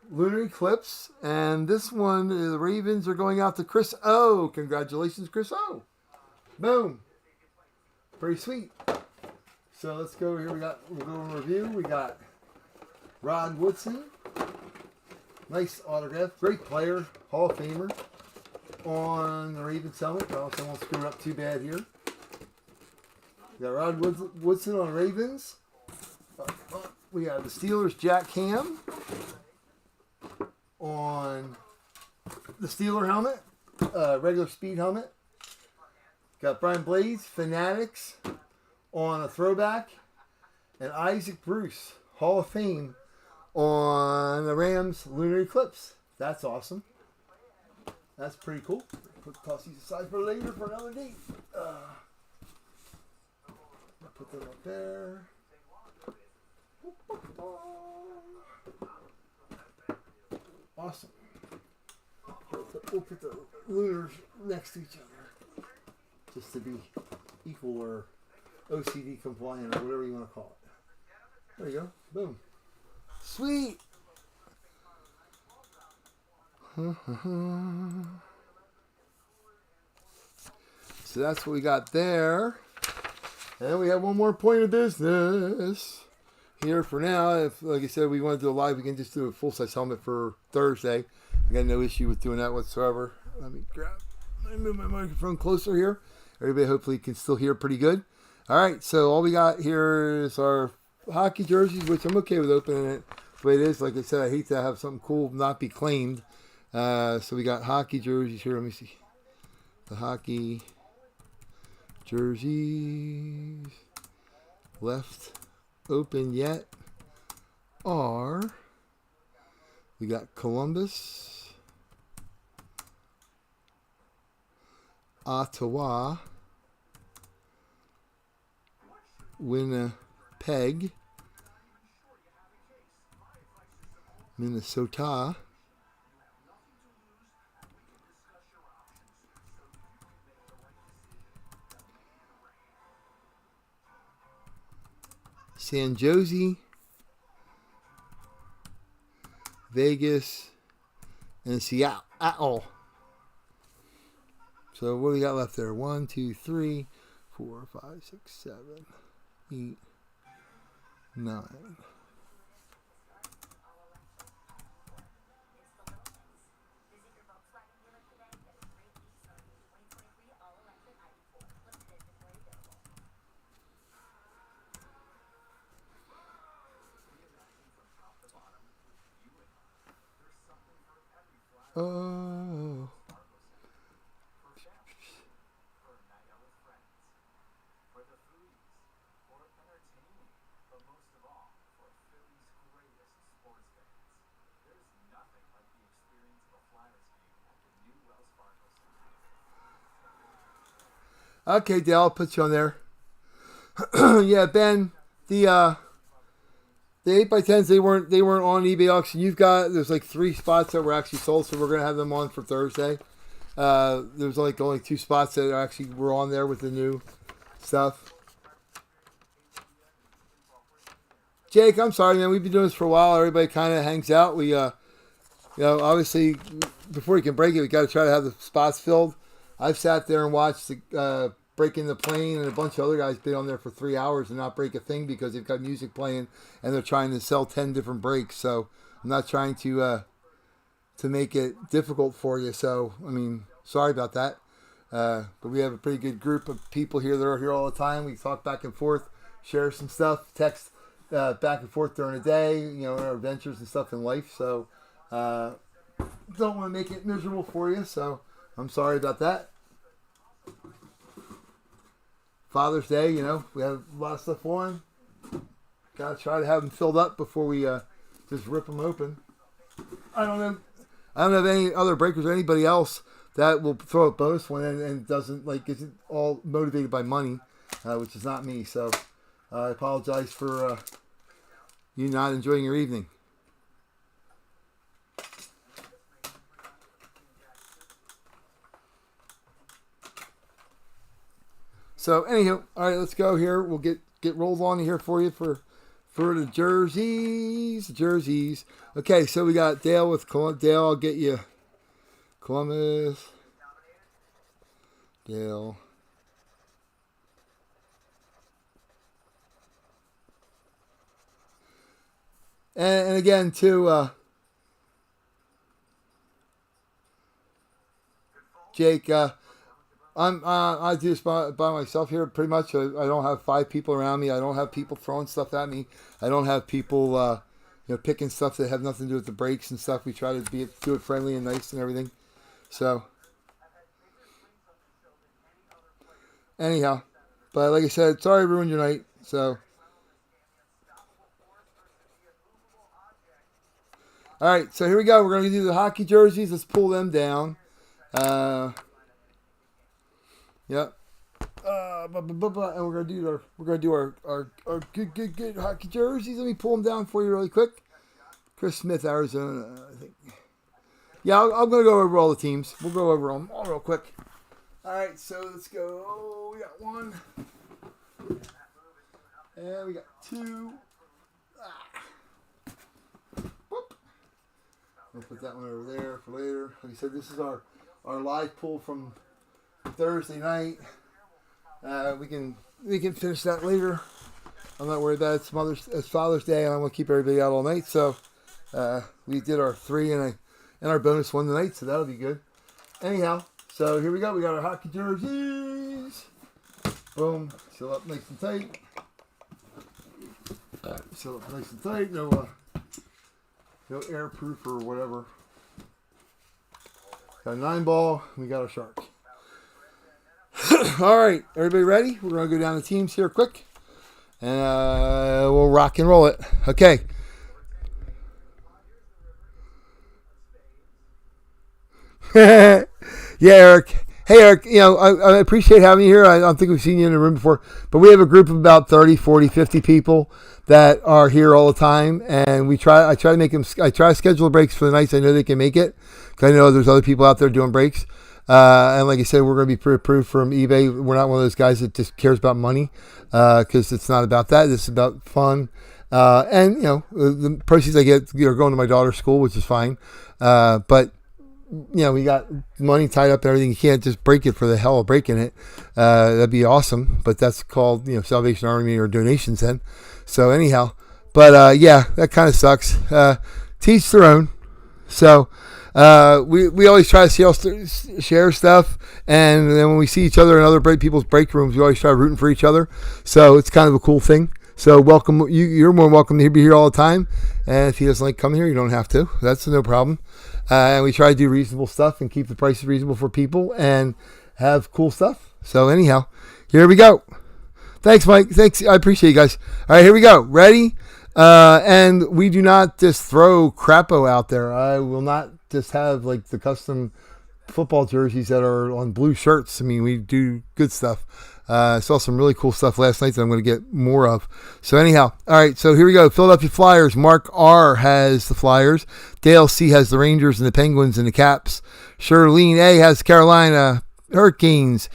S1: Lunar Eclipse. And this one, the Ravens are going out to Chris O. Congratulations, Chris O. Boom. Pretty sweet. So let's go here. We'll go in review. We got Rod Woodson. Nice autograph. Great player. Hall of Famer. On the Ravens helmet. I also won't screw it up too bad here. We got Rod Woodson on Ravens. We got the Steelers Jack Ham on the Steeler helmet. Regular speed helmet. Got Brian Blades, Fanatics on a throwback. And Isaac Bruce, Hall of Fame on the Rams Lunar Eclipse. That's awesome. That's pretty cool. Toss these aside for later for another date. Put them up there. Awesome. We'll put the lunars next to each other. Just to be equal or OCD compliant or whatever you want to call it. There you go. Boom. Sweet. So that's what we got there. And we have one more point of business here for now. If, like I said, we want to do a live, we can just do a full-size helmet for Thursday. I got no issue with doing that whatsoever. Let me move my microphone closer here. Everybody hopefully can still hear pretty good. All right, so all we got here is our hockey jerseys, which I'm okay with opening it the way it is. Like I said, I hate to have something cool not be claimed. So we got hockey jerseys here. Let me see. The hockey jerseys left open yet are, we got Columbus, Ottawa, Winnipeg, Minnesota, San Jose, Vegas, and Seattle. So what do we got left there? 1, 2, 3, 4, 5, 6, 7, 8, 9. Oh. Okay, Dale, I'll put you on there. Yeah, Ben, the 8x10s, they weren't on eBay auction. There's like 3 spots that were actually sold, so we're gonna have them on for Thursday. There's like only 2 spots that actually were on there with the new stuff. Jake, I'm sorry, man. We've been doing this for a while. Everybody kind of hangs out. We, obviously, before you can break it, we got to try to have the spots filled. I've sat there and watched the Breaking the Plane and a bunch of other guys been on there for 3 hours and not break a thing because they've got music playing and they're trying to sell 10 different breaks. So I'm not trying to make it difficult for you. So, I mean, sorry about that. But we have a pretty good group of people here that are here all the time. We talk back and forth, share some stuff, text back and forth during the day, our adventures and stuff in life. So don't want to make it miserable for you. So I'm sorry about that. Father's Day, we have a lot of stuff on. Got to try to have them filled up before we just rip them open. I don't have any other breakers or anybody else that will throw a bonus one and doesn't isn't all motivated by money, which is not me. So I apologize for you not enjoying your evening. So anywho, all right, let's go here. We'll get rolled on here for you for the jerseys. Okay, so we got Dale with Columbus. Dale, I'll get you Columbus. Dale. And again, too, Jake, I do this by myself here pretty much. I don't have 5 people around me. I don't have people throwing stuff at me. I don't have people picking stuff that have nothing to do with the breaks and stuff. We try to do it friendly and nice and everything. So anyhow, but like I said, sorry I ruined your night. So all right, so here we go. We're going to do the hockey jerseys. Let's pull them down. Yep. And we're gonna do our good hockey jerseys. Let me pull them down for you really quick. Chris Smith, Arizona, I think. Yeah, I'm gonna go over all the teams. We'll go over them all real quick. All right, so let's go. We got 1, and we got 2. Whoop. I'll put that one over there for later. Like I said, this is our live pull from Thursday night. We can finish that later. I'm not worried about it. It's Father's Day, and I want to keep everybody out all night. So we did our 3 and our bonus one tonight, so that'll be good. Anyhow, so here we go. We got our hockey jerseys. Boom. Seal up nice and tight. Seal up nice and tight. No airproof or whatever. Got a 9-ball. We got our shark. All right, everybody ready? We're going to go down the teams here quick. And we'll rock and roll it. Okay. Yeah, Eric. Hey, Eric, I appreciate having you here. I don't think we've seen you in the room before, but we have a group of about 30, 40, 50 people that are here all the time, and I try to schedule breaks for the nights I know they can make it, because I know there's other people out there doing breaks. And like I said, we're going to be pre-approved from eBay. We're not one of those guys that just cares about money, because it's not about that. It's about fun. And, the proceeds I get are going to my daughter's school, which is fine. But we got money tied up and everything. You can't just break it for the hell of breaking it. That'd be awesome. But that's called, Salvation Army or donations then. So anyhow, but that kind of sucks. Teach their own. So we always try to share stuff. And then when we see each other in other people's break rooms, we always try rooting for each other. So it's kind of a cool thing. So welcome. You're more welcome to be here all the time. And if he doesn't like coming here, you don't have to. That's no problem. And we try to do reasonable stuff and keep the prices reasonable for people and have cool stuff. So anyhow, here we go. Thanks, Mike. Thanks. I appreciate you guys. All right, here we go. Ready? And we do not just throw crapo out there. I will not just have like the custom football jerseys that are on blue shirts. I mean, we do good stuff. Saw some really cool stuff last night that I'm going to get more of. So anyhow, all right, so here we go. Philadelphia Flyers. Mark R. has the Flyers. Dale C. has the Rangers and the Penguins and the Caps. Charlene A. has Carolina Hurricanes.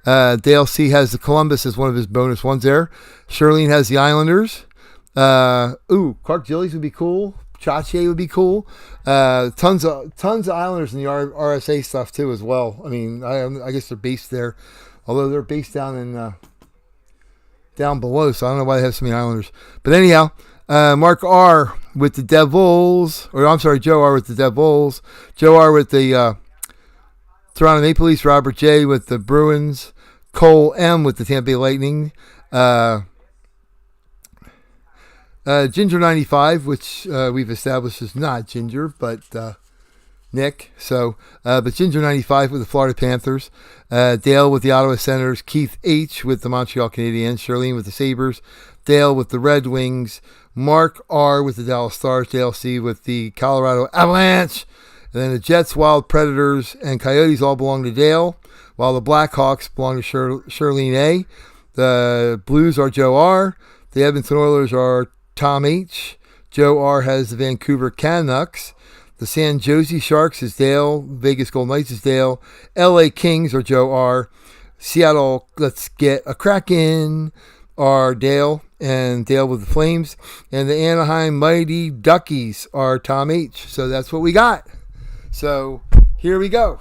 S1: Dale C. has the Columbus as one of his bonus ones there. Charlene has the Islanders. Clark Gillies would be cool. Chache would be cool. Tons of Islanders in the RSA stuff too as well. I mean, I guess they're based there. Although they're based down below, so I don't know why they have so many Islanders. But anyhow, Mark R. with the Devils, Joe R. with the Devils, Joe R. with the Toronto Maple Leafs, Robert J. with the Bruins, Cole M. with the Tampa Bay Lightning, Ginger 95, which we've established is not Ginger, but Nick. So, but Ginger 95 with the Florida Panthers, Dale with the Ottawa Senators, Keith H. with the Montreal Canadiens, Charlene with the Sabres, Dale with the Red Wings, Mark R. with the Dallas Stars, Dale C. with the Colorado Avalanche, and then the Jets, Wild, Predators, and Coyotes all belong to Dale, while the Blackhawks belong to Charlene A. The Blues are Joe R. The Edmonton Oilers are Tom H. Joe R. has the Vancouver Canucks. The San Jose Sharks is Dale. Vegas Golden Knights is Dale. LA Kings are Joe R. Seattle, let's get a Kraken, are Dale. And Dale with the Flames. And the Anaheim Mighty Duckies are Tom H. So that's what we got. So here we go.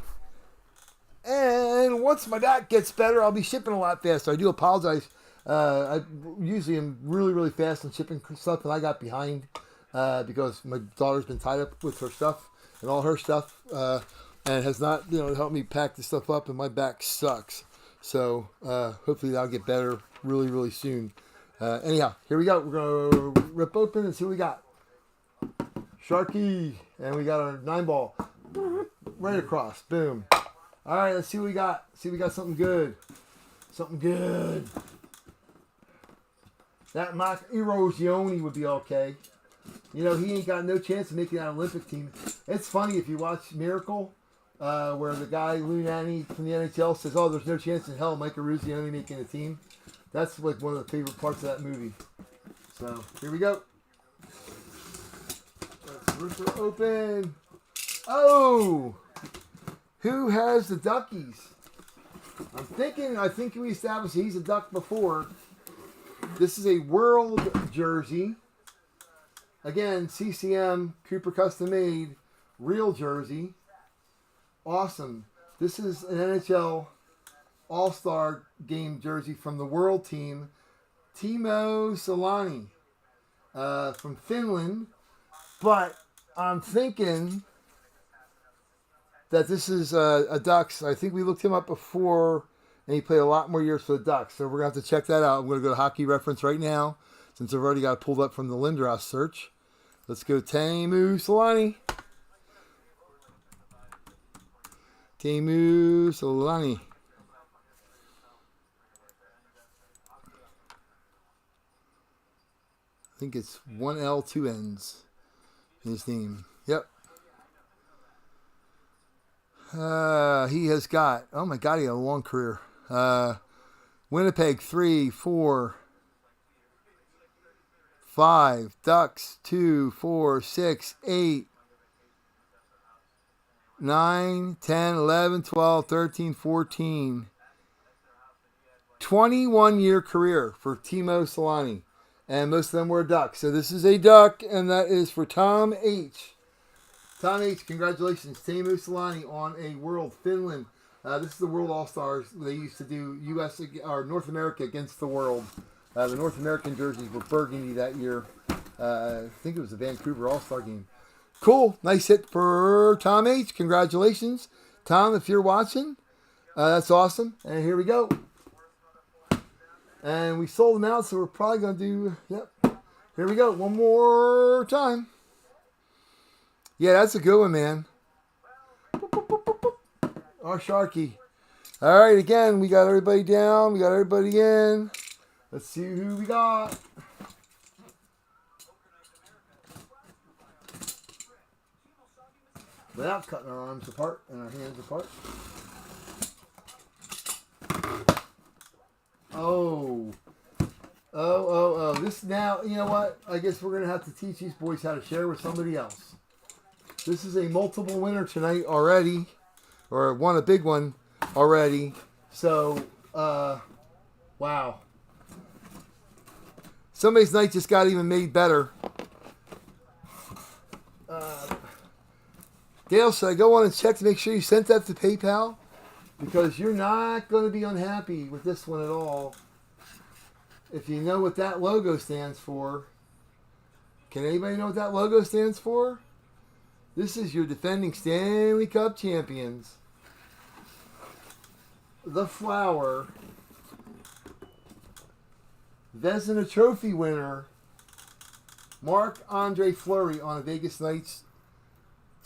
S1: And once my dock gets better, I'll be shipping a lot faster. I do apologize. I usually am really, really fast on shipping stuff, and I got behind. Because my daughter's been tied up with her stuff and all her stuff, and has not, helped me pack the stuff up, and my back sucks. So hopefully that'll get better really, really soon. Anyhow, here we go. We're gonna rip open and see what we got. Sharky, and we got our 9-ball right across. Boom. All right, let's see what we got. See, we got something good. Something good. That Mike Erozioni would be okay. He ain't got no chance of making that Olympic team. It's funny if you watch Miracle, where the guy, Lou Nanny from the NHL, says, there's no chance in hell Mike Eruzione making a team. That's like one of the favorite parts of that movie. So, here we go. Let's rip her open. Oh! Who has the Duckies? I think we established he's a Duck before. This is a World jersey. Again, CCM, Cooper Custom Made, real jersey. Awesome. This is an NHL All-Star Game jersey from the World team. Timo Solani from Finland. But I'm thinking that this is a Ducks. I think we looked him up before, and he played a lot more years for the Ducks. So we're going to have to check that out. I'm going to go to Hockey Reference right now, since I've already got it pulled up from the Lindros search. Let's go Teemu Solani. Teemu Solani. I think it's 1 L, 2 N's in his name. Yep. He has got, oh my God, he had a long career. Winnipeg, 3, 4, 5. Ducks, 2, 4, 6, 8, 9, 10, 11, 12, 13, 14. 21-year career for Teemu Solani. And most of them were Ducks. So this is a Duck, and that is for Tom H. Tom H., congratulations. Teemu Solani on a World Finland. This is the World All-Stars. They used to do U.S. or North America against the world. The North American jerseys were burgundy that year. I think it was the Vancouver All-Star game. Cool. Nice hit for Tom H. Congratulations. Tom, if you're watching, that's awesome. And here we go. And we sold them out, so we're probably going to do, yep. Here we go. One more time. Yeah, that's a good one, man. Our Sharky. All right, again, we got everybody down. We got everybody in. Let's see who we got. Without cutting our arms apart and our hands apart. Oh. This now, you know what? I guess we're going to have to teach these boys how to share with somebody else. This is a multiple winner tonight already. Or won a big one already. So, wow. Somebody's night just got even made better. Dale, should I go on and check to make sure you sent that to PayPal? Because you're not going to be unhappy with this one at all. If you know what that logo stands for. Can anybody know what that logo stands for? This is your defending Stanley Cup champions. The Flower. Vezina Trophy winner. Marc-Andre Fleury on a Vegas Knights.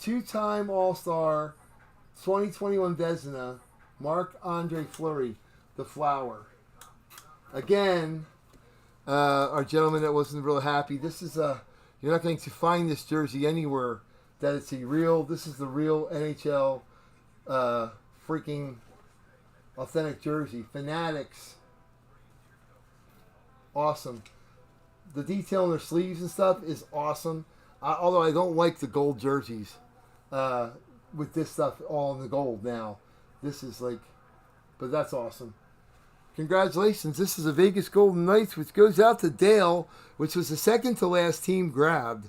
S1: Two-time All-Star. 2021 Vezina. Marc-Andre Fleury. The Flower. Again, our gentleman that wasn't real happy. This is you're not going to find this jersey anywhere. That it's a real. This is the real NHL freaking authentic jersey. Fanatics. Awesome. The detail on their sleeves and stuff is awesome. Although I don't like the gold jerseys with this stuff all in the gold now. This is like, but that's awesome. Congratulations. This is a Vegas Golden Knights, which goes out to Dale, which was the second to last team grabbed.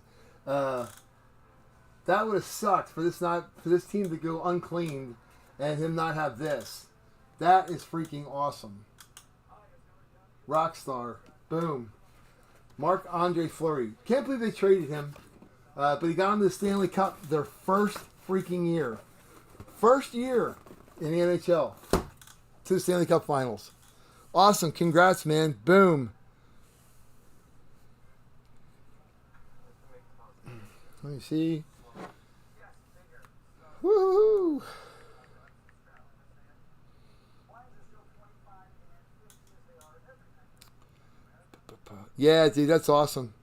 S1: That would have sucked for this team to go unclaimed and him not have this. That is freaking awesome. Rockstar. Boom. Marc-Andre Fleury. Can't believe they traded him. But he got him to the Stanley Cup their first freaking year. First year in the NHL to the Stanley Cup Finals. Awesome. Congrats, man. Boom. Let me see. Woo! Yeah, dude, that's awesome.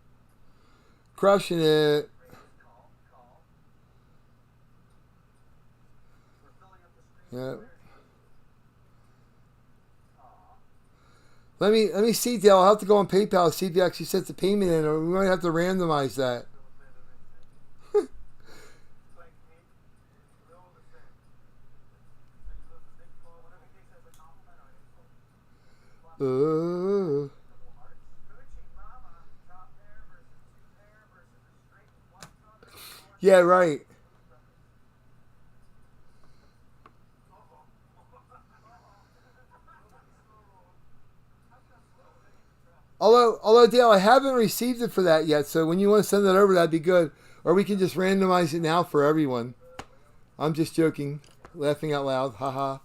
S1: Crushing it. Yeah. Let me see, Dale. I'll have to go on PayPal and see if you actually sent the payment in, or we might have to randomize that. Yeah, right. Although Dale, I haven't received it for that yet, so when you want to send that over, that'd be good. Or we can just randomize it now for everyone. I'm just joking. Laughing out loud. Haha.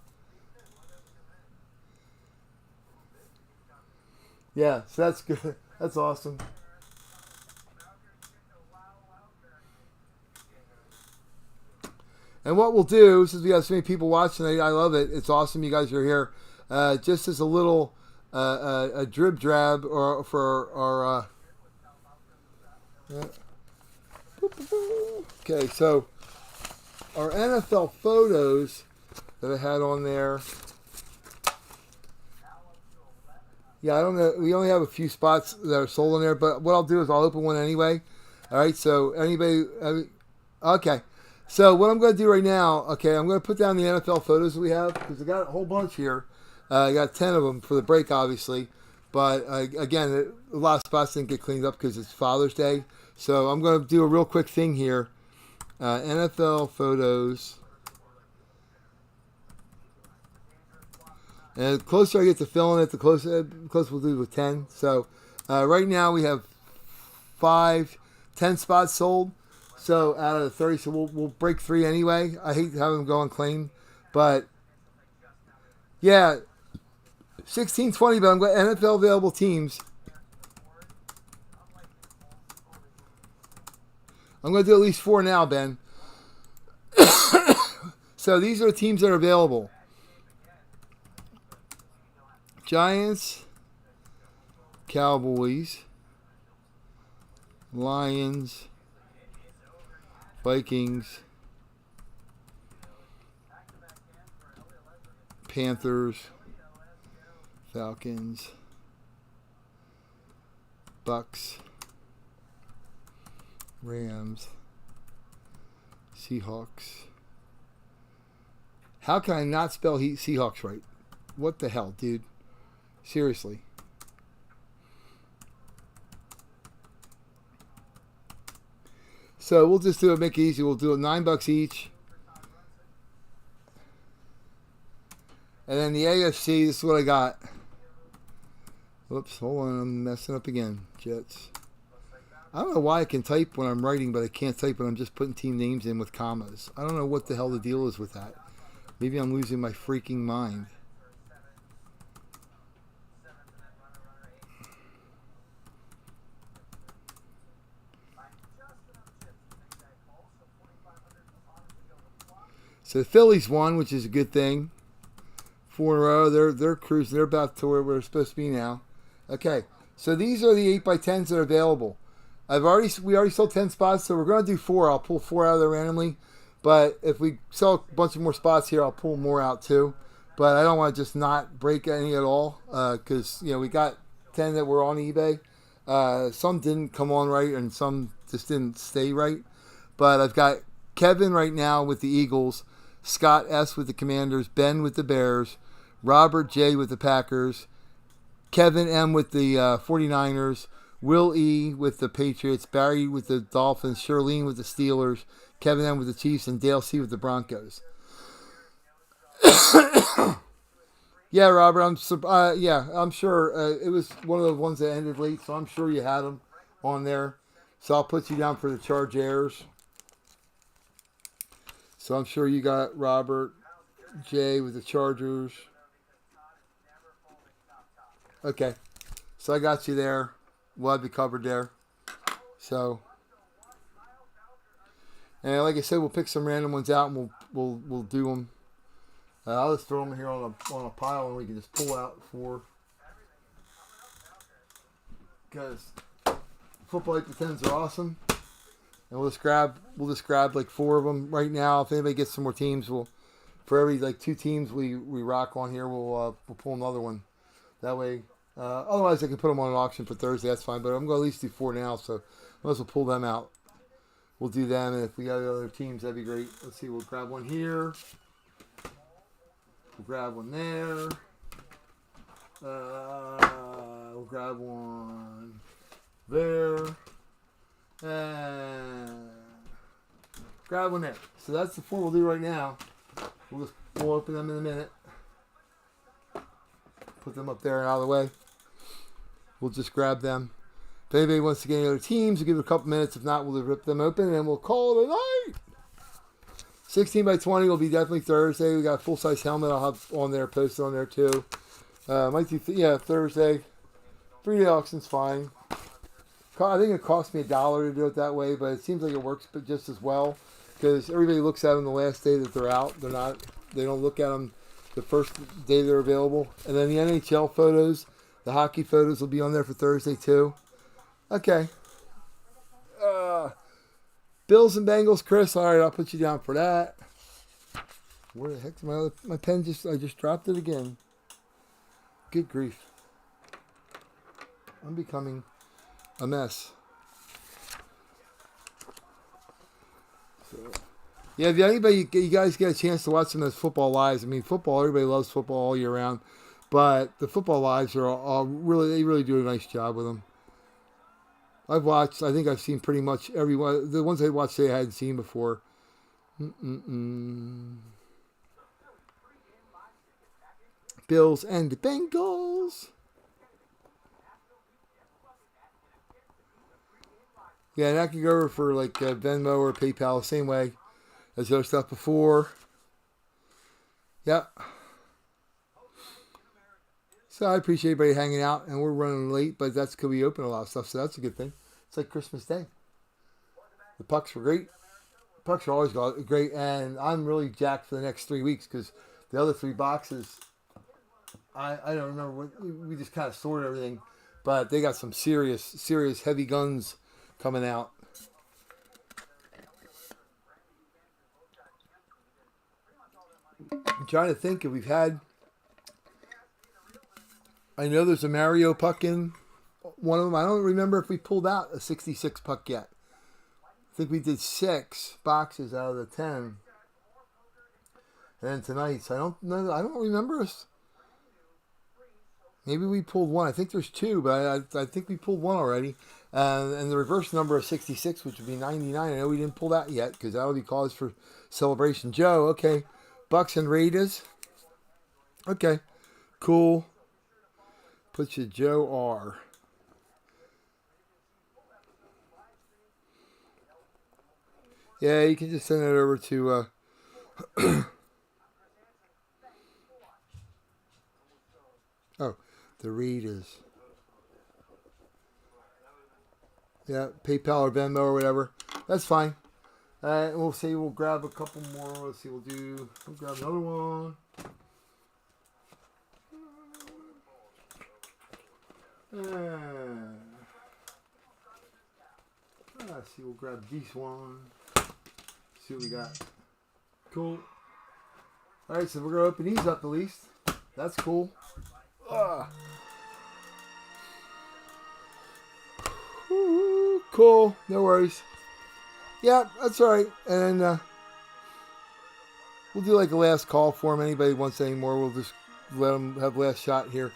S1: Yeah, so that's good. That's awesome. And what we'll do, since we have so many people watching, I love it. It's awesome you guys are here. Just as a little a drib drab or for our. Okay, so our NFL photos that I had on there. Yeah, I don't know. We only have a few spots that are sold on there, but what I'll do is I'll open one anyway. All right, so anybody. Okay, so what I'm going to do right now, okay, I'm going to put down the NFL photos that we have because I got a whole bunch here. I got 10 of them for the break, obviously. But again, a lot of spots didn't get cleaned up because it's Father's Day. So I'm going to do a real quick thing here. NFL photos. And the closer I get to filling it, the closer we'll do with 10. So right now we have 10 spots sold. So out of the 30, so we'll break 3 anyway. I hate having them go unclean. But yeah, 16, 20, but I'm going NFL available teams. I'm going to do at least 4 now, Ben. So these are the teams that are available. Giants, Cowboys, Lions, Vikings, Panthers, Falcons, Bucks, Rams, Seahawks. How can I not spell Seahawks right? What the hell, dude? Seriously. So we'll just do it, make it easy. We'll do it $9 each. And then the AFC, this is what I got. Whoops, hold on, I'm messing up again. Jets. I don't know why I can type when I'm writing, but I can't type when I'm just putting team names in with commas. I don't know what the hell the deal is with that. Maybe I'm losing my freaking mind. So the Phillies won, which is a good thing. 4 in a row. They're cruising. They're about to where we're supposed to be now. Okay, so these are the 8x10s that are available. We already sold 10 spots, so we're going to do 4. I'll pull 4 out of there randomly. But if we sell a bunch of more spots here, I'll pull more out too. But I don't want to just not break any at all because we got 10 that were on eBay. Some didn't come on right, and some just didn't stay right. But I've got Kevin right now with the Eagles, Scott S. with the Commanders, Ben with the Bears, Robert J. with the Packers, Kevin M. with the 49ers, Will E. with the Patriots, Barry with the Dolphins, Charlene with the Steelers, Kevin M. with the Chiefs, and Dale C. with the Broncos. Yeah, Robert, I'm sure it was one of the ones that ended late, so I'm sure you had them on there. So I'll put you down for the Chargers. So I'm sure you got Robert J. with the Chargers. Okay. So I got you there. We'll have you covered there. So, and like I said, we'll pick some random ones out and we'll do them. I'll just throw them here on a pile and we can just pull out 4. Because football 8x10s are awesome. And we'll just grab like 4 of them right now. If anybody gets some more teams, for every like 2 teams we rock on here, we'll pull another one. That way, otherwise I can put them on an auction for Thursday. That's fine. But I'm going to at least do 4 now, so might as well pull them out. We'll do them, and if we got other teams, that'd be great. Let's see. We'll grab one here. We'll grab one there. We'll grab one there. Grab one there. So that's the 4 we'll do right now. We'll open them in a minute. Put them up there and out of the way. We'll just grab them. If anybody wants to get any other teams, we'll give it a couple minutes. If not, we'll rip them open and we'll call it a night. 16x20 will be definitely Thursday. We got a full-size helmet I'll have on there, posted on there too. Might do Thursday. 3-day auction's fine. I think it cost me $1 to do it that way, but it seems like it works just as well. because everybody looks at them the last day that they're out. They don't look at them the first day they're available. And then the NHL photos, the hockey photos will be on there for Thursday too. Okay. Bills and Bengals, Chris. All right, I'll put you down for that. Where the heck's my pen? I just dropped it again. Good grief. I'm becoming a mess. So, yeah, if you guys get a chance to watch some of those football lives. I mean, football, everybody loves football all year round, but the football lives are all really, they really do a nice job with them. I think I've seen pretty much every one. The ones I watched I hadn't seen before. Bills and the Bengals. Yeah, and that can go over for like Venmo or PayPal, the same way as the other stuff before. Yep. So I appreciate everybody hanging out, and we're running late, but that's because we open a lot of stuff, so that's a good thing. It's like Christmas Day. The pucks were great. Pucks are always great, and I'm really jacked for the next 3 weeks because the other 3 boxes, I don't remember. We just kind of sorted everything, but they got some serious heavy guns coming out. I'm trying to think if we've had. I know there's a Mario puck in one of them. I don't remember if we pulled out a 66 puck yet. I think we did 6 boxes out of the 10. And then tonight, so I don't know. I don't remember us. Maybe we pulled 1. I think there's 2, but I think we pulled 1 already. And the reverse number of 66, which would be 99. I know we didn't pull that yet because that would be cause for celebration. Joe, okay. Bucks and Raiders. Okay, cool. Put you Joe R. Yeah, you can just send it over to oh, the Raiders. Yeah, PayPal or Venmo or whatever. That's fine. We'll see. We'll grab a couple more. Let's see. We'll grab another one. Let's see. We'll grab this one. See what we got. Cool. All right. So we're gonna open these up at least. That's cool. Ooh, cool. No worries. Yeah, that's all right. And we'll do like a last call for them. Anybody wants any more, we'll just let them have last shot here.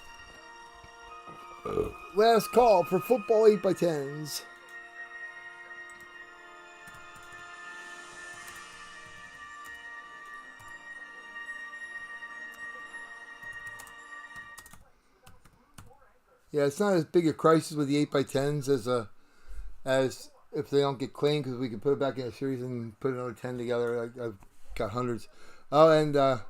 S1: Last call for football 8x10s. Yeah, it's not as big a crisis with the 8x10s as if they don't get claimed, because we can put it back in a series and put another 10 together. I've got hundreds. Oh, and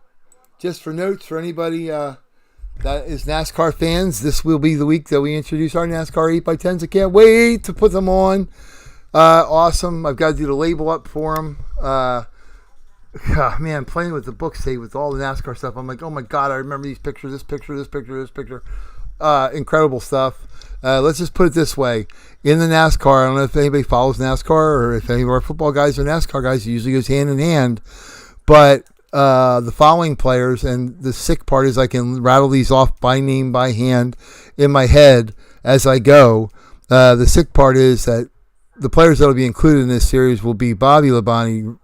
S1: just for notes for anybody that is NASCAR fans, this will be the week that we introduce our NASCAR 8x10s. I can't wait to put them on. Awesome. I've got to do the label up for them. Man, playing with the books today with all the NASCAR stuff, I'm like, oh my God, I remember these pictures, this picture, this picture, this picture. Incredible stuff. Let's just put it this way. In the NASCAR, I don't know if anybody follows NASCAR or if any of our football guys are NASCAR guys. It usually goes hand in hand. But the following players, and the sick part is I can rattle these off by name, by hand, in my head as I go. The sick part is that the players that will be included in this series will be Bobby Labonte,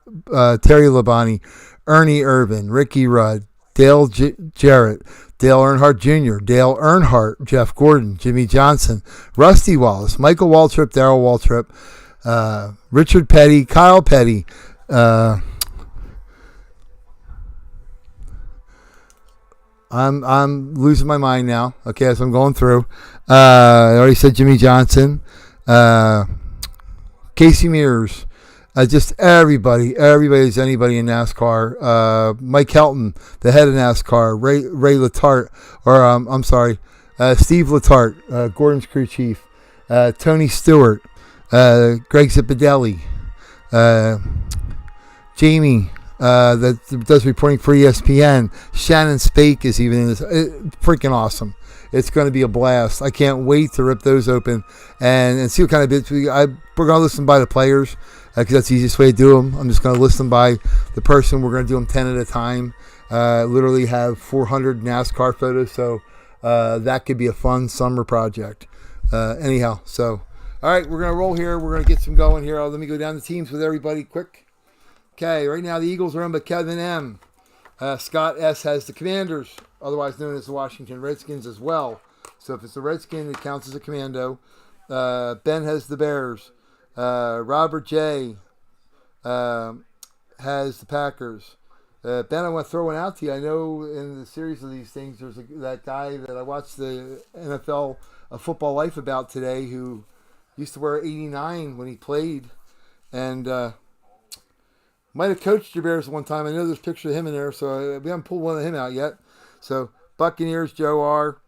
S1: Terry Labonte, Ernie Irvan, Ricky Rudd, Dale Jarrett, Dale Earnhardt Jr., Dale Earnhardt, Jeff Gordon, Jimmy Johnson, Rusty Wallace, Michael Waltrip, Darrell Waltrip, Richard Petty, Kyle Petty, I'm losing my mind now. Okay, as I'm going through. I already said Jimmy Johnson, Casey Mears, just everybody's anybody in NASCAR. Mike Helton, the head of NASCAR. Ray Letarte, or I'm sorry, Steve Letarte, Gordon's crew chief. Tony Stewart, Greg Zipadelli, Jamie, that does reporting for ESPN. Shannon Spake is even in this. Freaking awesome. It's going to be a blast. I can't wait to rip those open and see what kind of bits we're going to listen by the players because that's the easiest way to do them. I'm just going to list them by the person. We're going to do them 10 at a time. Literally have 400 NASCAR photos, so that could be a fun summer project. Anyhow, so all right, we're going to roll here. We're going to get some going here. Let me go down the teams with everybody quick. Okay, right now the Eagles are owned by Kevin M. Scott S. has the Commanders, otherwise known as the Washington Redskins as well. So if it's a Redskin, it counts as a commando. Ben has the Bears. Robert J. has the Packers. Ben, I want to throw one out to you. I know in the series of these things, there's that guy that I watched the NFL Football Life about today who used to wear 89 when he played. And might have coached your Bears one time. I know there's a picture of him in there, so we haven't pulled one of him out yet. So Buccaneers, Joe R.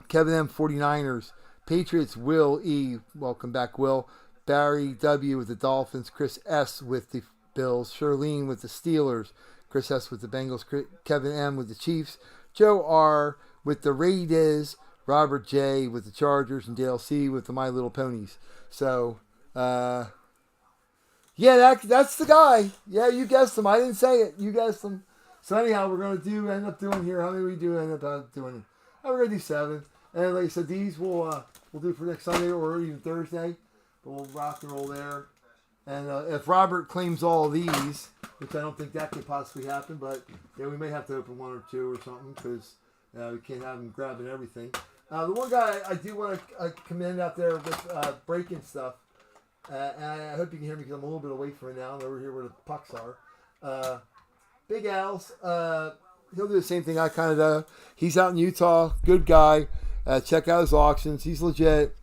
S1: Kevin M. 49ers. Patriots, Will E. Welcome back, Will. Barry W. with the Dolphins. Chris S. with the Bills. Charlene with the Steelers. Chris S. with the Bengals. Kevin M. with the Chiefs. Joe R. with the Raiders. Robert J. with the Chargers. And Dale C. with the My Little Ponies. So, yeah, that's the guy. Yeah, you guessed him. I didn't say it. You guessed him. So anyhow, we're going to end up doing here. How many we do end up doing? We're going to do 7. And like I said, these we'll do for next Sunday or even Thursday. But we'll rock and roll there. And if Robert claims all of these, which I don't think that could possibly happen, but yeah, we may have to open 1 or 2 or something because we can't have him grabbing everything. The one guy I do want to commend out there with breaking stuff. And I hope you can hear me because I'm a little bit away from it now. I'm over here where the pucks are. Big Al's. He'll do the same thing I kind of do. He's out in Utah. Good guy. Check out his auctions. He's legit.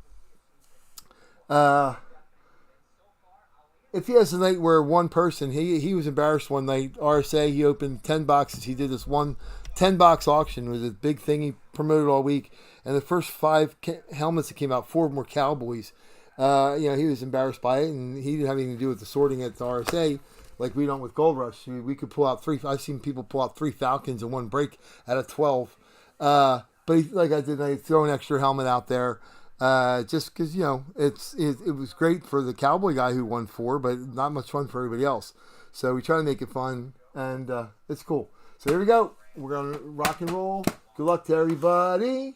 S1: If he has a night where one person, he was embarrassed one night. RSA, he opened 10 boxes. He did this one 10-box auction. It was a big thing he promoted all week. And the first 5 helmets that came out, 4 of them were Cowboys. He was embarrassed by it, and he didn't have anything to do with the sorting at the RSA like we don't with Gold Rush. We could pull out 3. I've seen people pull out 3 Falcons in one break out of 12. But like I did, I throw an extra helmet out there just because, it was great for the Cowboy guy who won 4, but not much fun for everybody else. So we try to make it fun, and it's cool. So here we go. We're going to rock and roll. Good luck to everybody.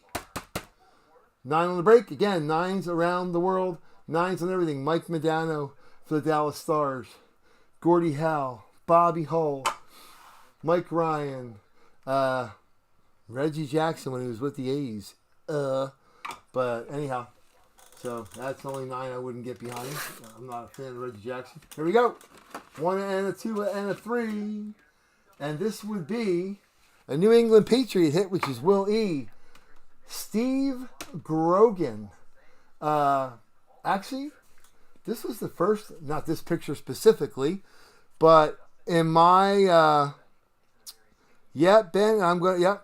S1: 9 on the break. Again, 9s around the world. 9s on everything. Mike Medano for the Dallas Stars. Gordie Howe. Bobby Hull. Mike Ryan. Reggie Jackson when he was with the A's. But anyhow. So that's only 9 I wouldn't get behind. I'm not a fan of Reggie Jackson. Here we go. 1 and a 2 and a 3. And this would be a New England Patriot hit, which is Will E. Steve Grogan. Actually, this was the first, not this picture specifically, but in my, Ben,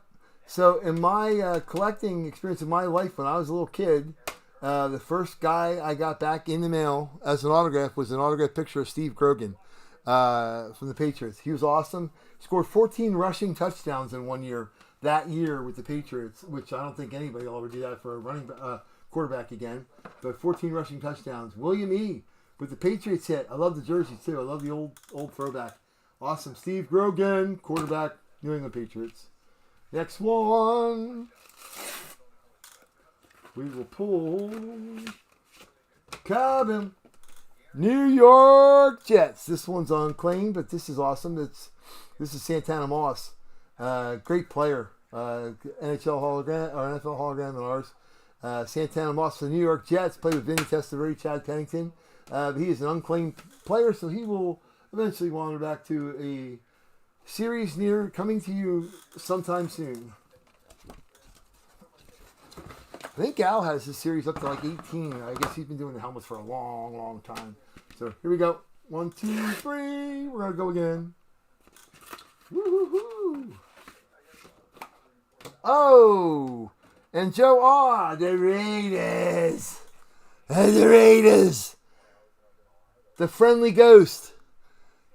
S1: So in my collecting experience in my life when I was a little kid, the first guy I got back in the mail as an autograph was an autograph picture of Steve Grogan from the Patriots. He was awesome. Scored 14 rushing touchdowns in 1 year. That year with the Patriots, which I don't think anybody will ever do that for a quarterback again. But 14 rushing touchdowns. William E. with the Patriots hit. I love the jersey too. I love the old throwback. Awesome. Steve Grogan, quarterback, New England Patriots. Next one. We will pull Cabin. New York Jets. This one's unclaimed, but this is awesome. This is Santana Moss. Great player. NHL hologram or NFL hologram in ours. Santana Moss for the New York Jets. Played with Vinny Testaverde, Chad Pennington. He is an unclaimed player, so he will eventually wander back to a series coming to you sometime soon. I think Al has his series up to like 18. I guess he's been doing the helmets for a long, long time. So here we go. 1, 2, 3. We're going to go again. Woo-hoo-hoo. Oh, and Joe the Raiders. The Raiders. The friendly ghost.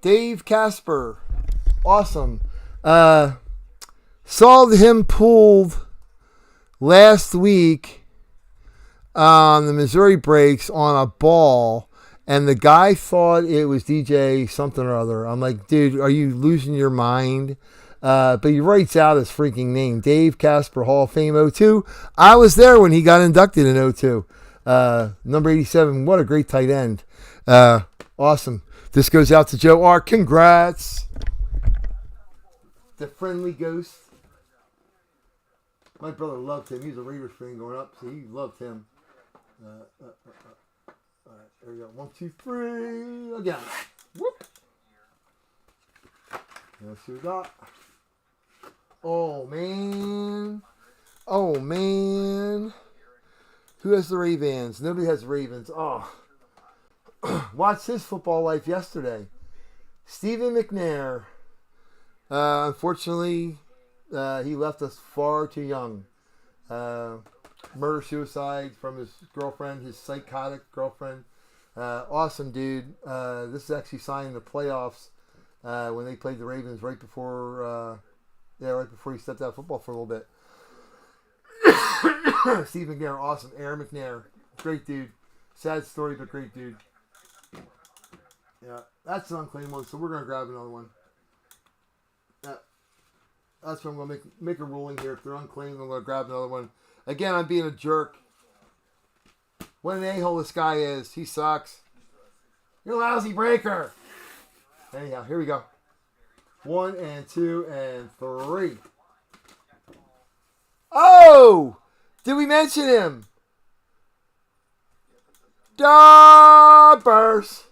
S1: Dave Casper. Awesome. Saw him pulled last week on the Missouri breaks on a ball, and the guy thought it was DJ something or other. I'm like, dude, are you losing your mind? But he writes out his freaking name, Dave Casper, Hall of Fame 02. I was there when he got inducted in 02. Number 87, what a great tight end. Awesome. This goes out to Joe R. Congrats. The friendly ghost. My brother loved him. He was a Raiders fan going up, so he loved him. All right, there we go. 1, 2, 3. Again. Whoop. Let's see what we got. Oh, man. Oh, man. Who has the Ravens? Nobody has the Ravens. Oh. Watched his football life yesterday. Stephen McNair. Unfortunately, he left us far too young. Murder-suicide from his girlfriend, his psychotic girlfriend. Awesome dude. This is actually signing the playoffs when they played the Ravens right before he stepped out of football for a little bit. Steve McNair, awesome. Aaron McNair, great dude. Sad story, but great dude. Yeah, that's an unclaimed one, so we're going to grab another one. That's what I'm going to make a ruling here. If they're unclaimed, I'm going to grab another one. Again, I'm being a jerk. What an a-hole this guy is. He sucks. You're a lousy breaker. Anyhow, here we go. 1 and 2 and 3. Oh! Did we mention him? Dubbers.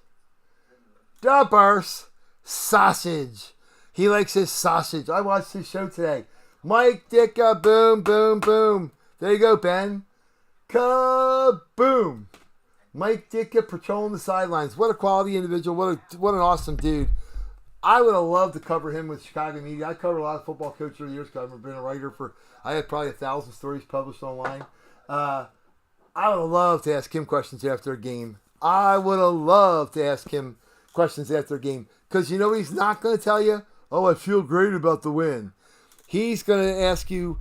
S1: Sausage. He likes his sausage. I watched his show today. Mike Ditka, boom, boom, boom. There you go, Ben. Kaboom. Mike Ditka patrolling the sidelines. What a quality individual. What an awesome dude. I would have loved to cover him with Chicago media. I covered a lot of football coaches over the years because I've been a writer I had probably 1,000 stories published online. I would have loved to ask him questions after a game. Because you know what he's not going to tell you? Oh, I feel great about the win. He's going to ask you,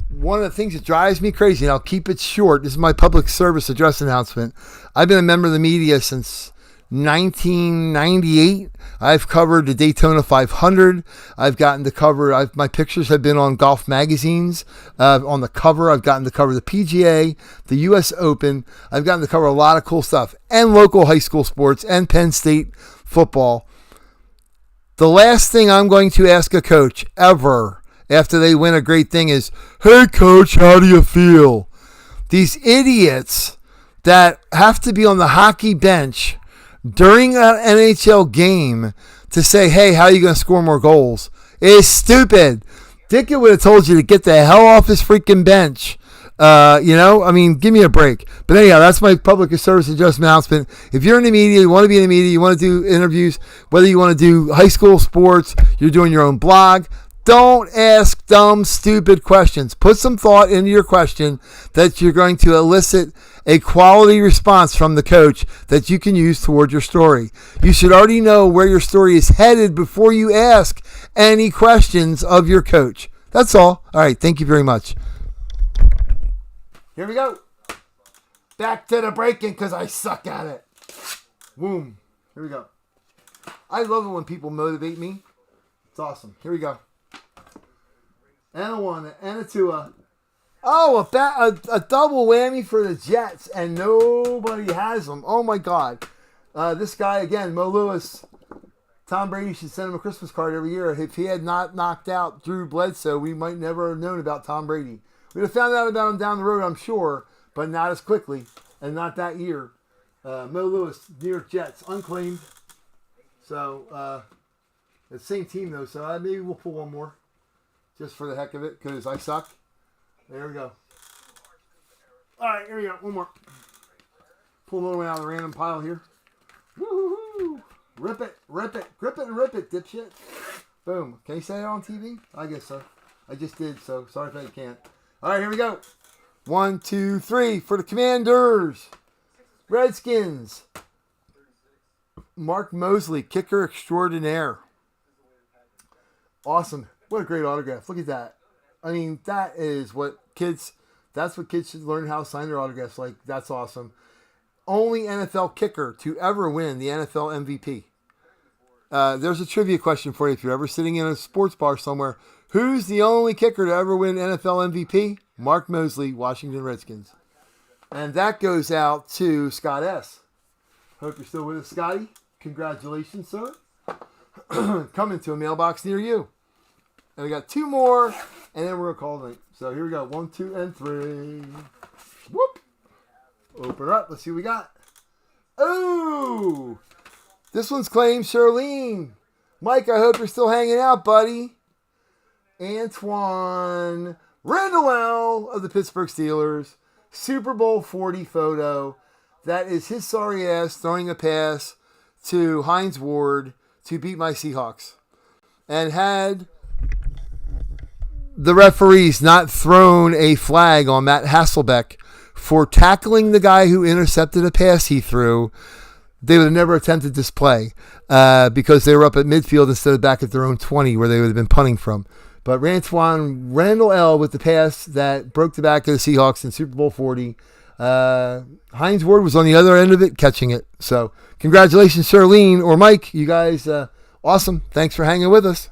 S1: one of the things that drives me crazy, and I'll keep it short, this is my public service address announcement. I've been a member of the media since 1998. I've covered the Daytona 500. I've gotten to cover, my pictures have been on golf magazines. On the cover, I've gotten to cover the PGA, the U.S. Open. I've gotten to cover a lot of cool stuff, and local high school sports, and Penn State football. The last thing I'm going to ask a coach ever after they win a great thing is, hey, coach, how do you feel? These idiots that have to be on the hockey bench during an NHL game to say, hey, how are you going to score more goals? Is stupid. Dickett would have told you to get the hell off his freaking bench. Give me a break. But anyhow, that's my public service adjustment announcement. If you're in the media, you want to be in the media, you want to do interviews, whether you want to do high school sports, you're doing your own blog, don't ask dumb, stupid questions. Put some thought into your question that you're going to elicit a quality response from the coach that you can use toward your story. You should already know where your story is headed before you ask any questions of your coach. That's all. All right. Thank you very much. Here we go. Back to the breaking because I suck at it. Boom. Here we go. I love it when people motivate me. It's awesome. Here we go. And a 1, and a 2. Oh, a double whammy for the Jets, and nobody has them. Oh, my God. This guy, again, Mo Lewis. Tom Brady should send him a Christmas card every year. If he had not knocked out Drew Bledsoe, we might never have known about Tom Brady. We'd have found out about him down the road, I'm sure, but not as quickly, and not that year. Mo Lewis, New York Jets, unclaimed. So, it's the same team, though, so maybe we'll pull one more. Just for the heck of it, because I suck. There we go. All right, here we go. One more. Pull another one out of the random pile here. Woo-hoo-hoo. Rip it, grip it, and rip it, dipshit. Boom. Can you say it on TV? I guess so. I just did, so sorry if I can't. All right, here we go. 1, 2, 3 for the Commanders. Redskins. Mark Mosley, kicker extraordinaire. Awesome. What a great autograph. Look at that. I mean, that is what kids, that's what kids should learn how to sign their autographs. Like, that's awesome. Only NFL kicker to ever win the NFL MVP. There's a trivia question for you. If you're ever sitting in a sports bar somewhere, who's the only kicker to ever win NFL MVP? Mark Mosley, Washington Redskins. And that goes out to Scott S. Hope you're still with us, Scotty. Congratulations, sir. Coming to a mailbox near you. And we got 2 more, and then we're going to call it night. So here we go. 1, 2, and 3. Whoop. Open her up. Let's see what we got. Oh! This one's claimed Charlene. Mike, I hope you're still hanging out, buddy. Antoine Randall of the Pittsburgh Steelers. Super Bowl 40 photo. That is his sorry ass throwing a pass to Hines Ward to beat my Seahawks. And had the referees not thrown a flag on Matt Hasselbeck for tackling the guy who intercepted a pass he threw, they would have never attempted this play because they were up at midfield instead of back at their own 20 where they would have been punting from. But Antoine Randall L. with the pass that broke the back of the Seahawks in Super Bowl 40. Hines Ward was on the other end of it catching it. So congratulations, Charlene or Mike. You guys, awesome. Thanks for hanging with us.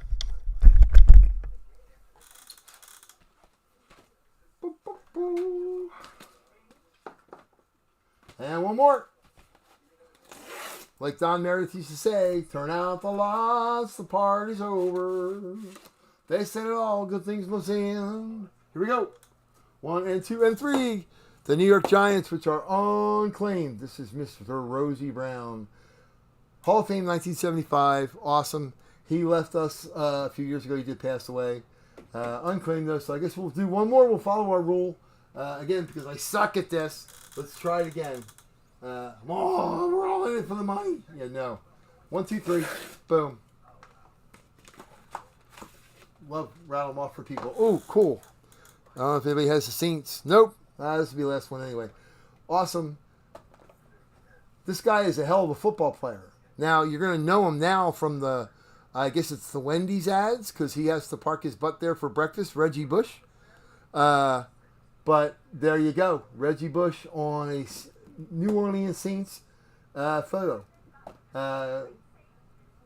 S1: And one more. Like Don Meredith used to say, turn out the lights, the party's over. They said it all, good things must end. Here we go. 1 and 2 and 3. The New York Giants, which are unclaimed. This is Mr. Rosie Brown. Hall of Fame 1975. Awesome. He left us a few years ago. He did pass away. Unclaimed though, so I guess we'll do one more. We'll follow our rule. Again, because I suck at this. Let's try it again. Oh, we're all in it for the money. Yeah, no. 1, 2, 3. Boom. Love rattle them off for people. Oh, cool. I don't know if anybody has the Saints. Nope. This will be the last one anyway. Awesome. This guy is a hell of a football player. Now, you're going to know him now from the, I guess it's the Wendy's ads, because he has to park his butt there for breakfast, Reggie Bush. But there you go. Reggie Bush on a New Orleans Saints photo.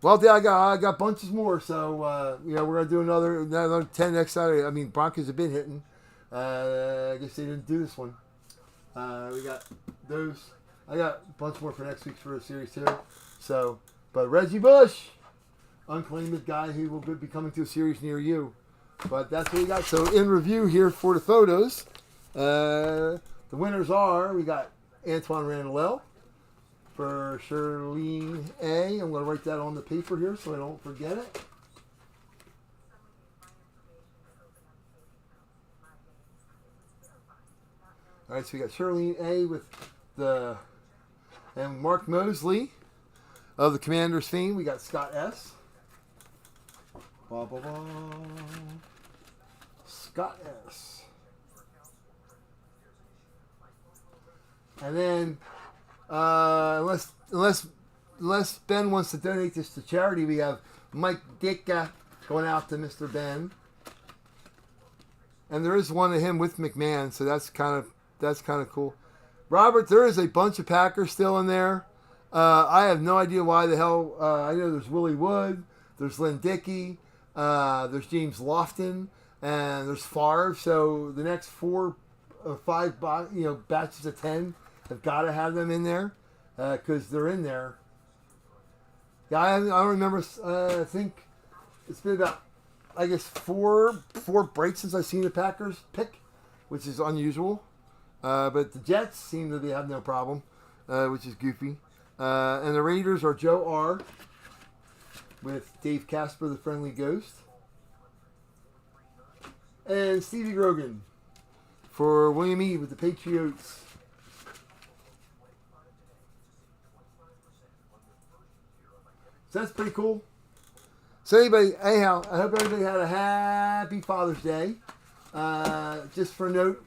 S1: Well, I got bunches more, so we're gonna do another 10 next Saturday. I mean, Broncos have been hitting. I guess they didn't do this one. We got those. I got a bunch more for next week for a series too. So, but Reggie Bush, unclaimed guy who will be coming to a series near you. But that's what we got. So in review here for the photos, the winners are, we got Antoine Randall L. for Charlene A. I'm going to write that on the paper here so I don't forget it. All right, so we got Charlene A. with and Mark Mosley of the Commanders fame. We got Scott S. Blah, blah, blah. Scott S. And then, unless Ben wants to donate this to charity, we have Mike Ditka going out to Mr. Ben. And there is one of him with McMahon, so that's kind of cool. Robert, there is a bunch of Packers still in there. I have no idea why the hell. I know there's Willie Wood, there's Lynn Dickey, there's James Lofton, and there's Favre. So the next 4 or 5 batches of 10 have got to have them in there because they're in there. Yeah, I don't remember. I think it's been about, I guess, four breaks since I've seen the Packers pick, which is unusual. But the Jets seem to have no problem, which is goofy. And the Raiders are Joe R. with Dave Casper, the Friendly Ghost. And Stevie Grogan for William E. with the Patriots. So that's pretty cool. So anyhow, I hope everybody had a happy Father's Day. Just for a note,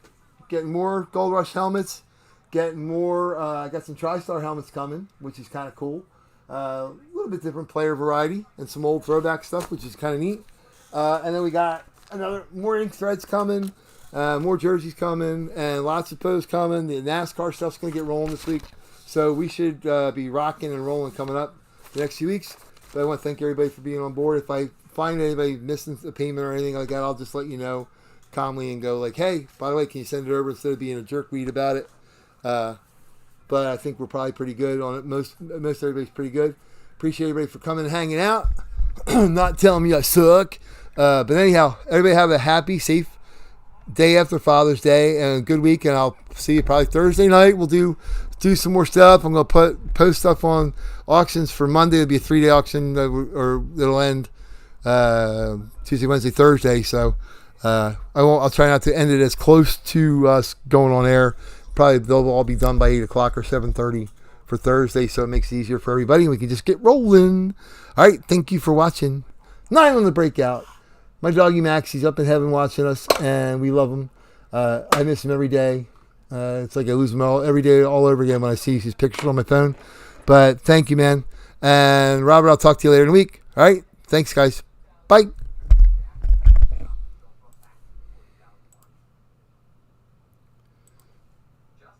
S1: getting more Gold Rush helmets, getting more, I got some TriStar helmets coming, which is kind of cool. A little bit different player variety and some old throwback stuff, which is kind of neat. And then we got more ink threads coming, more jerseys coming, and lots of posts coming. The NASCAR stuff's going to get rolling this week. So we should be rocking and rolling coming up the next few weeks. But I want to thank everybody for being on board. If I find anybody missing a payment or anything like that, I'll just let you know calmly and go like, hey, by the way, can you send it over instead of being a jerkweed about it? But I think we're probably pretty good on it. Most everybody's pretty good. Appreciate everybody for coming and hanging out. Not telling me I suck. But anyhow, everybody have a happy, safe day after Father's Day and a good week. And I'll see you probably Thursday night. We'll do some more stuff. I'm going to post stuff on auctions for Monday. It'll be a 3-day auction, or it'll end Tuesday, Wednesday, Thursday. So I'll try not to end it as close to us going on air. Probably they'll all be done by 8 o'clock or 7:30 for Thursday, so it makes it easier for everybody, and we can just get rolling. All right, thank you for watching. 9 on the Breakout. My doggy Max, he's up in heaven watching us, and we love him. I miss him every day. It's like I lose him every day all over again when I see his pictures on my phone. But thank you, man. And Robert, I'll talk to you later in the week. All right, thanks, guys. Bye.